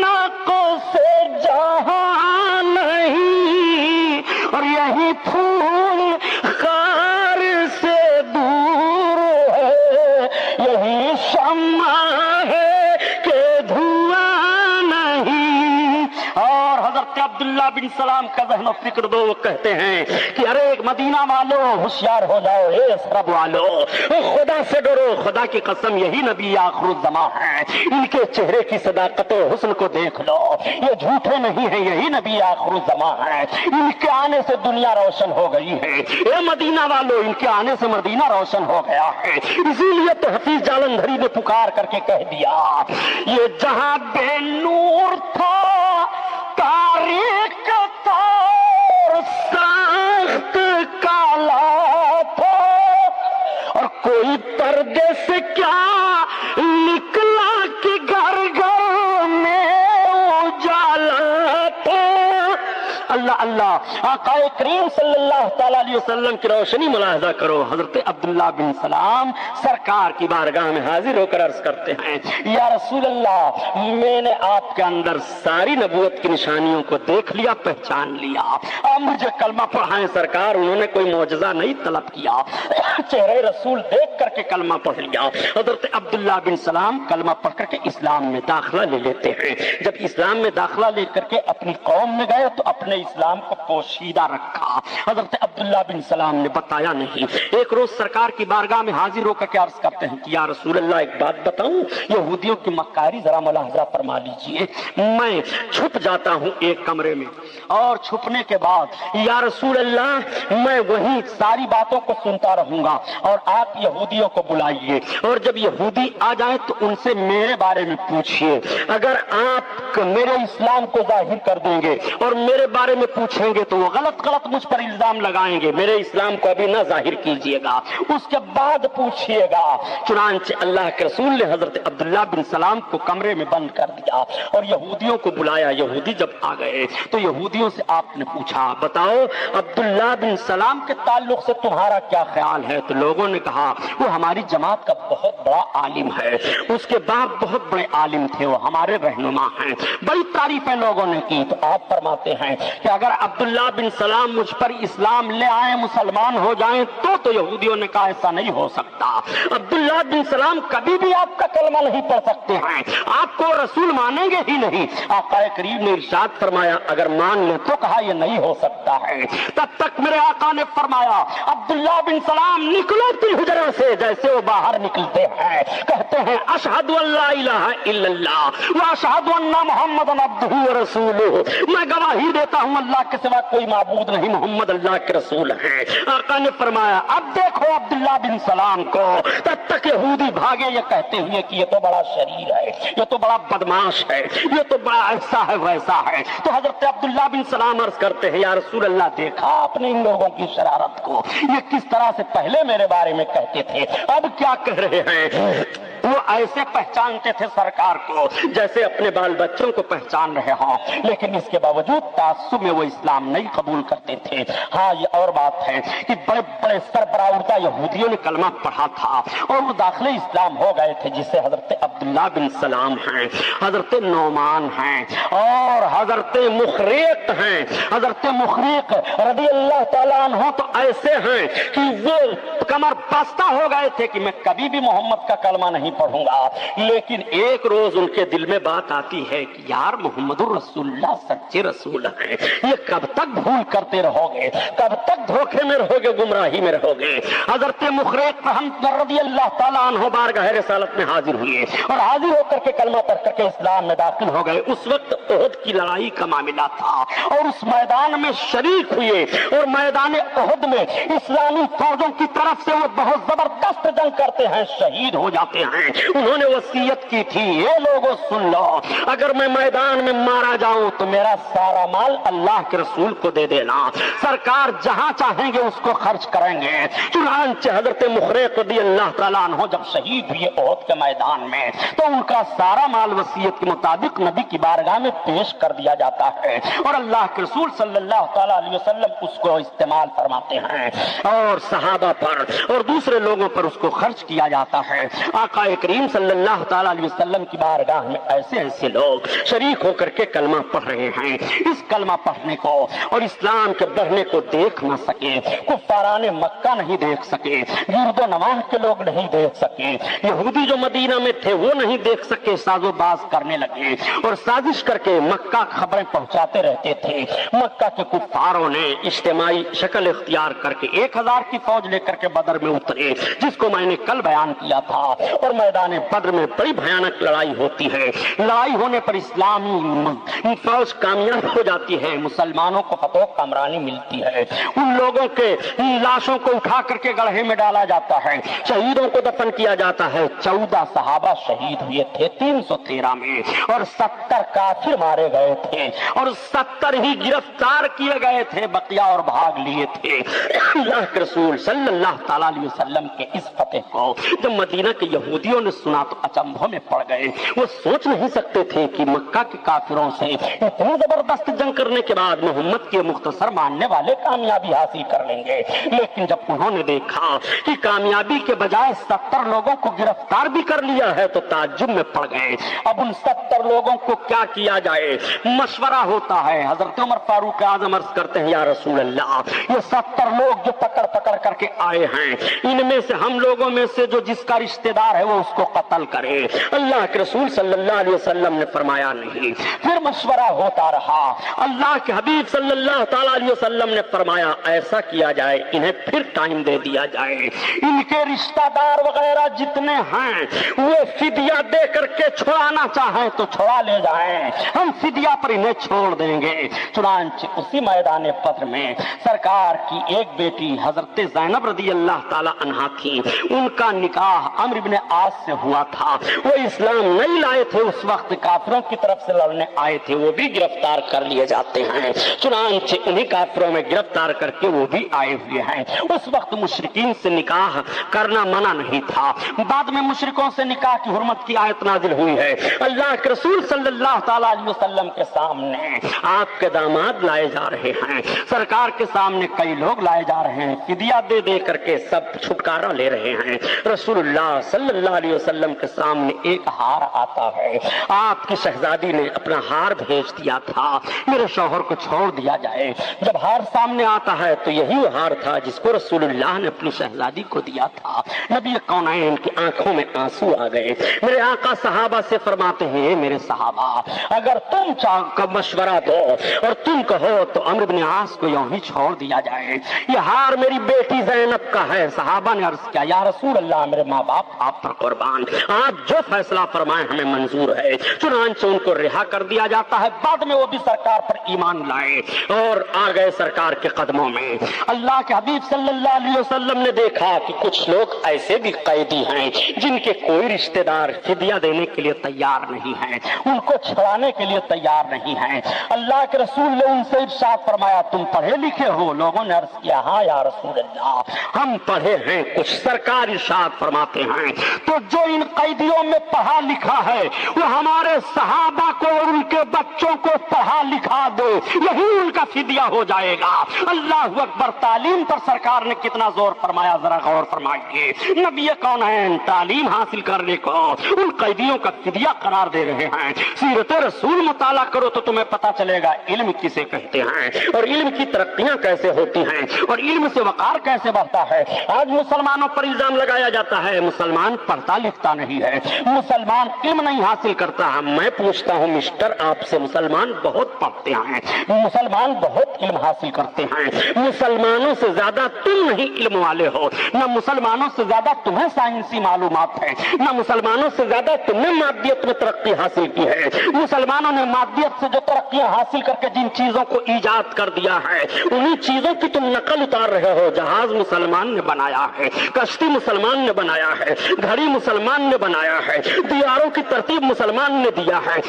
ناقو سے جہاں نہیں، اور یہی پھول خار سے دور ہے، یہی شمع ہے کہ دھواں نہیں. اور حضرت حضرت عبداللہ بن سلام کا ذہن و فکر دو. وہ کہتے ہیں کہ ارے مدینہ والو ہوشیار ہو جاؤ، اے سرب والو خدا سے ڈرو. خدا کی قسم یہی نبی آخر الزمان ہے. ان کے چہرے کی صداقت و حسن کو دیکھ لو، یہ جھوٹے نہیں ہیں، یہی نبی آخر الزمان ہے. ان کے آنے سے دنیا روشن ہو گئی ہے. اے مدینہ والو، ان کے آنے سے مدینہ روشن ہو گیا ہے. اسی لیے تو حفیظ جالندھری نے پکار کر کے کہہ دیا، یہ جہاں بے نور تھا تاریخ تھا اور سخت کالا تھا، اور کوئی پردے سے کیا نکلا کہ گھر گھر میں اجالا تھا. اللہ اللہ، آقا کریم صلی اللہ تعالی علیہ وسلم کی روشنی ملاحظہ کرو. حضرت عبداللہ بن سلام سرکار کی بارگاہ میں حاضر ہو کر عرض کرتے ہیں، یا رسول اللہ، میں نے آپ کے اندر ساری نبوت کی نشانیوں کو دیکھ لیا، پہچان لیا. آپ مجھے کلمہ پڑھائیں سرکار. انہوں نے کوئی معجزہ نہیں طلب کیا، چہرے رسول دیکھ کر کے کلمہ پڑھ لیا. حضرت عبداللہ بن سلام کلمہ پڑھ کر کے اسلام میں داخلہ لے لیتے ہیں. جب اسلام میں داخلہ لے کر کے اپنی قوم میں گئے تو اپنے اسلام کو پوشیدہ رکھا. حضرت عبداللہ بن سلام نے بتایا نہیں. ایک روز سرکار کی بارگاہ میں حاضر ہو کر کے عرض کرتے ہیں کہ یا رسول اللہ، ایک بات بتاؤں، یہودیوں کی مکاری ذرا ملاحظہ فرما لیجئے. میں چھپ جاتا ہوں ایک کمرے میں، اور چھپنے کے بعد یا رسول اللہ میں وہیں ساری باتوں کو سنتا رہوں گا، اور آپ یہودیوں کو بلائیے، اور جب یہودی آ جائیں تو ان سے میرے بارے میں پوچھیے. اگر آپ میرے اسلام کو ظاہر کر دیں گے اور میرے بارے میں پوچھیں گے تو وہ غلط غلط مجھ پر الزام لگائیں گے. میرے اسلام کو ابھی نہ ظاہر کیجئے گا، اس کے بعد پوچھئے گا. چنانچہ اللہ کے رسول نے حضرت عبداللہ بن سلام کو کمرے میں بند کر دیا اور یہودیوں کو بلایا. یہودی جب آ گئے تو یہودیوں سے آپ نے پوچھا، بتاؤ عبداللہ بن سلام کے تعلق سے تمہارا کیا خیال ہے؟ تو لوگوں نے کہا وہ ہماری جماعت کا بہت بڑا عالم ہے، اس کے باپ بہت بڑے عالم تھے، وہ ہمارے رہنما ہیں. بڑی تعریفیں لوگوں نے کی. تو آپ فرماتے ہیں کہ اگر عبداللہ بن سلام مجھ پر اسلام لے آئیں، مسلمان ہو جائیں تو یہودیوں نے کہا ایسا نہیں ہو سکتا. عبداللہ بن سلام کبھی بھی آپ کا کلمہ نہیں پڑھ سکتے ہیں، آپ کو رسول مانیں گے ہی نہیں. آقا کریم نے ارشاد فرمایا اگر مان لیں تو کہا یہ نہیں ہو سکتا ہے. تب تک میرے آقا نے فرمایا عبداللہ بن سلام نکلو تم حجرہ سے. جیسے وہ باہر نکلتے ہیں کہتے ہیں اشہد ان لا الہ الا اللہ واشہد ان محمد عبدہ ورسولہ، میں گواہی دیتا ہوں اللہ کے سوا کوئی معبود نہیں، محمد اللہ کے رسول ہیں. آقا نے فرمایا اب دیکھو عبداللہ بن سلام کو. تب تک یہودی بھاگے یہ کہتے ہوئے کہ یہ تو بڑا شریر ہے، یہ تو بڑا بدماش ہے، یہ تو بڑا ایسا ہے ویسا ہے. تو حضرت عبداللہ بن سلام عرض کرتے ہیں یا رسول اللہ، دیکھا آپ نے ان لوگوں کی شرارت کو، یہ کس طرح سے پہلے میرے بارے میں کہتے تھے، اب کیا کہہ رہے ہیں. وہ ایسے پہچانتے تھے سرکار کو جیسے اپنے بال بچوں کو پہچان رہے ہوں، لیکن اس کے باوجود تعصب میں وہ اسلام نہیں قبول کرتے تھے. ہاں یہ اور بات ہے کہ بڑے بڑے سربراہ یہودیوں نے کلمہ پڑھا تھا اور وہ داخل اسلام ہو گئے تھے، جسے حضرت عبداللہ بن سلام ہیں، حضرت نعمان ہیں اور حضرت مخریق ہیں. حضرت مخریق رضی اللہ تعالیٰ عنہ تو ایسے ہیں کہ وہ کمر بستہ ہو گئے تھے کہ میں کبھی بھی محمد کا کلمہ نہیں پڑھوں گا. لیکن ایک روز ان کے دل میں بات آتی ہے کہ یار محمد الرسول اللہ سچے رسول ہیں، یہ کب تک بھول کرتے رہو گے، کب تک دھوکے میں رہو گے، گمراہی میں رہو گے. حضرت مخریق رضی اللہ تعالیٰ عنہ بارگاہ رسالت میں حاضر ہوئے اور حاضر ہو کر کے کلمہ پڑھ کر کے اسلام میں داخل ہو گئے. اس وقت احد کی لڑائی کا معاملہ تھا اور اس میدان میں شریک ہوئے، اور میدان احد میں اسلامی فوجوں کی طرف سے وہ بہت زبردست جنگ کرتے ہیں، شہید ہو جاتے ہیں. انہوں نے وصیت کی تھی یہ لوگوں سن لو، اگر میں میدان میں مارا جاؤں تو میرا سارا مال اللہ کے رسول کو دے دینا، سرکار جہاں چاہیں گے اس کو خرچ کریں گے. چنانچہ حضرت مخریق رضی اللہ تعالیٰ عنہ جب شہید ہوئے احد کے میدان میں تو ان کا سارا مال وصیت کے مطابق نبی کی بارگاہ میں پیش کر دیا جاتا ہے اور اللہ کے رسول صلی اللہ تعالیٰ علیہ وسلم اس کو استعمال فرماتے ہیں اور صحابہ پر اور دوسرے لوگوں پر اس کو خرچ کیا جاتا ہے. آقا کریم صلی اللہ تعالی علیہ وسلم کی بارگاہ میں ایسے ایسے لوگ شریک ہو کر کے کلمہ پڑھ رہے ہیں، اس کلمہ پڑھنے کو اور اسلام کے بڑھنے کو دیکھ نہ سکے، کفاران مکہ نہیں دیکھ سکے، یرد و نواح کے لوگ نہیں دیکھ سکے، یہودی جو مدینہ میں تھے وہ نہیں دیکھ سکے، ساز و باز کرنے لگے اور سازش کر کے مکہ خبریں پہنچاتے رہتے تھے۔ مکہ کے کفاروں نے اجتماعی شکل اختیار کر کے 1000 کی فوج لے کر کے بدر میں اترے، جس کو میں نے کل بیان کیا تھا، اور میدان بدر میں بڑی بھیانک لڑائی ہوتی ہے۔ لڑائی ہونے پر اسلامی فوج کامیاب ہو جاتی ہے، مسلمانوں کو فتح و کامرانی ملتی ہے، ان لوگوں کے لاشوں کو اٹھا کر کے گڑھے میں ڈالا جاتا ہے، شہیدوں کو دفن کیا جاتا ہے۔ 14 صحابہ شہید ہوئے تھے 313 میں، اور 70 کافر مارے گئے تھے، اور 70 ہی گرفتار کیے گئے تھے، بقیہ اور بھاگ لیے تھے۔ اللہ کے رسول صلی اللہ تعالی علیہ وسلم کے اس فتح کو جب مدینہ کے یہودیوں نے سنا تو اچنبھوں میں پڑ گئے۔ وہ سوچ نہیں سکتے تھے کہ مکہ کے کافروں سے اتنی زبردست جنگ کرنے کے بعد محمد کے مختصر ماننے والے کامیابی حاصل کر لیں گے، لیکن جب انہوں نے دیکھا کہ کامیابی کے بجائے 70 لوگوں کو گرفتار بھی کر لیا ہے تو تعجب میں پڑ گئے۔ اب ان 70 لوگوں کو کیا کیا جائے؟ مشورہ ہوتا ہے۔ حضرت عمر فاروق اعظم عرض کرتے ہیں، یا رسول اللہ، یہ 70 لوگ جو پکڑ پکڑ کر کے آئے ہیں، ان میں سے ہم لوگوں میں سے جو جس کا رشتہ دار ہے وہ اس کو قتل کرے۔ اللہ کے رسول صلی اللہ علیہ وسلم نے فرمایا نہیں۔ پھر مشورہ ہوتا رہا۔ اللہ کے حبیب صلی اللہ تعالی علیہ وسلم نے فرمایا ایسا کیا جائے، انہیں پھر ٹائم دے دیا جائے، ان کے رشتہ دار وغیرہ جتنے ہیں وہ فدیہ دے کر کے چھڑانا چاہیں تو چھڑا لے جائیں، ہم فدیہ پر انہیں چھوڑ دیں گے۔ چنانچہ اسی میدان بدر میں سرکار کی ایک بیٹی حضرت زینب رضی اللہ تعالی عنہا تھی، ان کا نکاح عمرو بن عاص سے ہوا تھا۔ وہ اسلام نہیں لائے تھے، اس وقت کافروں کی طرف سے لڑنے آئے تھے، وہ بھی گرفتار کر لیے جاتے ہیں۔ چنانچہ انہیں کافروں میں گرفتار کر کے وہ بھی آئے ہوئے ہیں۔ اس وقت مشرکین سے نکاح کرنا منع نہیں تھا، بعد میں مشرکوں سے نکاح کی حرمت کی آیت نازل ہوئی ہے۔ اللہ کے رسول صلی اللہ تعالی علیہ وسلم کے سامنے آپ کے داماد لائے جا رہے ہیں، سرکار کے سامنے کئی لوگ لائے جا رہے ہیں، فدیہ دے دے کر کے سب چھٹکارا لے رہے ہیں۔ رسول اللہ صلی اللہ علیہ وسلم کے سامنے ایک ہار آتا ہے، آپ کی شہزادی نے اپنا ہار بھیج دیا تھا، میرے شوہر کو چھوڑ دیا جائے۔ جب ہار سامنے آتا ہے تو یہی وہ ہار تھا جس کو رسول اللہ نے اپنی شہزادی کو دیا تھا۔ نبی کونین کی آنکھوں میں آنسو آ گئے۔ میرے آقا صحابہ سے فرماتے ہیں، میرے صحابہ اگر تم مشورہ دو اور تم کہو تو عمرو بن عاص کو یوں ہی چھوڑ دیا جائے، یہ ہار میری بیٹی زینب کا ہے۔ صحابہ نے عرض کیا، یا رسول اللہ، میرے ماں باپ آپ پر قربان، آپ جو فیصلہ فرمائیں ہمیں منظور ہے۔ چنانچہ ان کو رہا کر دیا جاتا ہے۔ بعد میں وہ بھی سرکار پر ایمان لائے اور آ گئے سرکار کے قدموں میں۔ اللہ کے حبیب صلی اللہ علیہ وسلم نے دیکھا کہ کچھ لوگ ایسے بھی قیدی ہیں جن کے کوئی رشتہ دار فدیہ دینے کے لیے تیار نہیں ہیں، ان کو چھڑانے کے لیے تیار نہیں ہیں۔ اللہ کے رسول نے ان سے ارشاد فرمایا، تم پڑھے لکھے ہو؟ لوگوں نے عرض کیا، ہاں یا رسول اللہ، ہم پڑھے ہیں کچھ۔ سرکار ارشاد فرماتے ہیں، تو جو ان قیدیوں میں پڑھا لکھا ہے وہ ہمارے صحابہ کو اور ان کے بچوں کو پڑھا لکھا دے، یہی ان کا فدیہ ہو جائے گا۔ اللہ اکبر! تعلیم پر سرکار نے کتنا زور فرمایا، ذرا غور فرمائیے۔ نبی کونین تعلیم حاصل کرنے کو ان قیدیوں کا فدیہ قرار دے رہے ہیں۔ سیرت رسول مطالعہ کرو تو تمہیں پتا چلے گا علم کسے کہتے ہیں اور علم کی ترقیاں کیسے ہوتی ہیں اور علم سے وقار کیسے بڑھتا ہے۔ آج مسلمانوں پر الزام لگایا جاتا ہے مسلمان پڑھتا لکھتا نہیں ہے، مسلمان علم نہیں حاصل کرتا ہے۔ میں پوچھتا ہوں مسٹر آپ سے، مسلمان بہت پڑھتے ہیں، مسلمان بہت علم حاصل کرتے ہیں، مسلمانوں سے زیادہ تم نہیں علم والے ہو، نہ مسلمانوں سے زیادہ تمہیں سائنسی معلومات ہے، نہ مسلمانوں سے زیادہ تم نے مادیت میں ترقی حاصل کی ہے۔ مسلمانوں نے مادیت سے جو ترقیاں حاصل کر کے جن چیزوں کو ایجاد کر دیا ہے انہی چیزوں کی تم نقل اتار رہے ہو۔ جہاز مسلمان نے بنایا ہے، کشتی مسلمان نے بنایا ہے، گھڑی مسلمان نے بنایا ہے، دیواروں کی ترتیب مسلمان نے دیا ہے،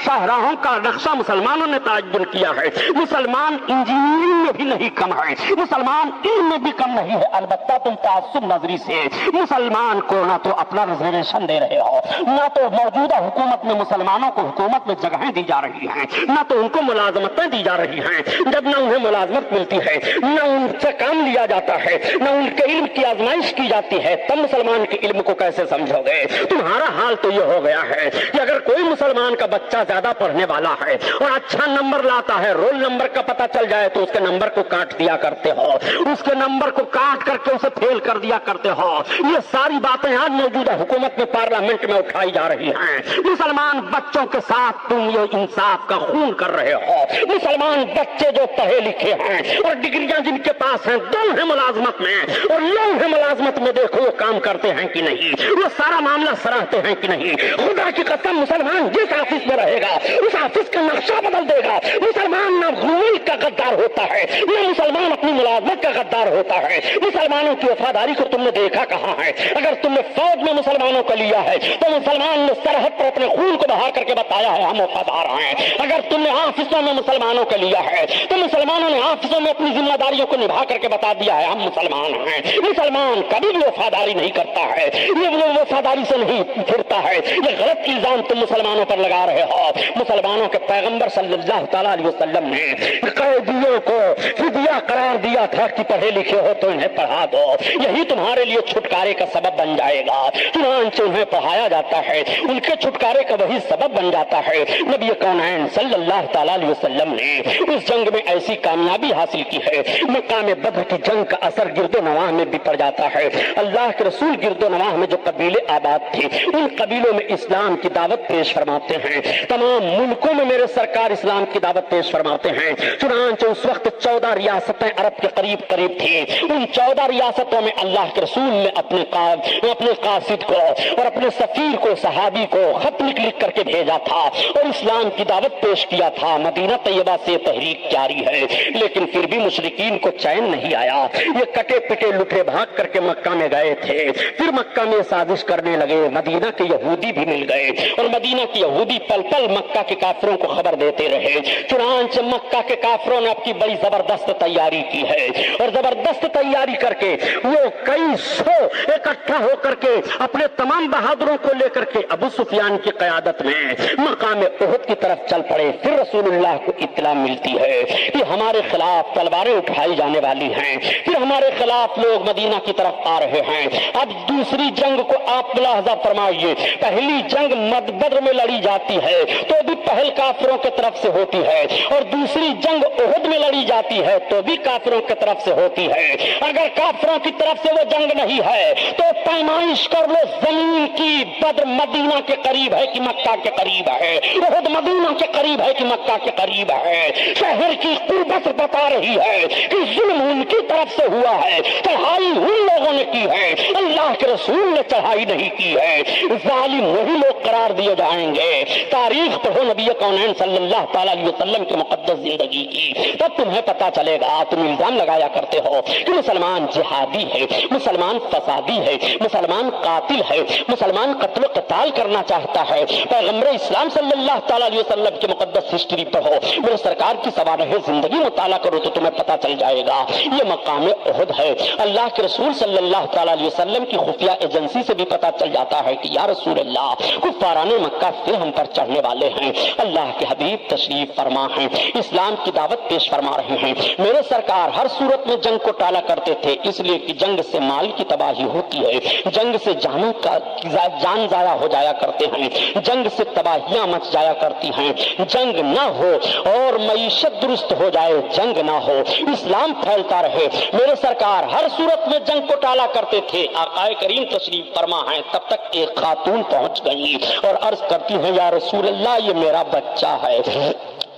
شاہراہوں کا نقشہ مسلمانوں نے تعین کیا ہے۔ مسلمان انجینئرنگ میں بھی نہیں کم ہے، مسلمان علم میں بھی کم نہیں ہے۔ البتہ تم تعصب نظری سے مسلمان کو نہ تو اپنا ریزرویشن دے رہے ہو، نہ تو موجودہ حکومت میں مسلمانوں کو حکومت میں جگہیں دی جا رہی ہیں، نہ تو ان کو ملازمتیں دی جا رہی ہیں۔ جب نہ انہیں ملازمت ملتی ہے، نہ ان سے کام لیا جاتا ہے، نہ ان کے علم کی آزمائش کی جاتی ہے، تب مسلمان کے علم کو کیسے سمجھو گے؟ تمہارا حال تو یہ ہو گیا ہے کہ اگر کوئی مسلمان کا بچہ زیادہ پڑھنے والا ہے اور اچھا نمبر لاتا ہے، رول نمبر کا پتہ چل جائے تو اس کے نمبر کو کاٹ دیا کرتے ہو، اس کے نمبر کو کاٹ کر کے اسے فیل کر دیا کرتے ہو۔ یہ ساری باتیں آج موجودہ حکومت میں پارلیمنٹ میں اٹھائی جا رہی ہیں۔ مسلمان بچوں کے ساتھ تم یہ انصاف کا خون کر رہے ہو۔ مسلمان بچے جو پڑھے لکھے ہیں اور ڈگریاں جن کے پاس ہیں، دو ہیں ملازمت میں اور لوگ ہیں ملازمت میں، دیکھو وہ کام کرتے ہیں کہ نہیں، وہ سارا معاملہ سراہتے ہیں کہ نہیں۔ خدا کی قسم مسلمان جس آفس میں رہے گا اس آفس کا نقشہ بدل دے گا۔ مسلمان نہ ملک کا غدار ہوتا ہے، نہ مسلمان اپنی ملازمت کا غدار ہوتا ہے۔ مسلمانوں کی وفاداری کو تم نے دیکھا کہاں ہے؟ اگر تم نے فوج میں مسلمانوں کو لیا ہے تو مسلمان نے سرحد پر اپنے خون کو بہا کر کے بتایا ہے ہم وفادار ہیں۔ اگر تم نے آفسوں میں مسلمانوں کو لیا ہے تو مسلمانوں نے آفسوں میں اپنی ذمہ داریوں کو نبھا کر کے بتا دیا ہے ہم مسلمان ہیں۔ مسلمان کبھی بھی وفاداری نہیں کرتا ہے، یہ وفاداری سے نہیں پھرتا ہے۔ یہ غلط الزام تم مسلمانوں پر لگا رہے ہو۔ مسلمانوں کے پیغمبر صلی اللہ تعالیٰ علیہ وسلم نے قیدیوں کو فدیہ قرار دیا تھا کہ پڑھے لکھے ہو تو انہیں پڑھا دو، یہی تمہارے لیے چھٹکارے کا سبب بن جائے گا۔ چنانچہ انہیں پڑھایا جاتا ہے، ان کے چھٹکارے کا وہی سبب بن جاتا ہے۔ نبی کونین صلی اللہ تعالیٰ علیہ وسلم نے اس جنگ میں ایسی کامیابی حاصل کی ہے، مقام بدر کی جنگ کا اثر گرد و نواح میں بھی پڑ جاتا ہے۔ اللہ کے رسول گرد و نواح میں جو قبیلے آباد تھے ان قبیلوں میں اسلام کی دعوت پیش فرماتے ہیں۔ تمام ملکوں میں میرے سرکار اسلام کی دعوت پیش فرماتے ہیں۔ چنانچہ اس وقت 14 ریاستیں عرب کے قریب قریب تھیں۔ ان 14 ریاستوں میں اللہ کے رسول نے اپنے قاصد کو اور اپنے سفیر کو، صحابی کو خط لکھ کر کے بھیجا تھا اور اسلام کی دعوت پیش کیا تھا۔ مدینہ طیبہ سے تحریک جاری ہے، لیکن پھر بھی مشرکین کو چین نہیں آیا۔ یہ کٹے پٹے لٹے بھاگ کر کے مکہ میں گئے تھے، پھر مکہ میں سازش کرنے لگے۔ مدینہ کے یہودی بھی مل گئے اور مدینہ کے یہودی پل پل مکہ کے کافروں کو خبر دیتے رہے۔ چنانچہ مکہ کے کافروں نے اب کی بڑی زبردست تیاری کی ہے اور زبردست تیاری کر کے وہ کئی سو اکٹھا ہو کر کے اپنے تمام بہادروں کو لے کر کے ابو سفیان کی قیادت میں مقام احد کی طرف چل پڑے۔ پھر رسول اللہ کو اطلاع ملتی ہے کہ ہمارے خلاف تلواریں اٹھائی جانے والی ہیں، پھر ہمارے خلاف لوگ مدینہ کی طرف آ رہے ہیں۔ اب دوسری جنگ کو آپ ملاحظہ فرمائیے، پہلی جنگ بدر میں لڑی جاتی ہے تو بھی پہل کافروں کی طرف سے ہوتی ہے اور دوسری جنگ احد میں لڑی جاتی ہے تو بھی کافروں کی طرف سے ہوتی ہے۔ اگر کافروں کی طرف سے وہ جنگ نہیں ہے تو پیمائش کر لو زمین کی، بدر مدینہ کے قریب ہے کہ مکہ کے قریب ہے، احد مدینہ کے قریب ہے کہ مکہ کے قریب ہے۔ شہر کی قربت بتا رہی ہے کہ ظلم ان کی طرف سے ہوا ہے، چڑھائی ان لوگوں نے کی ہے، اللہ کے رسول نے چڑھائی نہیں کی ہے۔ ظالم وہی لوگ قرار دیے جائیں گے۔ تاریخ پڑھو نبی کونین صلی اللہ تعالیٰ علیہ وسلم کی مقدس زندگی کی، تب تمہیں پتا چلے گا۔ تم الزام لگایا کرتے ہو کہ مسلمان جہادی ہے، مسلمان فسادی ہے، مسلمان قاتل ہے، مسلمان قتل و قتال کرنا چاہتا ہے۔ پیغمبر اسلام صلی اللہ تعالیٰ علیہ وسلم کی مقدس ہسٹری پڑھو، میرے سرکار کی سوانح زندگی مطالعہ کرو تو تمہیں پتا چل جائے گا۔ یہ مقام احد ہے۔ اللہ کے رسول صلی اللہ تعالیٰ علیہ وسلم کی خفیہ ایجنسی سے بھی پتا چل جاتا ہے کہ یا رسول اللہ، کفاران مکہ پھر ہم پر چڑھنے والے ہیں۔ اللہ کے حبیب تشریف فرما ہیں، اسلام کی دعوت پیش فرما رہے ہیں۔ میرے سرکار ہر صورت میں جنگ کو ٹالا کرتے تھے، اس لیے کہ جنگ سے مال کی تباہی ہوتی ہے، جنگ سے جان ضائع ہو جایا کرتے ہیں، جنگ سے تباہیاں مچ جایا کرتی ہیں۔ جنگ نہ ہو اور معیشت درست ہو جائے، جنگ نہ ہو، اسلام پھیلتا رہے۔ میرے سرکار ہر صورت میں جنگ کو ٹالا کرتے تھے۔ آقا کریم تشریف فرما ہیں، تب تک ایک خاتون پہنچ گئی اور عرض کرتی ہیں یا رسول اللہ، یہ میرا بچہ ہے،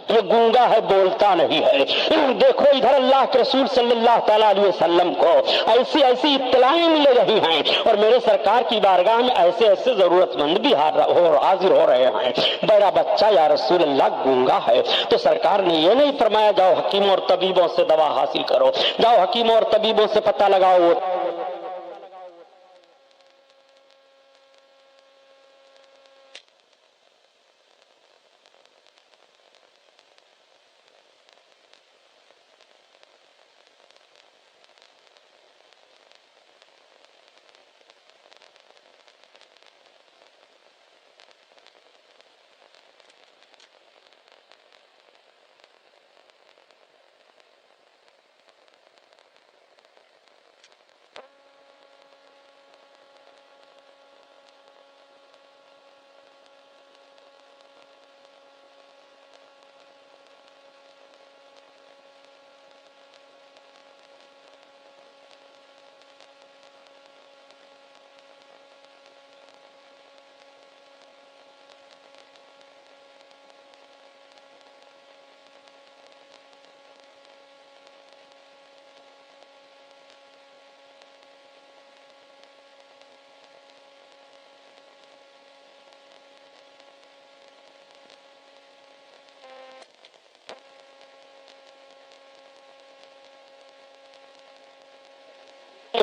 یہ گونگا ہے، بولتا نہیں ہے۔ دیکھو ادھر اللہ کے رسول صلی اللہ تعالیٰ علیہ وسلم کو ایسی ایسی اطلاعیں مل رہی ہیں اور میرے سرکار کی بارگاہ میں ایسے ایسے ضرورت مند بھی حاضر ہو رہے ہیں۔ بڑا بچہ یا رسول اللہ گونگا ہے، تو سرکار نے یہ نہیں فرمایا جاؤ حکیموں اور طبیبوں سے دوا حاصل کرو، جاؤ حکیموں اور طبیبوں سے پتہ لگاؤ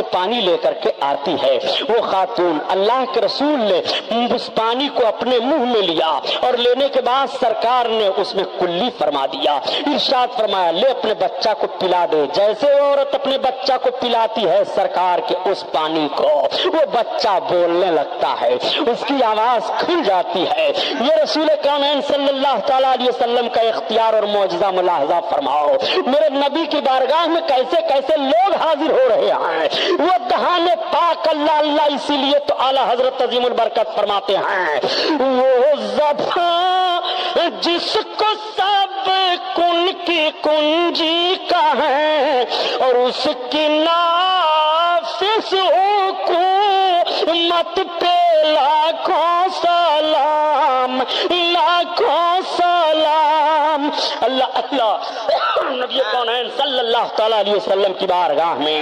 کے پانی لے کر کے آتی ہے. وہ خاتون اللہ کے رسول نے اس پانی کو اپنے منہ میں لیا اور لینے کے بعد سرکار نے اس میں کلی فرما دیا. ارشاد فرمایا لے اپنے بچہ کو پلا دے. جیسے وہ عورت اپنے بچہ کو پلاتی ہے سرکار کے اس پانی کو, وہ بچہ بولنے لگتا ہے, اس کی آواز کھل جاتی ہے. یہ رسول کامین صلی اللہ تعالیٰ علیہ وسلم کا اختیار اور معجزہ ملاحظہ فرماؤ. میرے نبی کی بارگاہ میں کیسے کیسے لوگ حاضر ہو رہے ہیں. وہ دہان پاک اللہ اللہ, اسی لیے تو اعلیٰ حضرت عظیم البرکت فرماتے ہیں وہ زبان جس کو سب کن کی کنجی کا ہے اور اس کی نافذ حکومت پہ لاکھوں سلام لاکھوں سلام. اللہ اللہ نبی کونین صلی اللہ تعالیٰ علیہ وسلم کی بارگاہ میں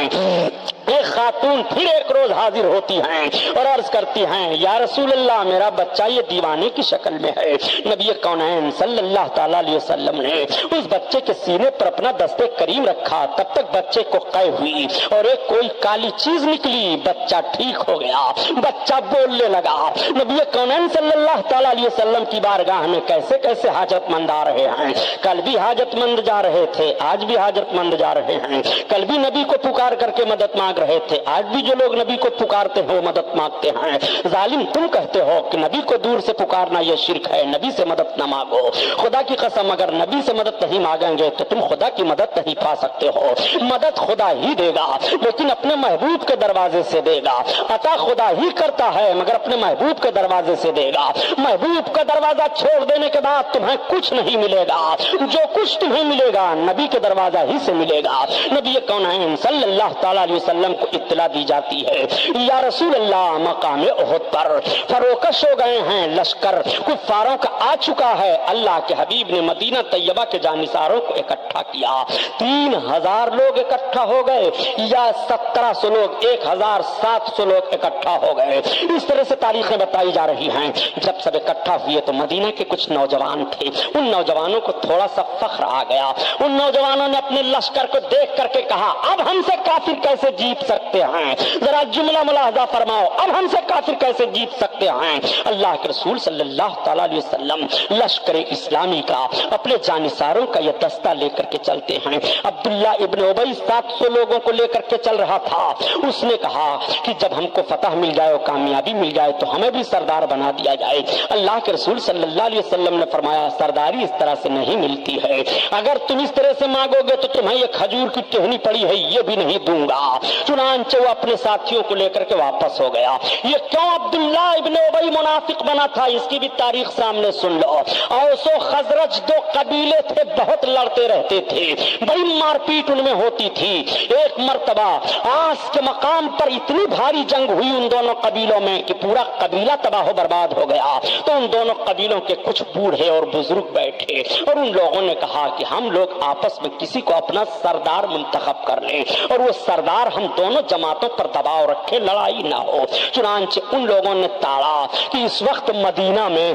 ایک خاتون پھر ایک روز حاضر ہوتی ہیں اور عرض کرتی ہیں یا رسول اللہ میرا بچہ یہ دیوانے کی شکل میں ہے. نبی کونین صلی اللہ تعالیٰ علیہ وسلم نے اس بچے کے سینے پر اپنا دست کریم رکھا. تب تک بچے کو قے ہوئی اور ایک کوئی کالی چیز نکلی, بچہ ٹھیک ہو گیا, بچہ بولنے لگا. نبی کونین صلی اللہ تعالیٰ علیہ وسلم کی بارگاہ میں کیسے کیسے حاجت مند آ رہے ہیں. کل بھی حاجت مند جا رہے تھے, آج بھی حاجت مند جا رہے ہیں. کل بھی نبی کو پکار کر کے مدد مانگ رہے تھے, آج بھی جو لوگ نبی کو پکارتے ہیں وہ مدد مانگتے ہیں. ظالم تم کہتے ہو کہ نبی کو دور سے پکارنا یہ شرک ہے, نبی سے مدد نہ مانگو. خدا کی قسم اگر نبی سے مدد نہیں مانگیں گے تو تم خدا کی مدد نہیں پا سکتے ہو. مدد خدا ہی دے گا لیکن اپنے محبوب کے دروازے سے دے گا. عطا خدا ہی کرتا ہے مگر اپنے محبوب کے دروازے سے دے گا. محبوب کا دروازہ چھوڑ دینے کے بعد تمہیں کچھ نہیں ملے گا. جو کچھ تمہیں ملے گا نبی کے دروازہ ہی سے ملے گا. نبی کونین صلی اللہ تعالیٰ علیہ وسلم کو اطلاع دی جاتی ہے یا رسول اللہ مقام احد پر فروکش ہو گئے ہیں, لشکر کفاروں کا آ چکا ہے. اللہ کے حبیب نے مدینہ طیبہ کے جانثاروں کو اکٹھا کیا. 3000 لوگ اکٹھا ہو گئے یا 1700 لوگ, 1700 لوگ اکٹھا ہو گئے. اس طرح سے تاریخیں بتائی جا رہی ہیں. جب سب اکٹھا ہوئے تو مدینہ کے کچھ نوجوان تھے, ان نوجوانوں کو تھوڑا سا فخر آ گیا. ان نوجوانوں نے اپنے لشکر کو دیکھ کر کے کہا اب ہم سے کافر کیسے جیت سکتے ہیں. ذرا جملہ ملاحظہ فرماؤ, اب ہم سے کافر کیسے جیت سکتے ہیں. اللہ کے رسول صلی اللہ تعالیٰ علیہ وسلم لشکر اسلامی کا اپنے جانثاروں کا یہ دستہ لے کر کے چلتے ہیں. عبداللہ ابن ابی 700 لوگوں کو لے کر کے چل رہا تھا. اس نے کہا کہ جب ہم کو فتح مل جائے اور کامیابی مل جائے تو ہمیں بھی سردار بنا دیا جائے. اللہ کے رسول صلی اللہ علیہ وسلم نے فرمایا سرداری اس طرح سے نہیں ملتی ہے. اگر تم اس طرح سے مانگو گے تو تمہیں یہ کھجور کی ٹہنی پڑی ہے یہ بھی نہیں دوں گا. چنانچہ وہ اپنے ساتھیوں کو لے کر کے واپس ہو گیا. یہ کیوں عبداللہ ابن ابی منافق بنا تھا اس کی بھی تاریخ سامنے سن لو. اوس و خزرج 2 قبیلے تھے, بہت لڑتے رہتے تھے, بڑی مار پیٹ ان میں ہوتی تھی. ایک مرتبہ آس کے مقام پر اتنی بھاری جنگ ہوئی ان دونوں قبیلوں میں کہ پورا قبیلہ تباہ و برباد ہو گیا. تو ان دونوں قبیلوں کے کچھ بوڑھے اور بزرگ بیٹھے اور ان لوگوں نے کہا کہ ہم لوگ آپس میں کسی کو اپنا سردار منتخب کر لیں اور وہ سردار ہم دونوں جماعتوں پر دباؤ رکھے, لڑائی نہ ہو. چنانچہ ان لوگوں نے تاڑا کہ اس وقت مدینہ میں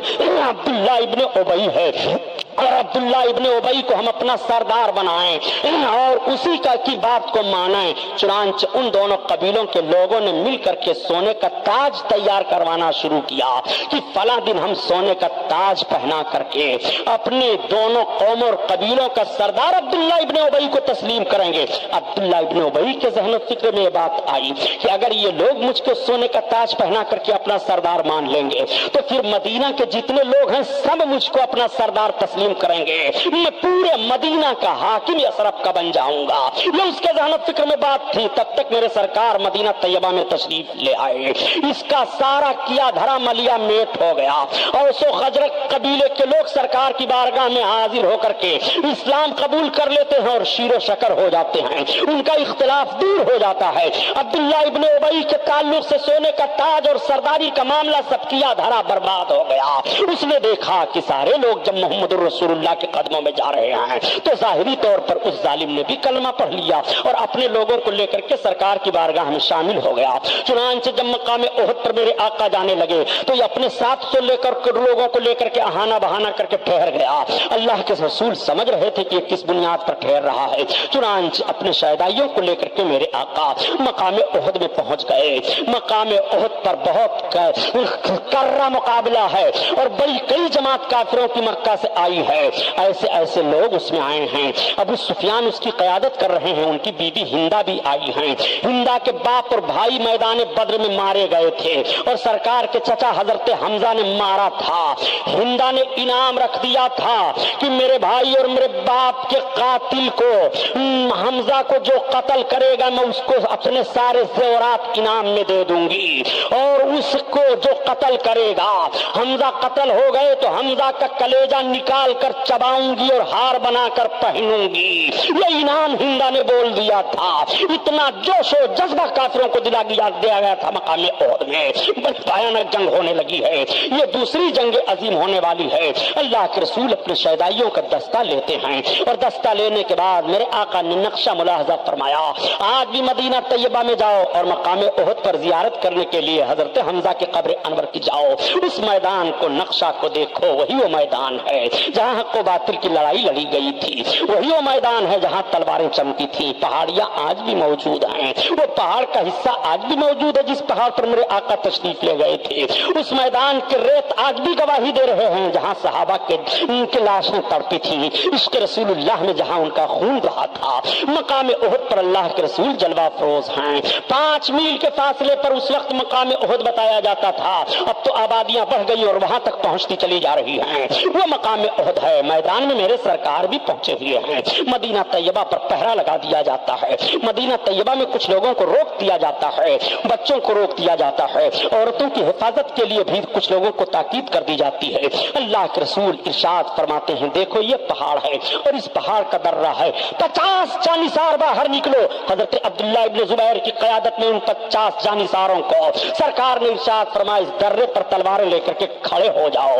عبداللہ ابن ابی ہے اور عبداللہ ابن ابی کو ہم اپنا سردار بنائیں اور اسی کا کی بات کو مانیں. چنانچہ ان دونوں قبیلوں کے لوگوں نے مل کر کے سونے کا تاج تیار کروانا شروع کیا کہ فلاں دن ہم سونے کا تاج پہنا کر کے اپنے دونوں قوموں اور قبیلوں کا سردار عبداللہ ابن ابی کو تسلیم کریں گے. عبداللہ ابن ابی کے ذہن و فکر میں یہ بات آئی کہ اگر یہ لوگ مجھ کو سونے کا تاج پہنا کر کے اپنا سردار مان لیں گے تو پھر مدینہ کے جتنے لوگ ہیں سب مجھ کو اپنا سردار تسلیم کریں گے, میں پورے مدینہ کا حاکم اشرف کا بن جاؤں گا. یہ اس کے ذہن و فکر میں بات تھی. تب تک میرے سرکار مدینہ طیبہ میں تشریف لے آئے. اس کا سارا کیا دھرا ملیا میٹ ہو گیا. اوس و خزرج قبیلے کے لوگ سرکار کی بارگاہ میں حاضر ہو کر کے اسلام قبول کر لیتے ہیں اور شیر و شکر ہو جاتے ہیں, ان کا اختلاف دور ہو جاتا ہے. عبداللہ ابن ابی کے تعلق سے سونے کا تاج اور سرداری کا معاملہ سب کیا دھرا برباد ہو گیا. اس نے دیکھا کہ سارے لوگ جب محمد رسول اللہ کے قدموں میں جا رہے ہیں، تو ظاہری طور پر اس ظالم نے بھی کلمہ پڑھ لیا اور اپنے لوگوں کو لے کر کے سرکار کی بارگاہ میں شامل ہو گیا۔ چنانچہ جب مقام احد پر میرے آقا جانے لگے تو یہ اپنے ساتھ سے لوگوں کو لے کر کے آہانہ بہانہ کر کے ٹھہر گیا۔ اللہ کے رسول سمجھ رہے تھے کہ یہ کس بنیاد پر ٹھہر رہا ہے، چنانچہ اپنے شہدائیوں کو لے کر کے میرے آقا مقام احد میں پہنچ گئے۔ مقام احد پر بہت کرہ مقابلہ ہے اور بڑی کئی جماعت کافروں کی مکہ سے آئی ہے، ایسے ایسے لوگ اس میں آئے ہیں۔ ابو سفیان اس کی قیادت کر رہے ہیں، ان کی بیوی ہندا بھی آئی ہیں۔ ہندا کے باپ اور بھائی میدان بدر میں مارے گئے تھے اور سرکار کے چچا حضرت حمزہ نے مارا تھا۔ ہندا نے انعام رکھ دیا تھا کہ میرے بھائی اور میرے باپ کے قاتل کو، حمزہ کو جو قتل کرے گا میں اس کو اپنے سارے زیورات انعام میں دے دوں گی، اور اس کو جو قتل کرے گا، حمزہ قتل ہو گئے تو حمزہ کا کلیجہ نکال کر چباؤں گی اور ہار بنا کر پہنوں گی۔ یہ انعام ہندا نے بول دیا تھا۔ اتنا جوش و جذبہ کافروں کو دیا گیا تھا مقام احد میں۔ بڑی بھیانک جنگ ہونے لگی ہے، یہ دوسری جنگ عظیم ہونے والی ہے۔ اللہ کے رسول اپنے شہدائیوں کا دستہ لیتے ہیں اور دستہ لینے کے بعد میرے آقا نے نقشہ ملاحظہ فرمایا، آج بھی مدینہ طیبہ میں جاؤ اور مقام احد پر زیارت کرنے کے لیے حضرت حمزہ کی قبر انور کی جاؤ، اس میدان کو، نقشہ کو دیکھو، وہی وہ میدان ہے جہاں حق و باطل کی لڑائی لڑی گئی تھی، وہی وہ میدان ہے جہاں تلواریں چمکی تھی۔ پہاڑیاں آج بھی موجود ہیں، وہ پہاڑ کا حصہ آج بھی موجود ہے جس پہاڑ پر میرے آقا تشریف لے گئے تھے۔ اس میدان کے ریت آج بھی گواہی دے رہے ہیں جہاں صحابہ کے لاشیں تڑپی تھی، عشق رسول اللہ میں جہاں ان کا خون رہا تھا۔ مقام احد پر اللہ کے رسول جلوہ فروز ہیں۔ 5 میل کے فاصلے پر اس وقت مقام احد بتایا جاتا تھا، اب تو آبادیاں بڑھ گئی اور وہاں تک پہنچتی چلی جا رہی ہیں۔ وہ مقام احد ہے، میدان میں میرے سرکار بھی پہنچے ہوئے ہیں۔ مدینہ طیبہ پر پہرا لگا دیا جاتا ہے، مدینہ طیبہ میں کچھ لوگوں کو روک دیا جاتا ہے، بچوں کو روک دیا جاتا ہے، عورتوں کی حفاظت کے لیے بھی کچھ لوگوں کو تاکید کر دی جاتی ہے۔ اللہ کے رسول ارشاد فرماتے ہیں، دیکھو یہ پہاڑ ہے اور اس پہاڑ کا درہ ہے، 50 جانثار باہر نکلو۔ حضرت عبداللہ ابن زبیر کی قیادت میں ان 50 جانثاروں کو سرکار نے ارشاد فرمایا، اس درے پر تلواریں لے کر کے کھڑے ہو جاؤ،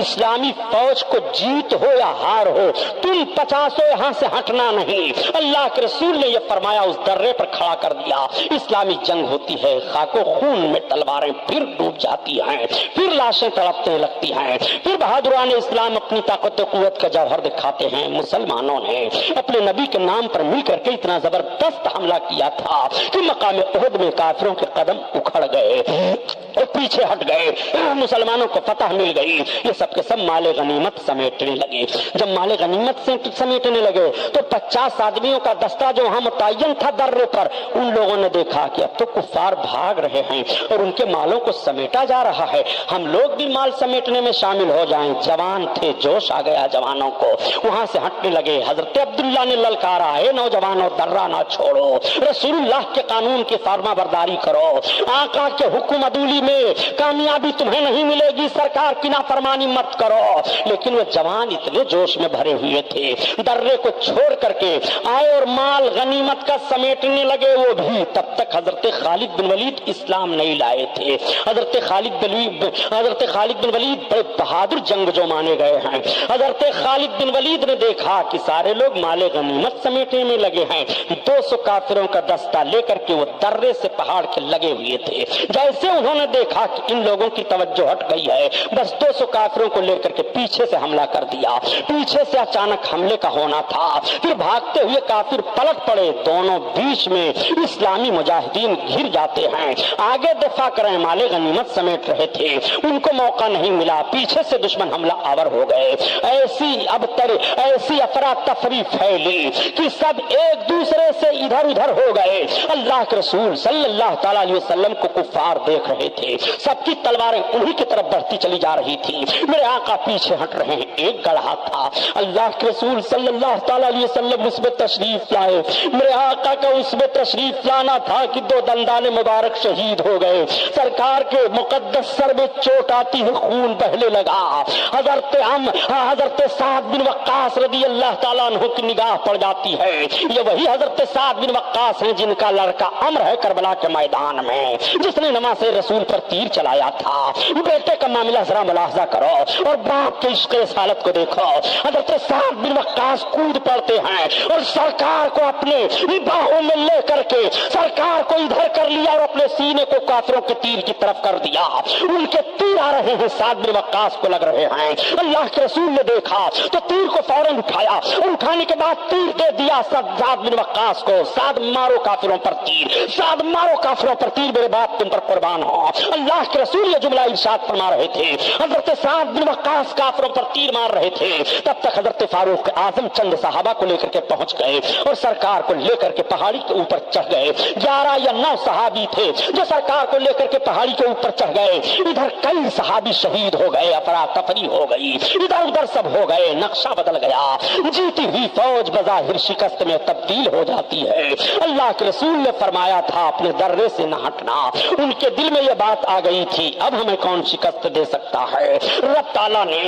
اسلامی فوج کو جیت ہو یا ہار ہو، تم 50 یہاں سے ہٹنا نہیں۔ اللہ کے رسول نے یہ فرمایا، اس درے پر کھڑا کر دیا۔ اسلامی جنگ ہوتی ہے، خاک و خون میں تلواریں پھر ڈوب جاتی ہیں، پھر لاشیں تڑپنے لگتی ہیں، پھر بہادران اسلام اپنی طاقت و قوت کا جوہر دکھاتے ہیں۔ مسلمانوں نے اپنے نبی کے نام پر مل کر کے اتنا زبردست حملہ کیا تھا کہ مقام احد میں کافروں کے قدم اکھڑ گئے اور پیچھے ہٹ گئے، مسلمانوں کو فتح مل گئی۔ یہ سب کے سب مال غنیمت سمیٹنے لگے۔ جب مال غنیمت سے سمیٹنے لگے تو 50 آدمیوں کا دستہ جو وہاں متعین تھا درے پر، ان لوگوں نے دیکھا کہ اب تو کفار بھاگ رہے ہیں اور ان کے مالوں کو سمیٹا جا رہا ہے، ہم لوگ بھی مال سمیٹنے میں شامل ہو جائیں۔ جوان تھے، جوش آ گیا جوانوں کو، وہاں سے ہٹنے لگے۔ حضرت عبداللہ نے للکارا، اے نوجوانوں درہ نہ چھوڑو، رسول اللہ کے قانون کی فرما برداری کرو، آقا کے حکم عدولی میں کامیابی تمہیں نہیں ملے گی، سرکار کی نافرمانی مت کرو۔ لیکن وہ جوان اتنے جوش میں بھرے ہوئے تھے، درے کو چھوڑ کر کے آئے اور مال غنیمت کا سمیٹنے لگے۔ وہ بھی تب تک حضرت خالد بن ولید اسلام نہیں لائے تھے۔ حضرت خالد بن ولید بڑے بہادر جنگ جو مانے گئے ہیں۔ حضرت خالد بن ولید نے دیکھا کہ سارے لوگ مال غنیمت سمیٹنے میں لگے ہیں، 200 کافروں کا دستہ لے کر کے وہ درے سے پہاڑ کے لگے ہوئے تھے۔ جیسے انہوں نے دیکھا کہ ان لوگوں کی توجہ ہٹ گئی ہے، بس 200 کافروں کو لے کر کے پیچھے سے حملہ کر دیا۔ پیچھے سے اچانک حملے کا ہونا تھا، پھر بھاگتے ہوئے کافر پلٹ پڑے، دونوں بیچ میں اسلامی مجاہدین گھر جاتے ہیں۔ آگے دفاع کریں، مال غنیمت سمیٹ رہے تھے، ان کو موقع نہیں ملا، پیچھے سے دشمن حملہ آور ہو گئے۔ ایسی افراتفری پھیلی کہ سب ایک دوسرے سے ادھر ادھر ہو گئے۔ اللہ کے رسول صلی اللہ تعالی علیہ وسلم کو کفار دیکھ رہے تھے، سب کی تلواریں انہی کی طرف بڑھتی چلی جا رہی تھی۔ میرے آقا پیچھے ہٹ رہے ہیں، ایک گڑھا تھا، اللہ کے رسول صلی اللہ تعالی علیہ وسلم اس میں تشریف لائے۔ میرے آقا کا اس میں تشریف لانا تھا کہ 2 دندان مبارک شہید ہو گئے، سرکار کے مقدس سر میں چوٹ آتی ہے، خون بہنے لگا۔ حضرت سعد بن وقاص رضی اللہ تعالیٰ عنہ کی نگاہ پڑ جاتی ہے، یہ وہی حضرت سعد بن وقاص ہیں جن کا لڑکا عمرو ہے کربلا کے میدان میں، جس نے نماز رسول پر تیر تیر چلایا تھا۔ بیٹے کا معاملہ ذرا ملاحظہ کرو اور باپ کے عشق رسالت کو دیکھو۔ حضرت سعد بن وقاص کود پڑتے ہیں اور سرکار کو اپنے باہوں میں لے کر کے سرکار کو ادھر کر لیا اور اپنے سینے کو کافروں کے تیر کی طرف کر دیا۔ ان کے تیر آ رہے ہیں، سعد بن وقاص کو لگ رہے ہیں۔ اللہ کے رسول نے دیکھا تو تیر کو فوراً اٹھایا اور اٹھانے کے بعد تیر دے دیا سعد بن وقاص کو۔ سعد مارو کافروں پر تیر، سعد مارو کافروں پر تیر، میرے باپ تم پر قربان ہو۔ اللہ کے رسول یہ جملہ ارشاد فرما رہے تھے، حضرت سعد بن وقاص کافروں پر تیر مار رہے تھے، تب تک حضرت فاروق اعظم چند صحابہ کو لے کر کے پہنچ گئے اور سرکار کو لے کر کے پہاڑی کے اوپر چڑھ گئے۔ 11 یا 9 صحابی تھے جو سرکار کو لے کر کے پہاڑی کے اوپر چڑھ گئے۔ ادھر کئی صحابی شہید ہو گئے، افراتفری ہو گئی، ادھر ادھر سب ہو گئے، نقشہ بدل گیا۔ جیتی ہوئی فوج بظاہر شکست میں تبدیل ہو جاتی ہے۔ اللہ کے رسول نے فرمایا تھا اپنے درے سے نہ ہٹنا۔ ان کے دل میں یہ بات آ گئی تھی، اب ہمیں کون شکست دے سکتا ہے؟ رب تعالیٰ نے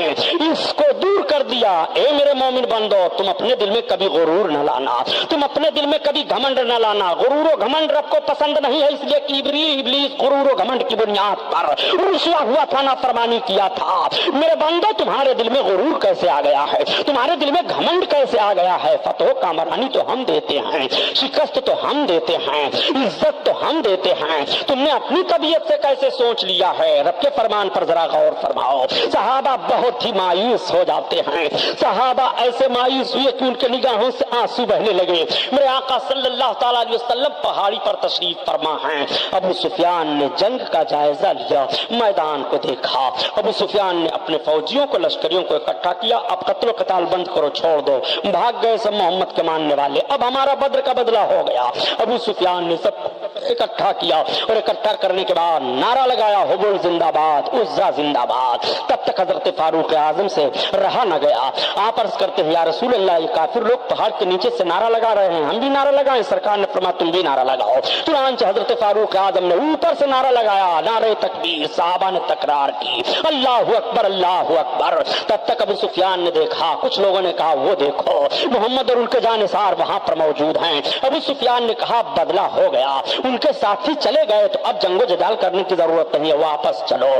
اس کو دور کر دیا۔ اے میرے مومن بندو، تم اپنے دل میں کبھی غرور نہ لانا، تم اپنے دل میں کبھی گھمنڈ نہ لانا۔ غرور و گھمنڈ رب کو پسند نہیں ہے، اس لیے کہ ابلیس غرور و گھمنڈ کی بنیاد پر رسوا ہوا تھا، نافرمانی کیا تھا۔ میرے بندو، تمہارے دل میں غرور کیسے آ گیا ہے؟ تمہارے دل میں گھمنڈ کیسے آ گیا ہے؟ فتح و کامرانی تو ہم دیتے ہیں، شکست تو ہم دیتے ہیں، عزت تو ہم دیتے ہیں، تم نے اپنی طبیعت سے کیسے سوچ لیا ہے؟ رب کے فرمان پر ذرا غور فرماؤ۔ صحابہ بہت ہی مایوس ہو جاتے ہیں، صحابہ ایسے مایوس ہوئے کہ ان کے نگاہوں سے آنسو بہنے لگے۔ میرے آقا صلی اللہ تعالیٰ علیہ وسلم پہاڑی پر تشریف فرما ہیں۔ ابو سفیان نے جنگ کا جائزہ لیا، میدان کو دیکھا۔ ابو سفیان نے اپنے فوجیوں کو، لشکریوں کو اکٹھا کیا، اب قتل و قتال بند کرو، چھوڑ دو، بھاگ گئے سب محمد کے ماننے والے، اب ہمارا بدر کا بدلہ ہو گیا۔ ابو سفیان نے سب اکٹھا کیا اور اکٹھا کرنے کے بعد نعرہ لگایا، حبل زندہ باد، عزا زندہ باد۔ تب تک حضرت فاروق اعظم سے رہا نہ گیا۔ آپ عرض کرتے ہیں یا رسول اللہ، یہ کافر لوگ پہاڑ کے نیچے سے نعرہ لگا رہے ہیں، ہم بھی نعرہ لگائیں؟ سرکار نے فرمایا تم بھی نعرہ لگاؤ۔ چنانچہ حضرت فاروق اعظم نے اوپر سے نعرہ لگایا، نعرہ تکبیر، صحابہ نے تکرار کی، اللہ اکبر اللہ اکبر۔ تب تک ابو سفیان نے دیکھا، کچھ لوگوں نے کہا وہ دیکھو محمد اور ان کے جانثار وہاں پر موجود ہیں۔ ابو سفیان نے کہا بدلہ ہو گیا، ان کے ساتھی چلے گئے تو اب جنگ و جدال کرنے کی ضرورت نہیں ہے، واپس چلو۔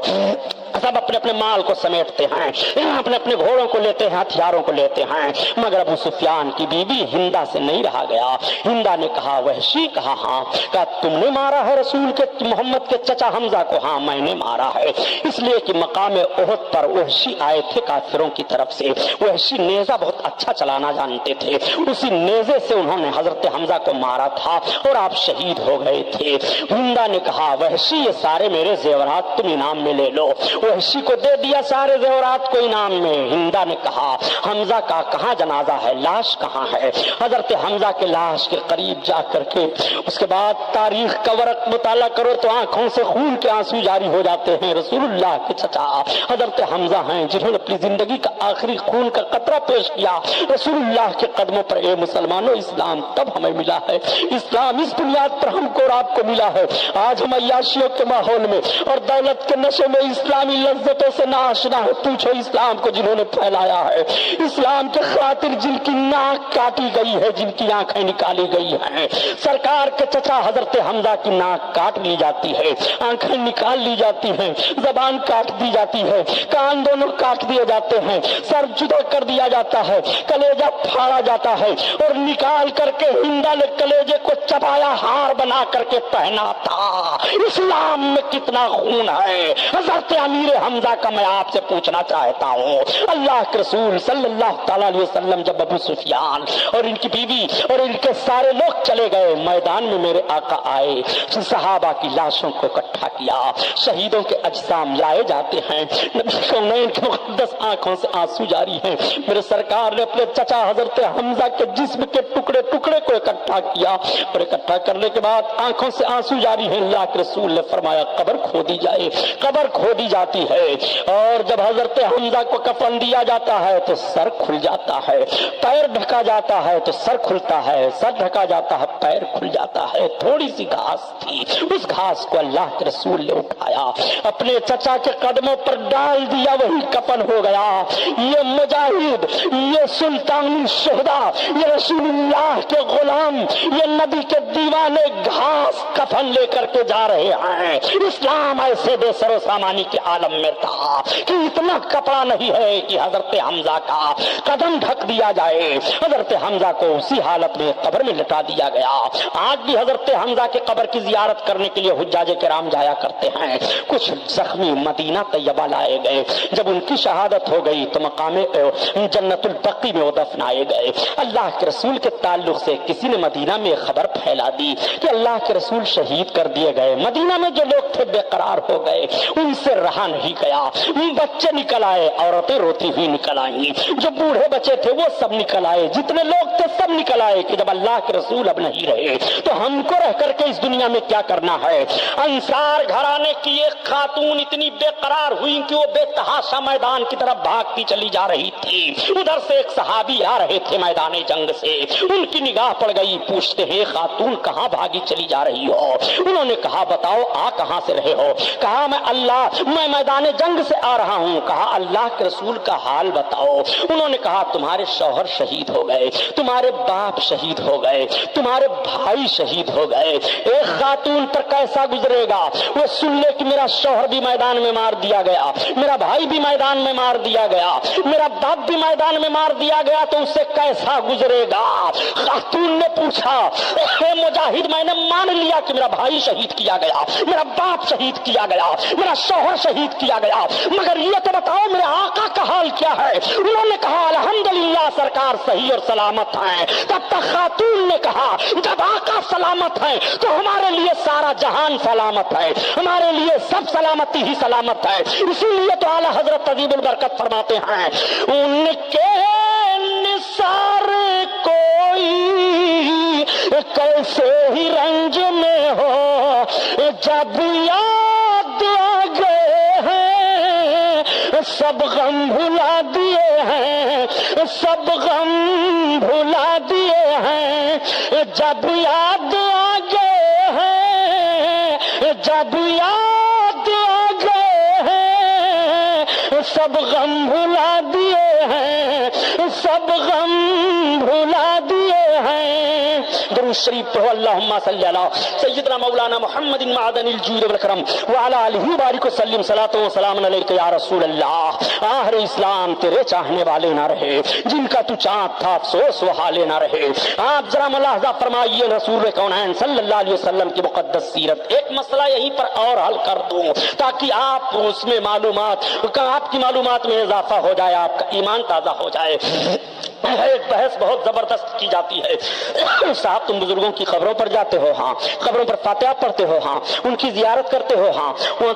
سب اپنے اپنے مال کو سمیٹتے ہیں، اپنے اپنے گھوڑوں کو لیتے ہیں، ہتھیاروں کو لیتے ہیں، مگر ابو سفیان کی بیوی ہندا سے نہیں رہا گیا۔ ہندا نے کہا وحشی؟ کہا ہاں۔ کہا تم نے مارا ہے رسول کے محمد کے چچا حمزہ کو؟ ہاں میں نے مارا ہے، اس لیے کہ مقام احد پر وحشی آئے تھے کافروں کی طرف سے، وحشی نیزہ بہت اچھا چلانا جانتے تھے، اسی نیزے سے انہوں نے حضرت حمزہ کو مارا تھا اور آپ شہید ہو گئے تھے۔ ہندا نے کہا وحشی یہ سارے میرے زیورات تم انعام میں لے لو۔ وحشی کو دے دیا سارے زیورات کو انعام میں۔ ہندا نے کہا حمزہ کا کہاں جنازہ ہے، لاش کہاں ہے؟ حضرت حمزہ کے لاش کے قریب جا کر کے اس کے بعد تاریخ کا ورق مطالعہ کرو تو آنکھوں سے خون کے آنسو جاری ہو جاتے ہیں۔ رسول اللہ کے چچا حضرت حمزہ ہیں جنہوں نے اپنی زندگی کا آخری خون کا قطرہ پیش کیا رسول اللہ کے قدموں پر۔ اے مسلمانوں، اسلام تب ہمیں ملا ہے، اسلام اس بنیاد پر ہم کو اور آپ کو ملا ہے۔ آج ہم عیاشیوں کے ماحول میں اور دولت کے نشے میں اسلامی لذتوں سے ناآشنا ہے، پوچھو اسلام کو جنہوں نے پھیلایا ہے، اسلام کے خاطر جن کی ناک کاٹی گئی ہے، جن کی آنکھیں نکالی گئی ہیں۔ سرکار کے چچا حضرت حمزہ کی ناک کاٹ لی جاتی ہے، آنکھیں نکال لی جاتی ہیں، زبان کاٹ دی جاتی ہے، کان دونوں کاٹ دیے جاتے ہیں، سر جدا کر دیا جاتا ہے، کلیجہ پھاڑا جاتا ہے اور نکال کر کے ہندا نے کلیجے کو چبایا، ہار بنا کر کے پہنا تھا۔ اسلام میں کتنا خون ہے حضرت امیر حمزہ کا میں آپ سے پوچھنا چاہتا ہوں۔ اللہ کے رسول صلی اللہ تعالیٰ علیہ وسلم جب ابو سفیان اور ان کی بیوی اور ان کے سارے لوگ چلے گئے، میدان میں میرے آقا آئے، صحابہ کی لاشوں کو اکٹھا کیا، شہیدوں کے اجسام لائے جاتے ہیں، نبی کونین کی مقدس آنکھوں سے آنسو جاری ہیں۔ میرے سرکار نے اپنے چچا حضرت حمزہ کے جسم کے ٹکڑے ٹکڑے کو اکٹھا کیا اور اکٹھا کرنے کے بعد آنکھوں سے آنسو جاری ہیں۔ اللہ کے رسول نے فرمایا قبر کھودی جائے، قبر کھودی جاتی جاتی ہے، اور جب حضرت حمزہ کو کفن دیا جاتا ہے تو سر کھل جاتا ہے، پیر ڈھکا جاتا ہے تو سر کھلتا ہے، سر ڈھکا جاتا ہے پیر کھل جاتا ہے۔ تھوڑی سی گھاس تھی، اس گھاس کو اللہ کے رسول نے اٹھایا، اپنے چچا کے قدموں پر ڈال دیا، وہی کفن ہو گیا۔ یہ مجاہد، یہ سلطان الشہداء، یہ رسول اللہ کے غلام، یہ نبی کے دیوانے گھاس کفن لے کر کے جا رہے ہیں۔ اسلام ایسے بے سر و سامانی کے عالم میں تھا کہ اتنا کپڑا نہیں ہے کہ حضرت حمزہ کا قدم ڈھک دیا جائے۔ حضرت حمزہ کو اسی حالت میں قبر میں لٹا دیا گیا۔ آج بھی حضرت حمزہ کے قبر کی زیارت کرنے کے لیے حجاج کرام جایا کرتے ہیں۔ کچھ زخمی مدینہ طیبہ لائے گئے، جب ان کی شہادت ہو گئی تو مقام جنت البقیع میں وہ دفنائے گئے۔ اللہ کے رسول کے تعلق سے کسی نے مدینہ میں خبر پھیلا دی کہ اللہ کے رسول شہید کر دیے گئے۔ مدینہ میں جو لوگ تھے بے قرار ہو گئے، ان سے رہا نہیں گیا۔ بچے نکل آئے، عورتیں روتی ہوئی نکل آئیں، جو بوڑھے بچے تھے وہ سب نکل آئے، جتنے لوگ تھے سب نکل آئے کہ جب اللہ کے رسول اب نہیں رہے تو ہم کو رہ کر کے اس دنیا میں کیا کرنا ہے۔ انصار گھرانے کی ایک خاتون اتنی بے قرار ہوئی کہ وہ بے تحاشا میدان کی طرف بھاگتی چلی جا رہی تھی۔ ادھر سے ایک صحابی آ رہے تھے میدان جنگ سے، ان کی نگاہ پڑ گئی، پوچھتے ہیں خاتون کہاں بھاگی چلی جا رہی ہو؟ انہوں نے کہا بتاؤ آ کہاں سے رہے ہو؟ کہا میں میدان جنگ سے آ رہا ہوں۔ کہا اللہ کے رسول کا حال بتاؤ۔ انہوں نے کہا تمہارے شوہر شہید ہو گئے، تمہارے باپ شہید ہو گئے، تمہارے بھائی شہید ہو گئے۔ ایک خاتون پر کیسا گزرے گا وہ سن لے کہ میرا شوہر بھی میدان میں مار دیا گیا، میرا بھائی بھی میدان میں مار دیا گیا، میرا باپ بھی میدان میں مار دیا گیا، تو اسے کیسا گزرے گا؟ خاتون نے پوچھا اے مجاہد میں نے مان لیا کہ میرا بھائی شہید کیا گیا، میرا باپ شہید کیا گیا، میرا شوہر شہید کیا گیا، مگر یہ تو بتاؤ میرے آقا کا حال کیا ہے؟ انہوں نے کہا الحمدللہ سرکار صحیح اور سلامت ہیں۔ تب تک خاتون نے کہا جب آقا سلامت ہیں تو ہمارے لیے سارا جہان سلامت ہے، ہمارے لیے سب سلامتی ہی سلامت ہے۔ اسی لیے تو اعلیٰ حضرت عظیم البرکت فرماتے ہیں ان کے نثار کوئی کیسے ہی رنج میں ہو، جب یاد آ گئے ہیں سب غم بھلا دیے ہیں، سب غم بھلا دیے ہیں، جب یاد آ گئے ہیں، جب یاد آ گئے ہیں سب غم بھلا دیے ہیں، سب غم بھلا دیے ہیں۔ درود شریف پڑھو اللہم صلی علی سیدنا مولانا محمد معدن الجود والکرم وعلی آلہ بارک وسلم صلاۃ و سلام علیک یا رسول اللہ۔ آخر اسلام تیرے چاہنے والے نہ رہے، جن کا تو چاہت تھا افسوس وہ حالے نہ رہے۔ آپ ذرا ملاحظہ فرمائیے رسول کونین صلی اللہ علیہ وسلم کی مقدس سیرت۔ ایک مسئلہ یہیں پر اور حل کر دوں تاکہ آپ اس میں آپ کی معلومات میں اضافہ ہو جائے، آپ کا ایمان تازہ ہو جائے۔ ایک بحث بہت زبردست کی جاتی ہے، صاحب تم بزرگوں کی قبروں پر جاتے ہو، ہاں، قبروں پر فاتحہ پڑھتے ہو، ہاں، ان کی زیارت کرتے ہو، ہاں،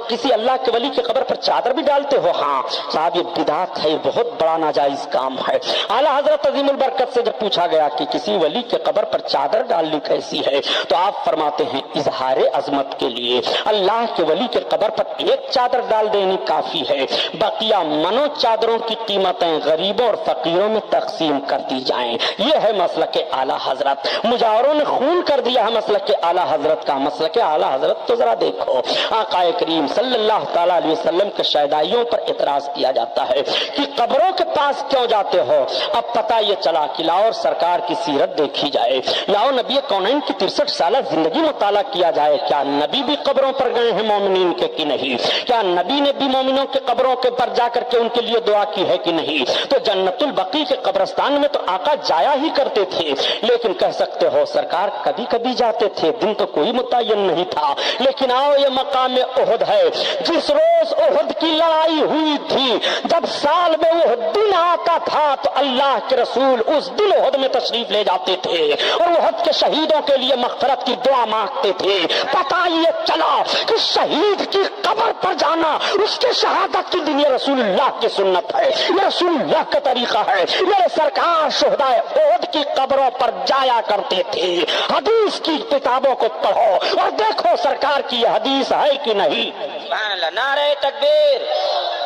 کسی اللہ کے ولی کی قبر پر چادر بھی ڈالتے ہو، ہاں۔ صاحب یہ بدعت ہے، بہت بڑا ناجائز کام ہے۔ اعلیٰ حضرت عظیم البرکت سے جب پوچھا گیا کہ کسی ولی کے قبر پر چادر ڈالنی کیسی ہے تو آپ فرماتے ہیں اظہار عظمت کے لیے اللہ کے ولی کے قبر پر ایک چادر ڈال دینی کافی ہے، بقیہ منو چادروں کی قیمتیں غریبوں اور فقیروں میں تقسیم کر دی جائیں۔ یہ ہے مسلک اعلیٰ حضرت۔ مجاوروں نے خون کر دیا ہے مسلک اعلیٰ حضرت کا۔ مسلک اعلیٰ حضرت تو ذرا دیکھو، آقا کریم صلی اللہ تعالیٰ علیہ وسلم کے شیدائیوں پر اعتراض کیا جاتا ہے کہ قبروں کے پاس کیوں جاتے ہو؟ اب پتہ یہ چلا کہ لاؤ سرکار کی سیرت دیکھی جائے، لاؤ نبی کونین کی 63 سالہ زندگی مطالعہ کیا جائے۔ کیا نبی بھی قبروں پر گئے ہیں مومنین کے کہ نہیں؟ کیا نبی نے بھی مومنوں کے قبروں کے پر جا کر کے ان کے لیے دعا کی ہے کہ نہیں؟ تو جنت البقیع کے قبرستان میں تو آقا جایا ہی کرتے تھے، لیکن کہہ سکتے ہو سرکار کبھی کبھی جاتے تھے، دن تو کوئی متعین نہیں تھا۔ لیکن آؤ یہ مقام احد ہے، جس روز احد کی لڑائی ہوئی تھی، جب سال میں وہ دن آتا تھا تو اللہ کے رسول اس دن احد میں تشریف لے جاتے تھے اور احد کے شہیدوں کے لیے مغفرت کی دعا مانگتے تھے۔ پتہ یہ چلا کہ شہید کی قبر پر جانا کرنا اس کے شہادت کی دن یہ رسول اللہ کی سنت ہے، یہ رسول اللہ کا طریقہ ہے۔ میرے سرکار شہدائے احد کی قبروں پر جایا کرتے تھے۔ حدیث کی کتابوں کو پڑھو اور دیکھو سرکار کی یہ حدیث ہے کہ نہیں۔ سبحان اللہ، نعرہ تکبیر،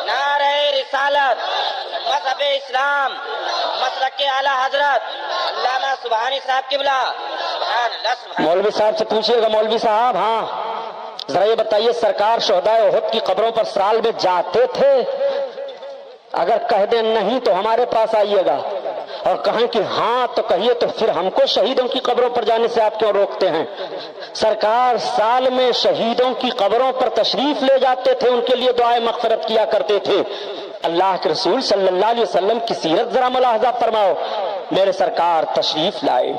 نعرہ رسالت، مذہب اسلام، مسلک اعلی حضرت علامہ سبحانی صاحب قبلہ، سبحان اللہ سبحان مولوی صاحب سے پوچھئے گا، مولوی صاحب ہاں ذرا یہ بتائیے سرکار شہدائے احد کی قبروں پر سال میں جاتے تھے؟ اگر کہہ دیں نہیں تو ہمارے پاس آئیے گا، اور کہیں کہ ہاں تو کہیے تو پھر ہم کو شہیدوں کی قبروں پر جانے سے آپ کیوں روکتے ہیں؟ سرکار سال میں شہیدوں کی قبروں پر تشریف لے جاتے تھے، ان کے لیے دعائے مغفرت کیا کرتے تھے۔ اللہ کے رسول صلی اللہ علیہ وسلم کی سیرت ذرا ملاحظہ فرماؤ۔ میرے سرکار تشریف لائے،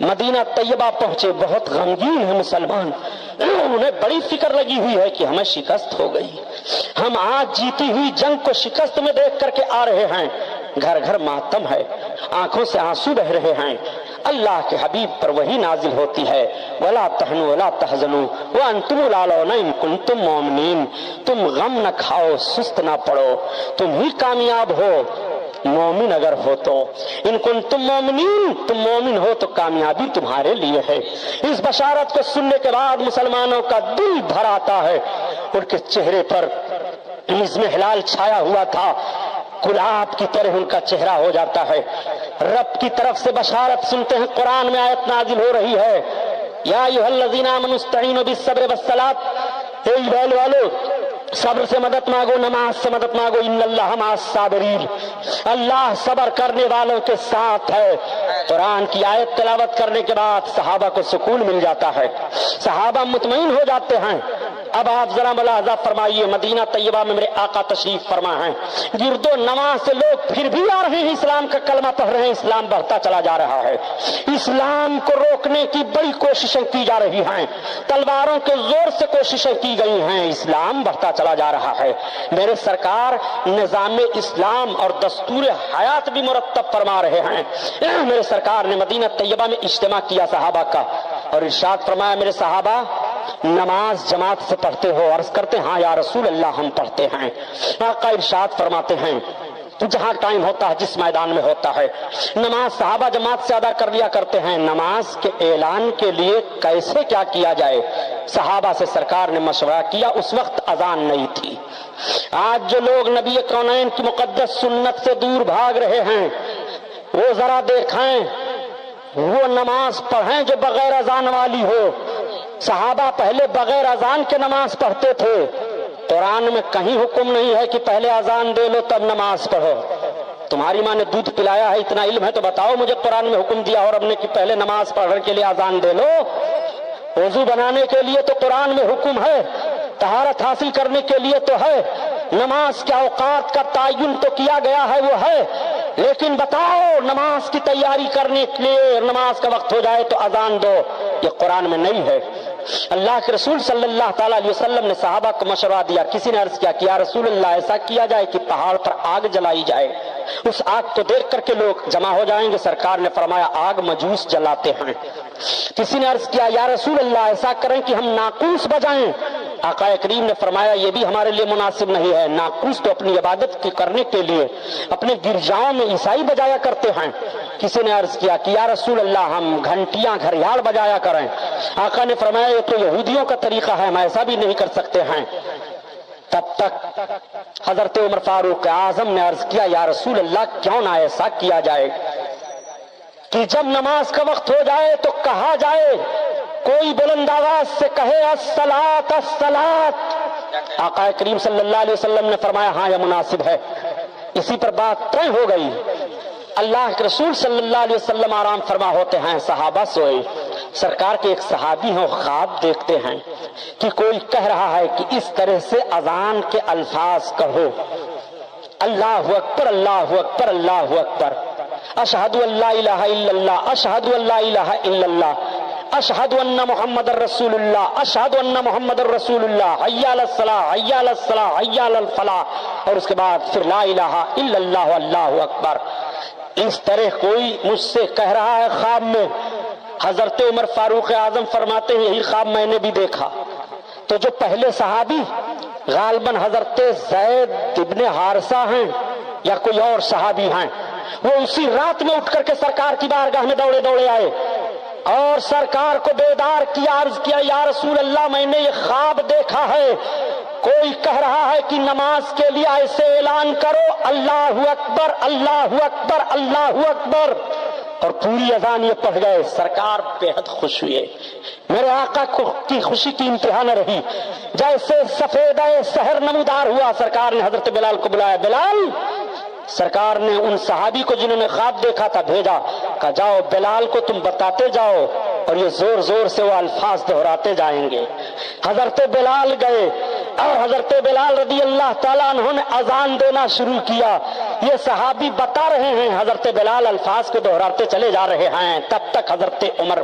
مدینہ طیبہ پہنچے، بہت غمگین ہیں مسلمان، انہیں بڑی فکر لگی ہوئی ہے کہ ہمیں شکست ہو گئی، ہم آج جیتی ہوئی جنگ کو شکست میں دیکھ کر کے آ رہے ہیں، گھر گھر ماتم ہے، آنکھوں سے آنسو بہ رہے ہیں۔ اللہ کے حبیب پر وہی نازل ہوتی ہے، وَلَا تَهْنُوا وَلَا تَحْزَنُوا وَأَنْتُمُ الْأَعْلَوْنَ إِن كُنتُم مُؤْمِنِينَ۔ تم غم نہ کھاؤ، سست نہ پڑو، تم ہی کامیاب ہو مومن اگر ہو تو۔ ان کنتم مومنین، تم مومن ہو تو کامیابی تمہارے لیے ہے۔ اس بشارت کو سننے کے بعد مسلمانوں کا دل بھر آتا ہے، ان کے چہرے پر نظم ہلال چھایا ہوا تھا، گلاب کی طرح ان کا چہرہ ہو جاتا ہے۔ رب کی طرف سے بشارت سنتے ہیں، قرآن میں آیت نازل ہو رہی ہے، یا ایھا الذین آمنوا استعینوا بالصبر والصلاۃ، اے ایمان والو صبر سے مدد مانگو، نماز سے مدد مانگو، ان اللہ مع الصابرین، اللہ صبر کرنے والوں کے ساتھ ہے۔ قرآن کی آیت تلاوت کرنے کے بعد صحابہ کو سکون مل جاتا ہے، صحابہ مطمئن ہو جاتے ہیں۔ اب آپ ذرا ملاحظہ فرمائیے، مدینہ طیبہ میں میرے آقا تشریف فرما ہیں، گرد و نواح سے لوگ پھر بھی آ رہے ہیں، اسلام کا کلمہ پڑھ رہے ہیں، اسلام بڑھتا چلا جا رہا ہے، اسلام کو روکنے کی بڑی کوششیں کی جا رہی ہیں، تلواروں کے زور سے کوششیں کی گئی ہیں، اسلام بڑھتا چلا جا رہا ہے۔ میرے سرکار نظام اسلام اور دستور حیات بھی مرتب فرما رہے ہیں۔ میرے سرکار نے مدینہ طیبہ میں اجتماع کیا صحابہ کا، اور ارشاد فرمایا، میرے صحابہ نماز جماعت سے پڑھتے ہو؟ عرض کرتے ہاں یا رسول اللہ ہم پڑھتے ہیں۔ آقا ارشاد فرماتے ہیں، جہاں ٹائم ہوتا ہے، جس میدان میں ہوتا ہے، نماز صحابہ جماعت سے ادا کر لیا کرتے ہیں، نماز کے اعلان کے لیے کیسے کیا کیا جائے؟ صحابہ سے سرکار نے مشورہ کیا، اس وقت اذان نہیں تھی۔ آج جو لوگ نبی کونین کی مقدس سنت سے دور بھاگ رہے ہیں، وہ ذرا دیکھیں، وہ نماز پڑھیں جو بغیر اذان والی ہو۔ صحابہ پہلے بغیر اذان کے نماز پڑھتے تھے، قرآن میں کہیں حکم نہیں ہے کہ پہلے اذان دے لو تب نماز پڑھو۔ تمہاری ماں نے دودھ پلایا ہے، اتنا علم ہے تو بتاؤ مجھے، قرآن میں حکم دیا اور اب نے کہ پہلے نماز پڑھنے کے لیے اذان دے لو؟ وضو بنانے کے لیے تو قرآن میں حکم ہے، طہارت حاصل کرنے کے لیے تو ہے، نماز کے اوقات کا تعین تو کیا گیا ہے وہ ہے، لیکن بتاؤ نماز کی تیاری کرنے کے لیے نماز کا وقت ہو جائے تو اذان دو، یہ قرآن میں نہیں ہے۔ اللہ کے رسول صلی اللہ تعالیٰ علیہ وسلم نے صحابہ کو مشورہ دیا، کسی نے عرض کیا کہ یا رسول اللہ ایسا کیا جائے کہ پہاڑ پر آگ جلائی جائے، اس آگ کو دیکھ کر کے لوگ جمع ہو جائیں گے۔ سرکار نے فرمایا آگ مجوس جلاتے ہیں۔ کسی نے عرض کیا یا رسول اللہ ایسا کریں کہ ہم ناقوس بجائیں، آقا کریم نے فرمایا یہ بھی ہمارے لیے مناسب نہیں ہے، ناقوس تو اپنی عبادت کرنے کے لیے اپنے گرجاؤں میں عیسائی بجایا کرتے ہیں۔ کسی نے عرض کیا کہ یا رسول اللہ ہم گھنٹیاں گھڑیال بجایا کریں، آقا نے فرمایا یہ تو یہودیوں کا طریقہ ہے، ہم ایسا بھی نہیں کر سکتے ہیں۔ تب تک حضرت عمر فاروق اعظم نے عرض کیا یا رسول اللہ کیوں نہ ایسا کیا جائے کہ جب نماز کا وقت ہو جائے تو کہا جائے، کوئی بلند آواز سے کہے الصلاۃ الصلاۃ۔ آقا کریم صلی اللہ علیہ وسلم نے فرمایا ہاں یہ مناسب ہے۔ اسی پر بات طے ہو گئی۔ اللہ کے رسول صلی اللہ علیہ وسلم آرام فرما ہوتے ہیں، صحابہ سوئے۔ سرکار کے ایک صحابی ہیں، خواب دیکھتے ہیں کہ کوئی کہہ رہا ہے کہ اس طرح سے اذان کے الفاظ کہو، اللہ اکبر اللہ اکبر اللہ اکبر، اشہد ان لا الہ الا اللہ، اشہد ان لا الہ الا اللہ، اشہد ان محمد الرسول اللہ، اشہد ان محمد الرسول اللہ، حی علی الصلاۃ حی علی الصلاۃ حی علی الفلاح، اور اس کے بعد پھر لا الہ الا اللہ اللہ اکبر۔ اس طرح کوئی مجھ سے کہہ رہا ہے خواب میں۔ حضرت عمر فاروق اعظم فرماتے ہیں یہی خواب میں نے بھی دیکھا۔ تو جو پہلے صحابی غالباً حضرت زید ابن حارثہ ہیں یا کوئی اور صحابی ہیں، وہ اسی رات میں اٹھ کر کے سرکار کی بارگاہ میں دوڑے دوڑے آئے اور سرکار کو بیدار کیا، عرض کیا یا رسول اللہ میں نے یہ خواب دیکھا ہے، کوئی کہہ رہا ہے کہ نماز کے لیے ایسے اعلان کرو اللہ اکبر اللہ اکبر اللہ اکبر، اور پوری اذان یہ پڑھ گئے۔ سرکار بے حد خوش ہوئے، میرے آقا کی خوشی کی انتہا نہ رہی، جیسے سفیدہ سحر نمودار ہوا سرکار نے حضرت بلال کو بلایا، بلال، سرکار نے ان صحابی کو جنہوں نے خواب دیکھا تھا بھیجا، کہا جاؤ بلال کو تم بتاتے جاؤ، اور یہ زور زور سے وہ الفاظ دہراتے جائیں گے۔ حضرت بلال گئے اور حضرت بلال رضی اللہ تعالیٰ عنہ نے اذان دینا شروع کیا۔ یہ صحابی بتا رہے ہیں، حضرت بلال الفاظ کو دہراتے چلے جا رہے ہیں، تب تک حضرت عمر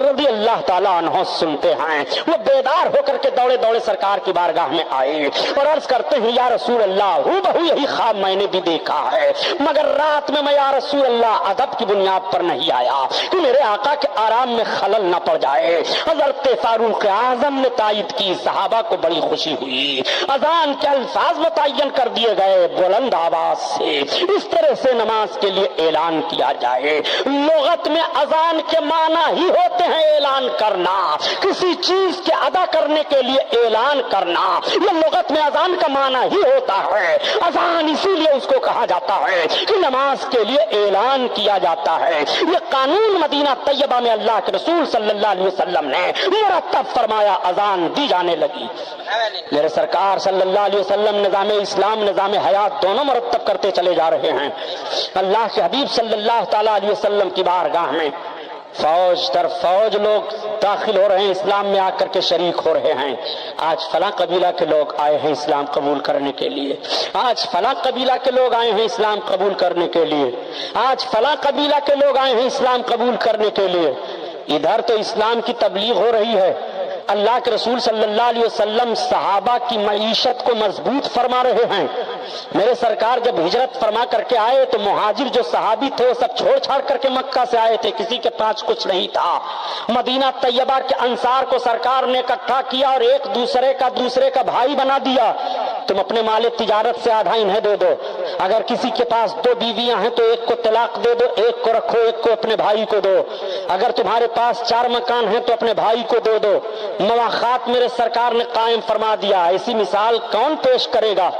رضی اللہ تعالیٰ عنہ سنتے ہیں۔ وہ بیدار ہو کر کے دوڑے دوڑے سرکار کی بارگاہ میں آئے اور عرض کرتے ہیں یا رسول اللہ ہو بہو یہی خواب میں نے بھی دیکھا ہے، مگر رات میں یا رسول اللہ ادب کی بنیاد پر نہیں آیا کہ میرے آقا کے آرام میں خلل نہ پڑ جائے۔ حضرت فاروق اعظم نے تائید کی، صحابہ کو بڑی خوشی ہوئی، اذان کے الفاظ متعین کر دیے گئے، بلند آواز سے اس طرح سے نماز کے لیے اعلان کیا جائے۔ لغت میں اذان کے معنی ہی ہوتے ہیں اعلان کرنا، کسی چیز کے ادا کرنے کے لیے اعلان کرنا، یہ لغت میں اذان کا معنی ہی ہوتا ہے۔ اذان اسی لیے اس کو کہا جاتا ہے کہ نماز کے لیے اعلان کیا جاتا ہے۔ یہ قانون مدینہ طیبہ میں اللہ کے رسول صلی اللہ علیہ وسلم نے مرتب فرمایا، اذان دی جانے لگی۔ میرے سرکار صلی اللہ علیہ وسلم نظام اسلام نظام حیات دونوں مرتب کرتے چلے جا رہے ہیں۔ اللہ کے حبیب صلی اللہ تعالیٰ علیہ وسلم کی بارگاہ میں فوج در فوج لوگ داخل ہو رہے ہیں، اسلام میں آ کر کے شریک ہو رہے ہیں۔ آج فلاں قبیلہ کے لوگ آئے ہیں اسلام قبول کرنے کے لیے، آج فلاں قبیلہ کے لوگ آئے ہیں اسلام قبول کرنے کے لیے، آج فلاں قبیلہ کے لوگ آئے ہیں اسلام قبول کرنے کے لیے۔ ادھر تو اسلام کی تبلیغ ہو رہی ہے، اللہ کے رسول صلی اللہ علیہ وسلم صحابہ کی معیشت کو مضبوط فرما رہے ہیں۔ میرے سرکار جب ہجرت فرما کر کے آئے تو مہاجر جو صحابی تھے وہ سب چھوڑ چھاڑ کر کے مکہ سے آئے تھے، کسی کے پاس کچھ نہیں تھا۔ مدینہ طیبہ کے انصار کو سرکار نے اکٹھا کیا اور ایک دوسرے کا بھائی بنا دیا۔ تم اپنے مال تجارت سے آدھا انہیں دے دو، اگر کسی کے پاس 2 بیویاں ہیں تو ایک کو طلاق دے دو، ایک کو رکھو، ایک کو اپنے بھائی کو دو، اگر تمہارے پاس 4 مکان ہیں تو اپنے بھائی کو دے دو۔ مواخات میرے سرکار نے قائم فرما دیا۔ ایسی مثال کون پیش کرے گا؟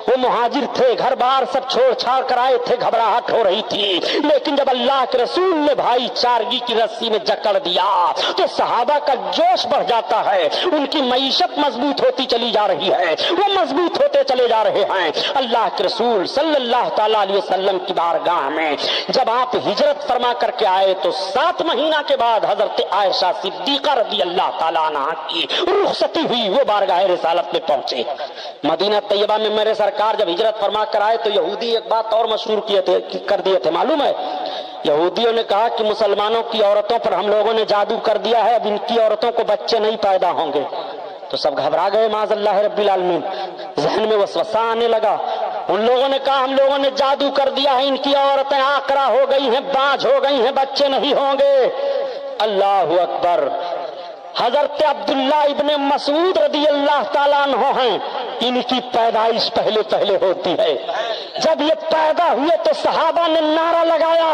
وہ مہاجر تھے، گھر بار سب چھوڑ چھاڑ کر آئے تھے، گھبراہٹ ہو رہی تھی، لیکن جب اللہ کے رسول نے بھائی چارگی کی رسی میں جکڑ دیا تو صحابہ کا جوش بڑھ جاتا ہے، ان کی معیشت مضبوط ہوتی چلی جا رہی ہے، وہ مضبوط ہوتے چلے جا رہے ہیں۔ اللہ کے رسول صلی اللہ تعالیٰ علیہ وسلم کی بارگاہ میں جب آپ ہجرت فرما کر کے آئے تو 7 مہینہ کے بعد حضرت عائشہ صدیقہ رضی اللہ تعالیٰ عنہ کی رخصتی ہوئی، وہ بارگاہ رسالت میں پہنچے۔ مدینہ طیبہ میں میرے سرکار جب ہجرت فرما کر آئے تو یہودی ایک بات اور مشہور کر دیے تھے، معلوم ہے؟ یہودیوں نے کہا کہ مسلمانوں کی عورتوں پر ہم لوگوں نے جادو کر دیا ہے، اب ان کی عورتوں کو بچے نہیں پیدا ہوں گے۔ تو سب گھبرا گئے، معاذ اللہ رب العالمین، ذہن میں وسوسہ آنے لگا۔ ان لوگوں نے کہا ہم لوگوں نے جادو کر دیا ہے، ان کی عورتیں آکرا ہو گئی ہیں، باج ہو گئی ہیں، بچے نہیں ہوں گے۔ اللہ اکبر! حضرت عبداللہ ابن مسعود رضی اللہ تعالیٰ عنہ ہیں، ان کی پیدائش پہلے ہوتی ہے۔ جب یہ پیدا ہوئے تو صحابہ نے نعرہ لگایا،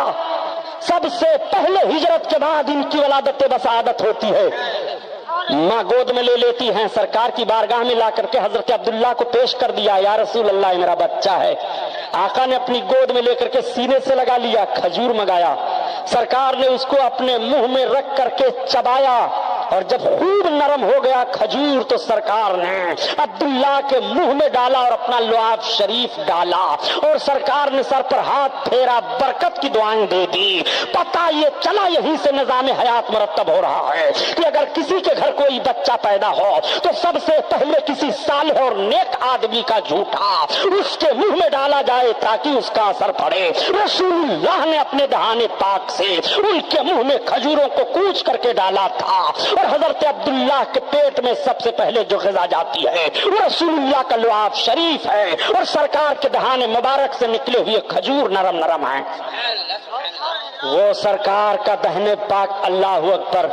سب سے پہلے ہجرت کے بعد ان کی ولادت بسعادت ہوتی ہے۔ ماں گود میں لے لیتی ہیں، سرکار کی بارگاہ میں لا کر کے حضرت عبداللہ کو پیش کر دیا، یا رسول اللہ میرا بچہ ہے۔ آقا نے اپنی گود میں لے کر کے سینے سے لگا لیا، کھجور منگایا، سرکار نے اس کو اپنے منہ میں رکھ کر کے چبایا، اور جب خوب نرم ہو گیا کھجور تو سرکار نے عبداللہ کے منہ میں ڈالا اور اپنا لعاب شریف ڈالا، اور سرکار نے سر پر ہاتھ پھیرا، برکت کی دعائیں دے دی۔ پتہ یہ چلا یہیں سے نظام حیات مرتب ہو رہا ہے کہ اگر کسی کے گھر کوئی بچہ پیدا ہو تو سب سے پہلے کسی صالح اور نیک آدمی کا جھوٹا اس کے منہ میں ڈالا جائے تاکہ اس کا اثر پڑے۔ رسول اللہ نے اپنے دہانے پاک سے ان کے منہ میں کھجوروں کو کوچ کر کے ڈالا تھا، اور حضرت عبداللہ کے پیٹ میں سب سے پہلے جو غذا جاتی ہے وہ رسول اللہ کا لعاب شریف ہے، اور سرکار کے دہانے مبارک سے نکلے ہوئے کھجور نرم نرم ہیں۔ وہ سرکار کا دہنے پاک، اللہ اکبر،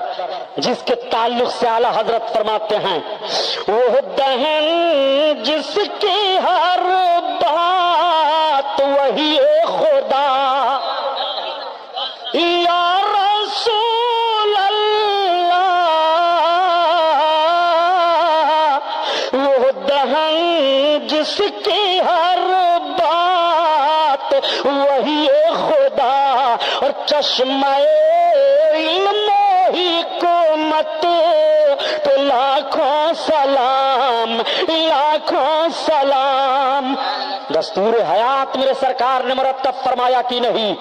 جس کے تعلق سے اعلیٰ حضرت فرماتے ہیں وہ دہن جس کی ہر بات وہی خدا یا رسول اللہ، وہ دہن جس کی ہر بات وہی خدا، اور چشمہ علم و حکمت تو لاکھوں سلام لاکھوں سلام۔ دستور حیات میرے سرکار نے مرتب فرمایا کہ نہیں،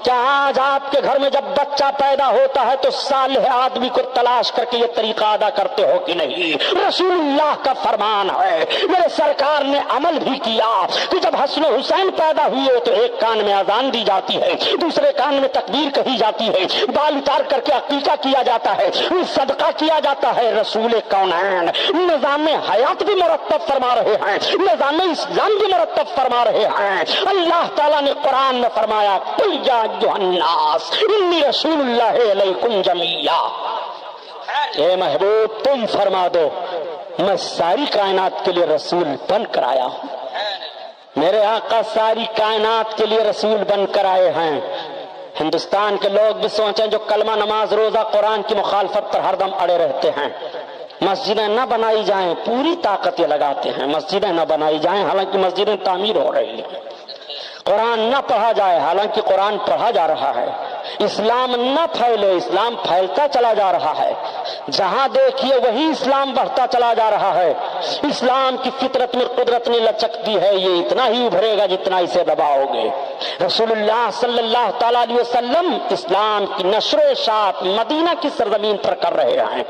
کیا آج آپ کے گھر میں جب بچہ پیدا ہوتا ہے تو صالح آدمی کو تلاش کر کے یہ طریقہ ادا کرتے ہو کہ نہیں؟ رسول اللہ کا فرمان ہے، میرے سرکار نے عمل بھی کیا کہ جب حسن و حسین پیدا ہوئے تو ایک کان میں اذان دی جاتی ہے، دوسرے کان میں تکبیر کہی جاتی ہے، بال اتار کر کے عقیقہ کیا جاتا ہے، صدقہ کیا جاتا ہے۔ رسول کونین نظام حیات بھی مرتب فرما رہے ہیں، نظام اسلام بھی مرتب فرما رہے ہیں۔ اللہ تعالیٰ نے قرآن میں فرمایا قل یا ایھا الناس انی رسول اللہ علیکم جمیعا، اے محبوب تم فرما دو میں ساری کائنات کے لیے رسول بن کر آیا ہوں۔ میرے آقا ساری کائنات کے لیے رسول بن کر آئے ہیں۔ ہندوستان کے لوگ بھی سوچیں جو کلمہ نماز روزہ قرآن کی مخالفت پر ہر دم اڑے رہتے ہیں، مسجدیں نہ بنائی جائیں پوری طاقت یہ لگاتے ہیں، مسجدیں نہ بنائی جائیں حالانکہ مسجدیں تعمیر ہو رہی ہیں، قرآن نہ پڑھا جائے حالانکہ قرآن پڑھا جا رہا ہے، اسلام نہ پھیلے اسلام پھیلتا چلا جا رہا ہے، جہاں دیکھیے وہی اسلام بڑھتا چلا جا رہا ہے۔ اسلام کی فطرت میں قدرت نے لچکتی ہے، یہ اتنا ہی ابھرے گا جتنا اسے دباؤ گے۔ رسول اللہ صلی اللہ تعالیٰ علیہ وسلم اسلام کی نشر و اشاعت مدینہ کی سرزمین پر کر رہے ہیں۔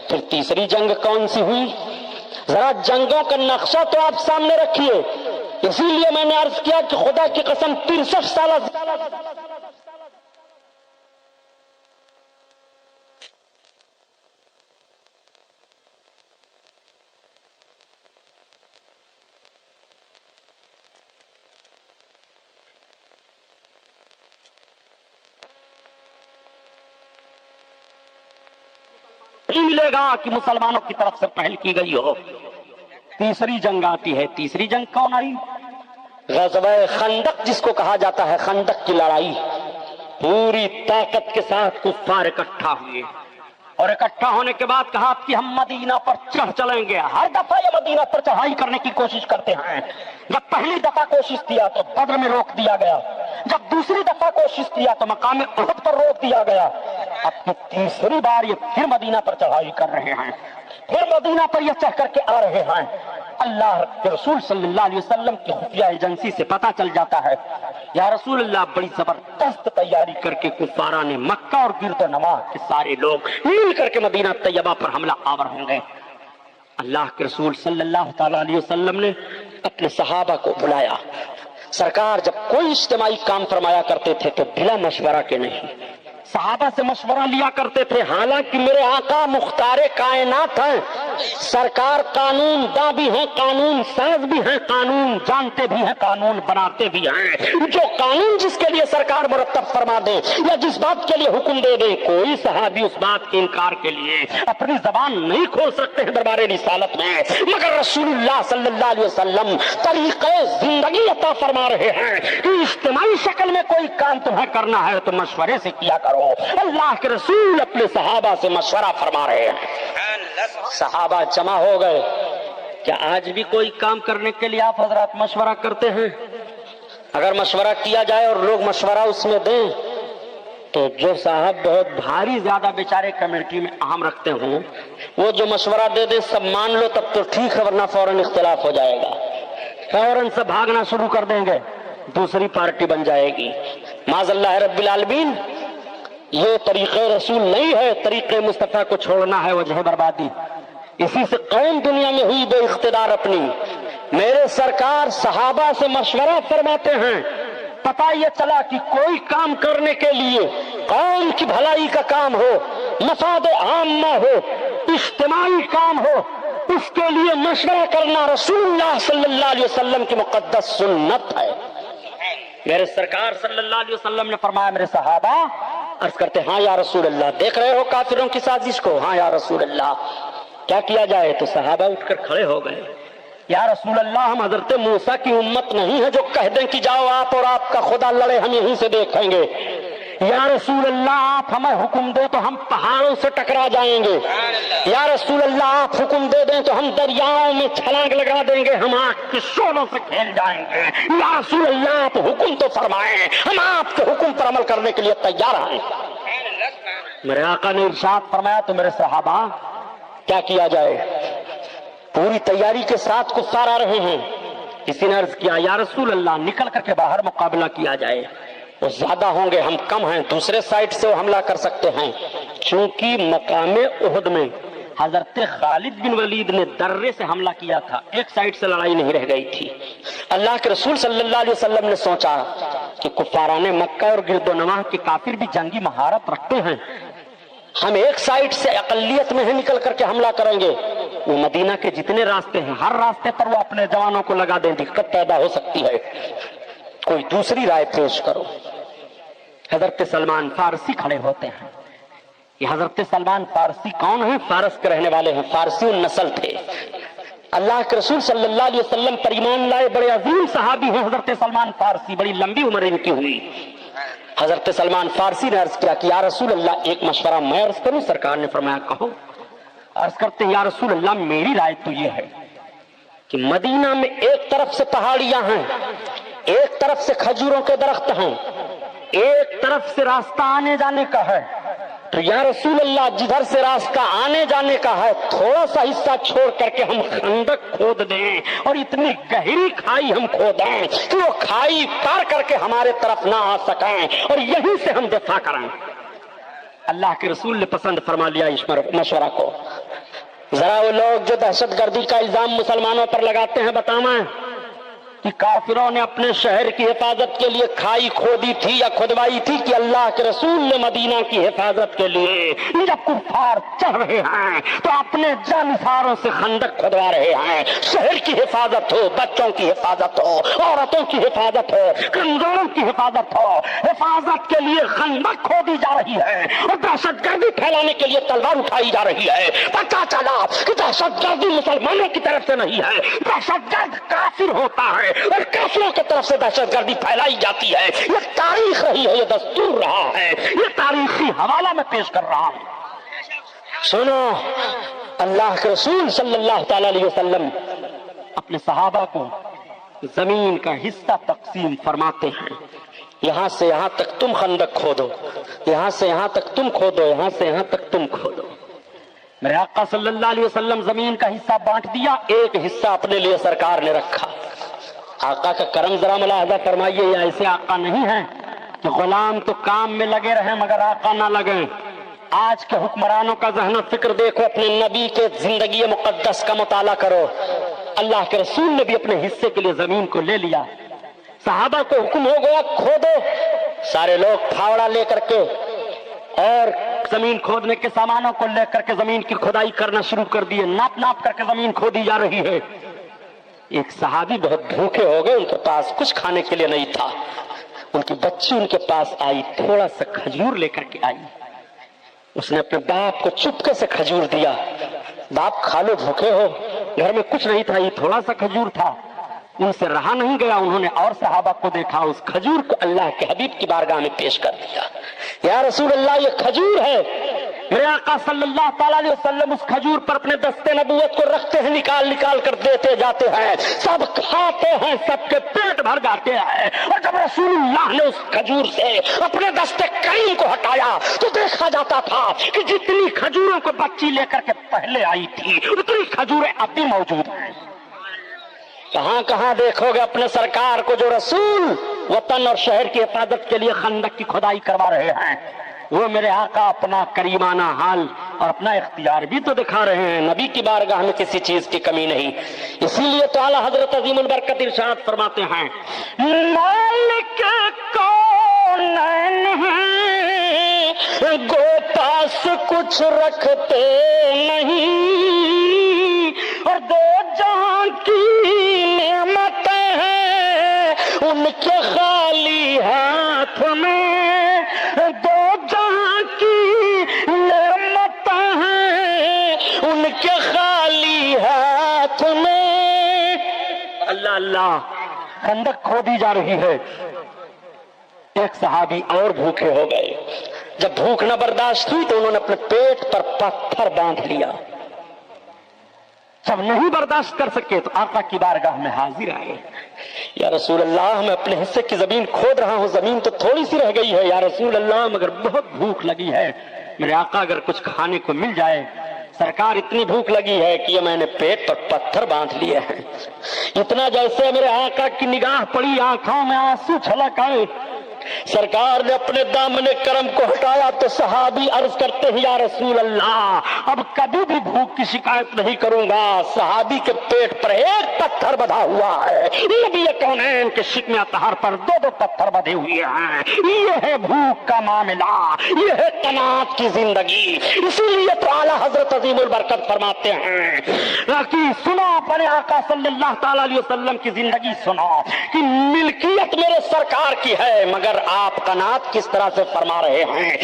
پھر تیسری جنگ کون سی ہوئی؟ ذرا جنگوں کا نقشہ تو آپ سامنے رکھیے۔ اسی لیے میں نے عرض کیا کہ خدا کی قسم 63 سالہ ملے گا کہ مسلمانوں کی طرف سے پہل کی گئی ہو۔ تیسری جنگ آتی ہے۔ تیسری جنگ کون آئی؟ غزوہ خندق جس کو کہا جاتا ہے، خندق کی لڑائی۔ پوری طاقت کے ساتھ کفار اکٹھا ہوئے اور اکٹھا ہونے کے بعد کہا کہ ہم مدینہ پر چڑھ چلیں گے۔ ہر دفعہ یہ مدینہ پر چڑھائی کرنے کی کوشش کرتے ہیں۔ جب پہلی دفعہ کوشش کیا تو بدر میں روک دیا گیا، جب دوسری دفعہ کوشش کیا تو مقام احد پر روک دیا گیا۔ اب کی تیسری بار یہ پھر مدینہ پر چڑھائی کر رہے ہیں، پھر مدینہ پر یہ چڑھ کر کے آ رہے ہیں۔ اللہ کے رسول صلی اللہ علیہ وسلم کی خفیہ ایجنسی سے پتہ چل جاتا ہے، یا رسول اللہ بڑی زبردست تیاری کر کے کفاران مکہ اور گرد و نواح کے سارے لوگ مل کر کے مدینہ طیبہ پر حملہ آور ہوں گے۔ اللہ کے رسول صلی اللہ تعالیٰ علیہ وسلم نے اپنے صحابہ کو بلایا۔ سرکار جب کوئی اجتماعی کام فرمایا کرتے تھے تو بلا مشورہ کے نہیں، صحابہ سے مشورہ لیا کرتے تھے۔ حالانکہ میرے آقا مختار کائنات ہیں، سرکار قانون داں بھی ہیں، قانون ساز بھی ہیں، قانون جانتے بھی ہیں، قانون بناتے بھی ہیں۔ جو قانون جس کے لیے سرکار مرتب فرما دے یا جس بات کے لیے حکم دے دے، کوئی صحابی اس بات کے انکار کے لیے اپنی زبان نہیں کھول سکتے ہیں دربار رسالت میں۔ مگر رسول اللہ صلی اللہ علیہ وسلم طریقے زندگی عطا فرما رہے ہیں کہ اجتماعی شکل میں کوئی کام تمہیں کرنا ہے تو مشورے سے کیا کرو۔ اللہ کے رسول اپنے صحابہ سے مشورہ فرما رہے ہیں۔ صحابہ جمع ہو گئے۔ کیا آج بھی کوئی کام کرنے کے لیے آپ حضرات مشورہ کرتے ہیں؟ اگر مشورہ کیا جائے اور لوگ مشورہ اس میں دیں تو جو صاحب بہت بھاری زیادہ بیچارے کمیٹی میں اہم رکھتے ہوں وہ جو مشورہ دے دے سب مان لو تب تو ٹھیک ہے، ورنہ فوراً اختلاف ہو جائے گا، فوراً سے بھاگنا شروع کر دیں گے، دوسری پارٹی بن جائے گی۔ معاذ اللہ رب العالمین، یہ طریقے رسول نہیں ہے۔ طریقے مصطفیٰ کو چھوڑنا ہے وجہ بربادی۔ اسی سے قوم دنیا میں ہوئی بے اقتدار اپنی۔ میرے سرکار صحابہ سے مشورہ فرماتے ہیں، پتہ یہ چلا کہ کوئی کام کرنے کے لیے قوم کی بھلائی کا کام ہو، مفاد عامہ ہو، اجتماعی کام ہو، اس کے لیے مشورہ کرنا رسول اللہ صلی اللہ علیہ وسلم کی مقدس سنت ہے۔ میرے سرکار صلی اللہ علیہ وسلم نے فرمایا، میرے صحابہ عرض کرتے ہاں یا رسول اللہ، دیکھ رہے ہو کافروں کی سازش کو؟ ہاں یا رسول اللہ۔ کیا کیا جائے؟ تو صحابہ اٹھ کر کھڑے ہو گئے. یا رسول اللہ، ہم حضرت موسیٰ کی امت نہیں ہے جو کہہ دیں کہ جاؤ آپ اور آپ کا خدا لڑے، ہم یہیں سے دیکھیں گے. یا رسول اللہ آپ ہمیں حکم دیں تو ہم پہاڑوں سے ٹکرا جائیں گے. یا رسول اللہ آپ حکم دے دیں تو ہم دریاؤں میں چھلانگ لگا دیں گے، ہم آگ کے شعلوں سے کھیل جائیں گے. یا رسول اللہ آپ حکم تو فرمائیں، ہم آپ کے حکم پر عمل کرنے کے لیے تیار ہیں. میرے آقا نے ارشاد فرمایا تو میرے صحابہ کیا کیا جائے؟ پوری تیاری کے ساتھ کفار آ رہے ہیں. کسی نے عرض کیا یا رسول اللہ نکل کر کے باہر مقابلہ کیا جائے، وہ زیادہ ہوں گے، ہم کم ہیں، دوسرے سائڈ سے وہ حملہ کر سکتے ہیں. چونکہ مقام احد میں حضرت خالد بن ولید نے درے سے حملہ کیا تھا، ایک سائڈ سے لڑائی نہیں رہ گئی تھی. اللہ کے رسول صلی اللہ علیہ وسلم نے سوچا کہ کفاران مکہ اور گرد و نواح کے کافر بھی جنگی مہارت رکھتے ہیں، ہم ایک سائڈ سے اقلیت میں نکل کر کے حملہ کریں گے. وہ مدینہ کے جتنے راستے ہیں ہر راستے پر وہ اپنے جوانوں کو لگا دیں، دقت پیدا ہو سکتی ہے، کوئی دوسری رائے پیش کرو. حضرت سلمان فارسی کھڑے ہوتے ہیں. یہ حضرت سلمان فارسی کون ہیں؟ فارس کے رہنے والے ہیں، فارسی النسل تھے. اللہ کے رسول صلی اللہ علیہ وسلم پر ایمان لائے بڑے عظیم صحابی ہیں حضرت سلمان فارسی، بڑی لمبی عمر ان کی ہوئی. حضرت سلمان فارسی نے عرض کیا کہ یا رسول اللہ ایک مشورہ میں عرض کروں؟ سرکار نے فرمایا کہو. عرض کرتے ہیں یا رسول اللہ میری رائے تو یہ ہے کہ مدینہ میں ایک طرف سے پہاڑیاں ہیں، ایک طرف سے کھجوروں کے درخت ہیں، ایک طرف سے راستہ آنے جانے کا ہے. تو یا رسول اللہ جدھر سے راستہ آنے جانے کا ہے تھوڑا سا حصہ چھوڑ کر کے ہم خندق کھود دیں اور اتنی گہری کھائی ہم کھودیں کہ وہ کھائی پار کر کے ہمارے طرف نہ آ سکیں اور یہیں سے ہم دفاع کریں. اللہ کے رسول نے پسند فرما لیا اس مشورہ کو. ذرا وہ لوگ جو دہشت گردی کا الزام مسلمانوں پر لگاتے ہیں بتانا کہ کافروں نے اپنے شہر کی حفاظت کے لیے کھائی کھودی تھی یا کھدوائی تھی کہ اللہ کے رسول نے مدینہ کی حفاظت کے لیے جب کفار چڑھ رہے ہیں تو اپنے جانساروں سے خندق کھدوا رہے ہیں. شہر کی حفاظت ہو، بچوں کی حفاظت ہو، عورتوں کی حفاظت ہو، کمزوروں کی حفاظت ہو، حفاظت کے لیے خندق کھودی جا رہی ہے اور دہشت گردی پھیلانے کے لیے تلوار اٹھائی جا رہی ہے. پتہ چلا کہ دہشت گردی مسلمانوں کی طرف سے نہیں ہے، دہشت گرد کافر ہوتا ہے اور کافروں کی طرف سے دہشت گردی پھیلائی جاتی ہے. یہ تاریخ رہی ہے، یہ دستور رہا ہے، یہ تاریخی حوالہ میں پیش کر رہا ہوں. سنو، اللہ کے رسول صلی اللہ تعالی علیہ وسلم اپنے صحابہ کو زمین کا حصہ تقسیم فرماتے ہیں. یہاں سے یہاں تک تم خندق کھودو، یہاں سے یہاں تک تم کھودو، یہاں سے یہاں تک تم کھودو. میرے آقا صلی اللہ علیہ وسلم زمین کا حصہ بانٹ دیا، ایک حصہ اپنے لیے سرکار نے رکھا. آقا کا کرم ذرا ملاحظہ فرمائیے، یہ ایسے آقا نہیں ہیں کہ غلام تو کام میں لگے رہیں مگر آقا نہ لگیں. آج کے حکمرانوں کا ذہن و فکر دیکھو، اپنے نبی کے زندگی مقدس کا مطالعہ کرو. اللہ کے رسول نے بھی اپنے حصے کے لیے زمین کو لے لیا. صحابہ کو حکم ہو گیا کھودو، سارے لوگ پھاوڑا لے کر کے اور زمین کھودنے کے سامانوں کو لے کر کے زمین کی کھدائی کرنا شروع کر دیے. ناپ ناپ کر کے زمین کھودی جا رہی ہے. ایک صحابی بہت بھوکے ہو گئے، ان کے پاس کچھ کھانے کے لیے نہیں تھا. ان کی بچی ان کے پاس آئی، تھوڑا سا کھجور لے کر کے آئی. اس نے اپنے باپ کو چپکے سے کھجور دیا. باپ کھا لو، بھوکے ہو. گھر میں کچھ نہیں تھا، یہ تھوڑا سا کھجور تھا. ان سے رہا نہیں گیا، انہوں نے اور صحابہ کو دیکھا، اس کھجور کو اللہ کے حبیب کی بارگاہ میں پیش کر دیا. یا رسول اللہ یہ کھجور ہے. میرے آقا صلی اللہ تعالی علیہ وسلم اس کھجور پر اپنے دستے نبوت کو رکھتے ہیں، نکال نکال کر دیتے جاتے ہیں. سب کھاتے ہیں، سب کے پیٹ بھر جاتے ہیں. اور جب رسول اللہ نے اس کھجور سے اپنے دستے کریم کو ہٹایا تو دیکھا جاتا تھا کہ جتنی کھجوروں کو بچی لے کر کے پہلے آئی تھی اتنی کھجوریں اب بھی موجود ہیں. کہاں کہاں دیکھو گے اپنے سرکار کو جو رسول وطن اور شہر کی حفاظت کے لیے خندق کی کھدائی کروا رہے ہیں. وہ میرے آقا اپنا کریمانہ حال اور اپنا اختیار بھی تو دکھا رہے ہیں. نبی کی بارگاہ میں کسی چیز کی کمی نہیں. اسی لیے تو اعلیٰ حضرت عظیم البرکت ارشاد فرماتے ہیں مالک کونین ہیں گو پاس کچھ رکھتے نہیں اور دو جہاں کی نعمتیں ہیں ان کے خالی ہاتھ میں. دو جہاں کی نعمتیں ہیں ان کے خالی اللہ خندق کھودی جا رہی ہے، ایک صحابی اور بھوکے ہو گئے. جب بھوک نہ برداشت ہوئی تو انہوں نے اپنے پیٹ پر پتھر باندھ لیا. جب نہیں برداشت کر سکے تو آقا کی بارگاہ میں حاضر آئے. یا رسول اللہ میں اپنے حصے کی زمین کھود رہا ہوں، زمین تو تھوڑی سی رہ گئی ہے یا رسول اللہ، مگر بہت بھوک لگی ہے. میرے آقا اگر کچھ کھانے کو مل جائے. سرکار اتنی بھوک لگی ہے کہ یہ میں نے پیٹ پر پتھر باندھ لیے ہیں. اتنا جیسے میرے آقا کی نگاہ پڑی آنکھوں میں آنسو چھلک آئے. سرکار نے اپنے دامن کرم کو ہٹایا تو صحابی عرض کرتے ہیں یا رسول اللہ اب کبھی بھی بھوک کی شکایت نہیں کروں گا. صحابی کے پیٹ پر ایک پتھر بندھا ہوا ہے. نبی کونین کے شکم اطہار پر دو پتھر بندھے ہوئے ہیں. یہ ہے بھوک کا معاملہ، یہ ہے قناعت کی زندگی. اسی لیے تو اعلیٰ حضرت عظیم البرکت فرماتے ہیں کہ سنو اپنے آقا صلی اللہ تعالی علیہ وسلم کی زندگی سنو کہ ملکیت میرے سرکار کی ہے، مگر آپ قناعت کس طرح سے فرما رہے ہیں.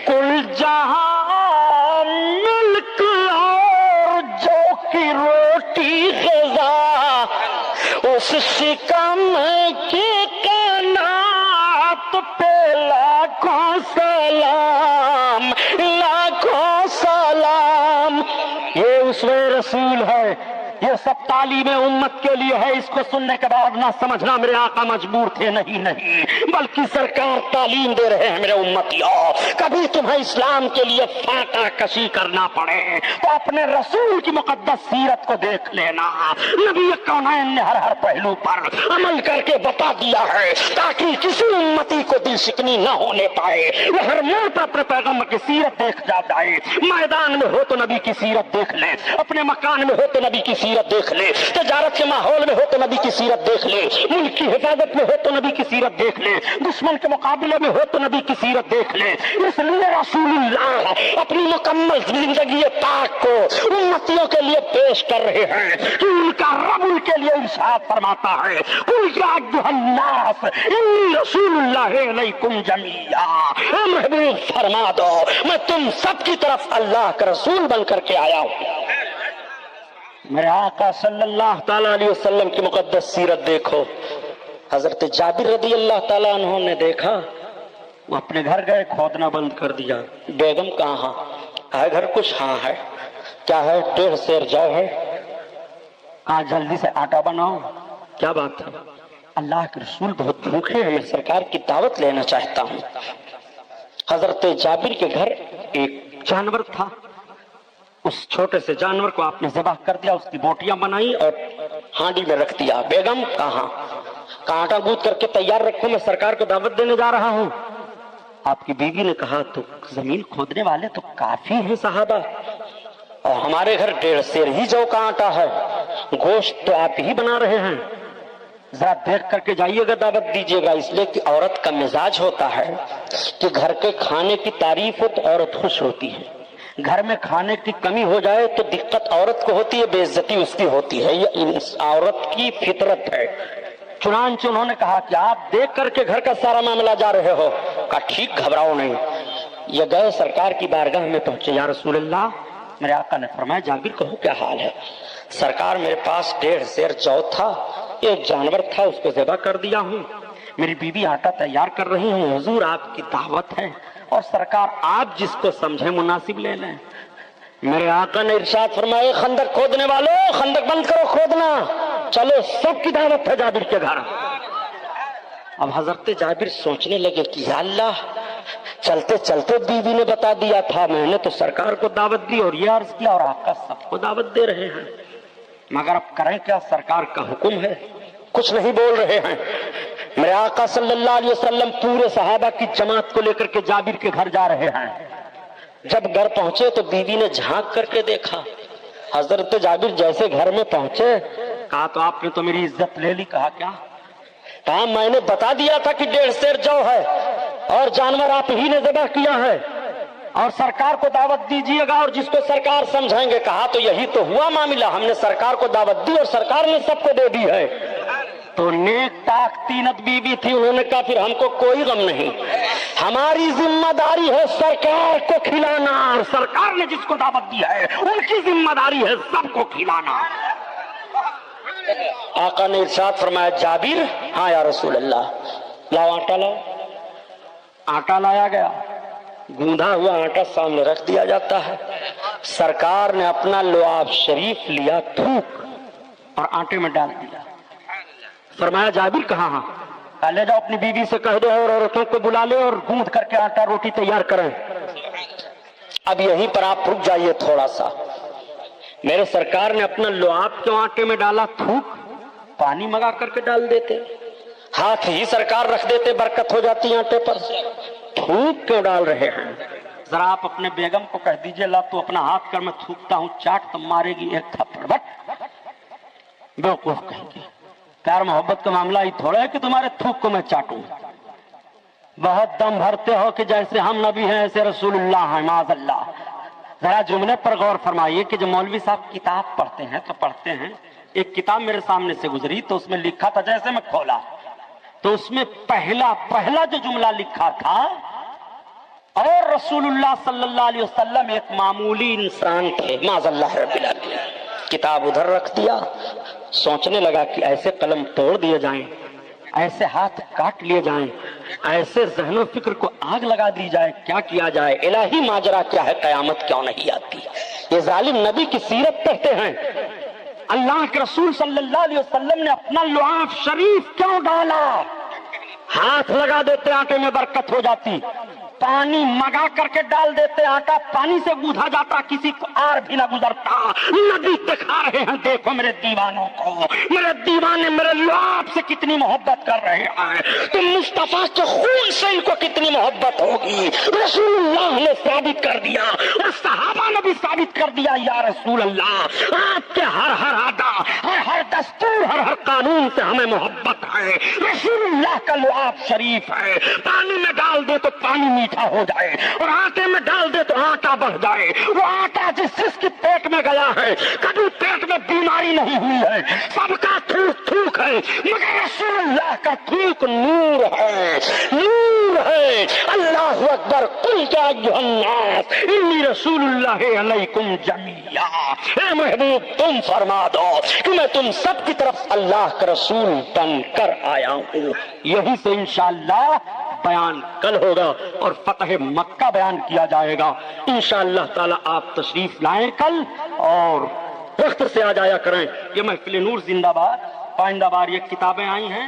کل جہاں ملک اور جو کی روٹی غذا، اس شکم کی قناعت پہ لاکھوں سلام، لاکھوں سلام. یہ اسوہ رسول ہے، یہ سب تعلیم امت کے لیے ہے. اس کو سننے کے بعد نہ سمجھنا میرے آقا مجبور تھے، نہیں بلکہ سرکار تعلیم دے رہے ہیں میرے امتیوں. کبھی تمہیں اسلام کے لیے فاقہ کشی کرنا پڑے تو اپنے رسول کی مقدس سیرت کو دیکھ لینا. نبی کونین نے ہر پہلو پر عمل کر کے بتا دیا ہے تاکہ کسی امتی کو دل شکنی نہ ہونے پائے. وہ ہر موڑ پر اپنے پیغمبر کی سیرت دیکھ جائے. میدان میں ہو تو نبی کی سیرت دیکھ لے، اپنے مکان میں ہو تو نبی کی سیرت دیکھ لے، تجارت کے ماحول میں ہو تو نبی کی سیرت دیکھ لے، ملک کی حفاظت میں ہو تو نبی کی سیرت دیکھ لے، دشمن کے مقابلے میں ہو تو نبی کی سیرت دیکھ لے. اس لیے رسول اللہ اپنی مکمل زندگی پاک کو امتیوں کے لیے پیش کر رہے ہیں کہ ان کا رب ان کے لیے ارشاد فرماتا ہے قل یا ایھا الناس انی رسول اللہ علیکم جمیعا. اے محبوب فرما دو میں تم سب کی طرف اللہ کا رسول بن کر کے آیا ہوں. میرے آقا صلی اللہ تعالی علیہ وسلم کی مقدس سیرت دیکھو. حضرت جابر رضی اللہ تعالیٰ عنہ نے دیکھا، وہ اپنے گھر گئے، کھودنا بند کر دیا. بیگم کہاں ہے؟ گھر کچھ ہاں ہے. کیا ہے؟ 1.5 سیر جو ہے. ہاں جلدی سے آٹا بناؤ. کیا بات ہے؟ اللہ کے رسول بہت بھوکے ہیں، میں سرکار کی دعوت لینا چاہتا ہوں. حضرت جابر کے گھر ایک جانور تھا. اس چھوٹے سے جانور کو آپ نے ذبح کر دیا، اس کی بوٹیاں بنائی اور ہانڈی میں رکھ دیا. بیگم کہاں؟ آٹا گوندھ کر کے تیار رکھو، میں سرکار کو دعوت دینے جا رہا ہوں. آپ کی بیوی نے کہا تو زمین کھودنے والے تو کافی ہیں صحابہ، اور ہمارے گھر 1.5 سیر ہی جو کا آٹا ہے، گوشت تو آپ ہی بنا رہے ہیں، ذرا دیکھ کر کے جائیے گا، دعوت دیجیے گا. اس لیے کہ عورت کا مزاج ہوتا ہے کہ گھر کے کھانے کی تعریف ہو تو عورت خوش ہوتی ہے، گھر میں کھانے کی کمی ہو جائے تو دقت عورت کو ہوتی ہے، بے عزتی اس کی ہوتی ہے. یہ عورت کی فطرت ہے. چنانچہ انہوں نے کہا کہ آپ دیکھ کر کے گھر کا سارا معاملہ جا رہے ہو. کہا ٹھیک، گھبراؤ نہیں. یہ گئے سرکار کی بارگاہ میں پہنچے. یا رسول اللہ، میرے آقا نے فرمایا جابر کہو کیا حال ہے؟ سرکار میرے پاس 1.5 سیر جو تھا، ایک جانور تھا، اس کو ذبح کر دیا ہوں. میری بیوی آٹا تیار کر رہی ہیں، حضور آپ کی دعوت ہے اور سرکار آپ جس کو سمجھے مناسب لے لیں. میرے آقا نے ارشاد فرمایا خندق کھودنے والوں، خندق بند کرو کھودنا، چلو سب کی دعوت ہے جابر کے گھر. اب حضرت جابر سوچنے لگے کہ یا اللہ، چلتے چلتے بیوی نے بتا دیا تھا، میں نے تو سرکار کو دعوت دی اور یہ عرض کیا، اور آقا سب کو دعوت دے رہے ہیں، مگر اب کریں کیا؟ سرکار کا حکم ہے. کچھ نہیں بول رہے ہیں. میرے آقا صلی اللہ علیہ وسلم پورے صحابہ کی جماعت کو لے کر کے جابر کے گھر جا رہے ہیں. جب گھر پہنچے تو بیوی نے جھانک کر کے دیکھا. حضرت جابر جیسے گھر میں پہنچے، کہا تو آپ نے تو میری عزت لے لی. کہا کیا؟ کہا میں نے بتا دیا تھا کہ 1.5 سیر جو ہے اور جانور آپ ہی نے ذبح کیا ہے، اور سرکار کو دعوت دیجیے گا اور جس کو سرکار سمجھیں گے. کہا تو یہی تو ہوا معاملہ، ہم نے سرکار کو دعوت دی اور سرکار نے سب کو دے دی ہے. تو نیک پاک تینت بیوی تھی، انہوں نے کہا پھر ہم کو کوئی غم نہیں، ہماری ذمہ داری ہے سرکار کو کھلانا، اور سرکار نے جس کو دعوت دی ہے ان کی ذمہ داری ہے سب کو کھلانا. آقا نے ارشاد فرمایا جابر ہاں یا رسول اللہ لاؤ آٹا لاؤ. آٹا لایا گیا, گوندھا ہوا آٹا سامنے رکھ دیا جاتا ہے. سرکار نے اپنا لعاب شریف لیا, تھوک اور آٹے میں ڈال دیا. فرمایا جابر کہاں؟ ہاں لے جاؤ اپنی بیوی سے کہہ دو اور عورتوں کو بلا لے اور گوندھ کر کے آٹا روٹی تیار کریں. اب یہیں پر آپ رک جائیے تھوڑا سا. میرے سرکار نے اپنا لعاب کیوں آٹے میں ڈالا؟ تھوک پانی منگا کر کے ڈال دیتے, ہاتھ ہی سرکار رکھ دیتے, برکت ہو جاتی آٹے پر. تھوک کیوں ڈال رہے ہیں؟ ذرا آپ اپنے بیگم کو کہہ دیجئے لا تو اپنا ہاتھ کر میں تھوکتا ہوں, چاٹ تو مارے گی ایک تھپڑ. بٹ بیوقوف کہیں گے, پیار محبت کا معاملہ ہی تھوڑا ہے کہ تمہارے تھوک کو میں چاٹوں. بہت دم بھرتے ہو کہ جیسے ہم نبی ہیں ایسے رسول اللہ ہیں, معاذ اللہ. ذرا جملے پر غور فرمائیے کہ جو مولوی صاحب کتاب پڑھتے ہیں تو پڑھتے ہیں. ایک کتاب میرے سامنے سے گزری تو اس میں لکھا تھا, جیسے میں کھولا تو اس میں پہلا جو جملہ لکھا تھا, اور رسول اللہ صلی اللہ علیہ وسلم ایک معمولی انسان تھے, معاذ اللہ رب العالمین. کتاب ادھر رکھ دیا, سوچنے لگا کہ ایسے قلم توڑ دیے جائیں, ایسے ہاتھ کاٹ لیے جائیں, ایسے ذہن و فکر کو آگ لگا دی جائے, کیا کیا جائے؟ الہی ماجرا کیا ہے, قیامت کیوں نہیں آتی؟ یہ ظالم نبی کی سیرت پڑھتے ہیں. اللہ کے رسول صلی اللہ علیہ وسلم نے اپنا لعاب شریف کیوں ڈالا؟ ہاتھ لگا دیتے آٹے میں برکت ہو جاتی. پانی منگا کر کے ڈال دیتے, آٹا پانی سے گوندھا جاتا, کسی کو آر بھی نہ گزرتا. نبی دکھا رہے ہیں دیکھو میرے دیوانوں کو, میرے دیوانے میرے لعاب سے کتنی محبت کر رہے ہیں, تو مصطفیٰ کے خون سے ان کو کتنی محبت ہوگی. رسول اللہ نے ثابت کر دیا اور صحابہ نے بھی ثابت کر دیا, یا رسول اللہ آپ کے ہر ادا, ہر دستور, ہر قانون سے ہمیں محبت ہے. رسول اللہ کا لعاب شریف ہے, پانی میں ڈال دے تو پانی میٹھا ہو جائے, اور آٹے میں ڈال دے تو آٹا بڑھ جائے. وہ آٹا جس کے پیٹ میں گیا ہے کبھی پیٹ میں بیماری نہیں ہوئی ہے, سب کا تھوک تھوک ہے, مگر رسول اللہ کا تھوک نور ہے, نور ہے. اللہ اکبر. قل یا ایھا الناس انی رسول اللہ علیکم جمیعا. اے محبوب تم فرما دو کہ میں تم سب کی طرف اللہ کا رسول بن کر آیا ہوں. یہی سے انشاءاللہ بیان کل ہوگا اور فتح مکہ بیان کیا جائے گا انشاءاللہ تعالی. آپ تشریف لائیں کل اور وقت سے آ جایا کریں. یہ محفل نور زندہ باد. پائندہ بار یہ کتابیں آئی ہیں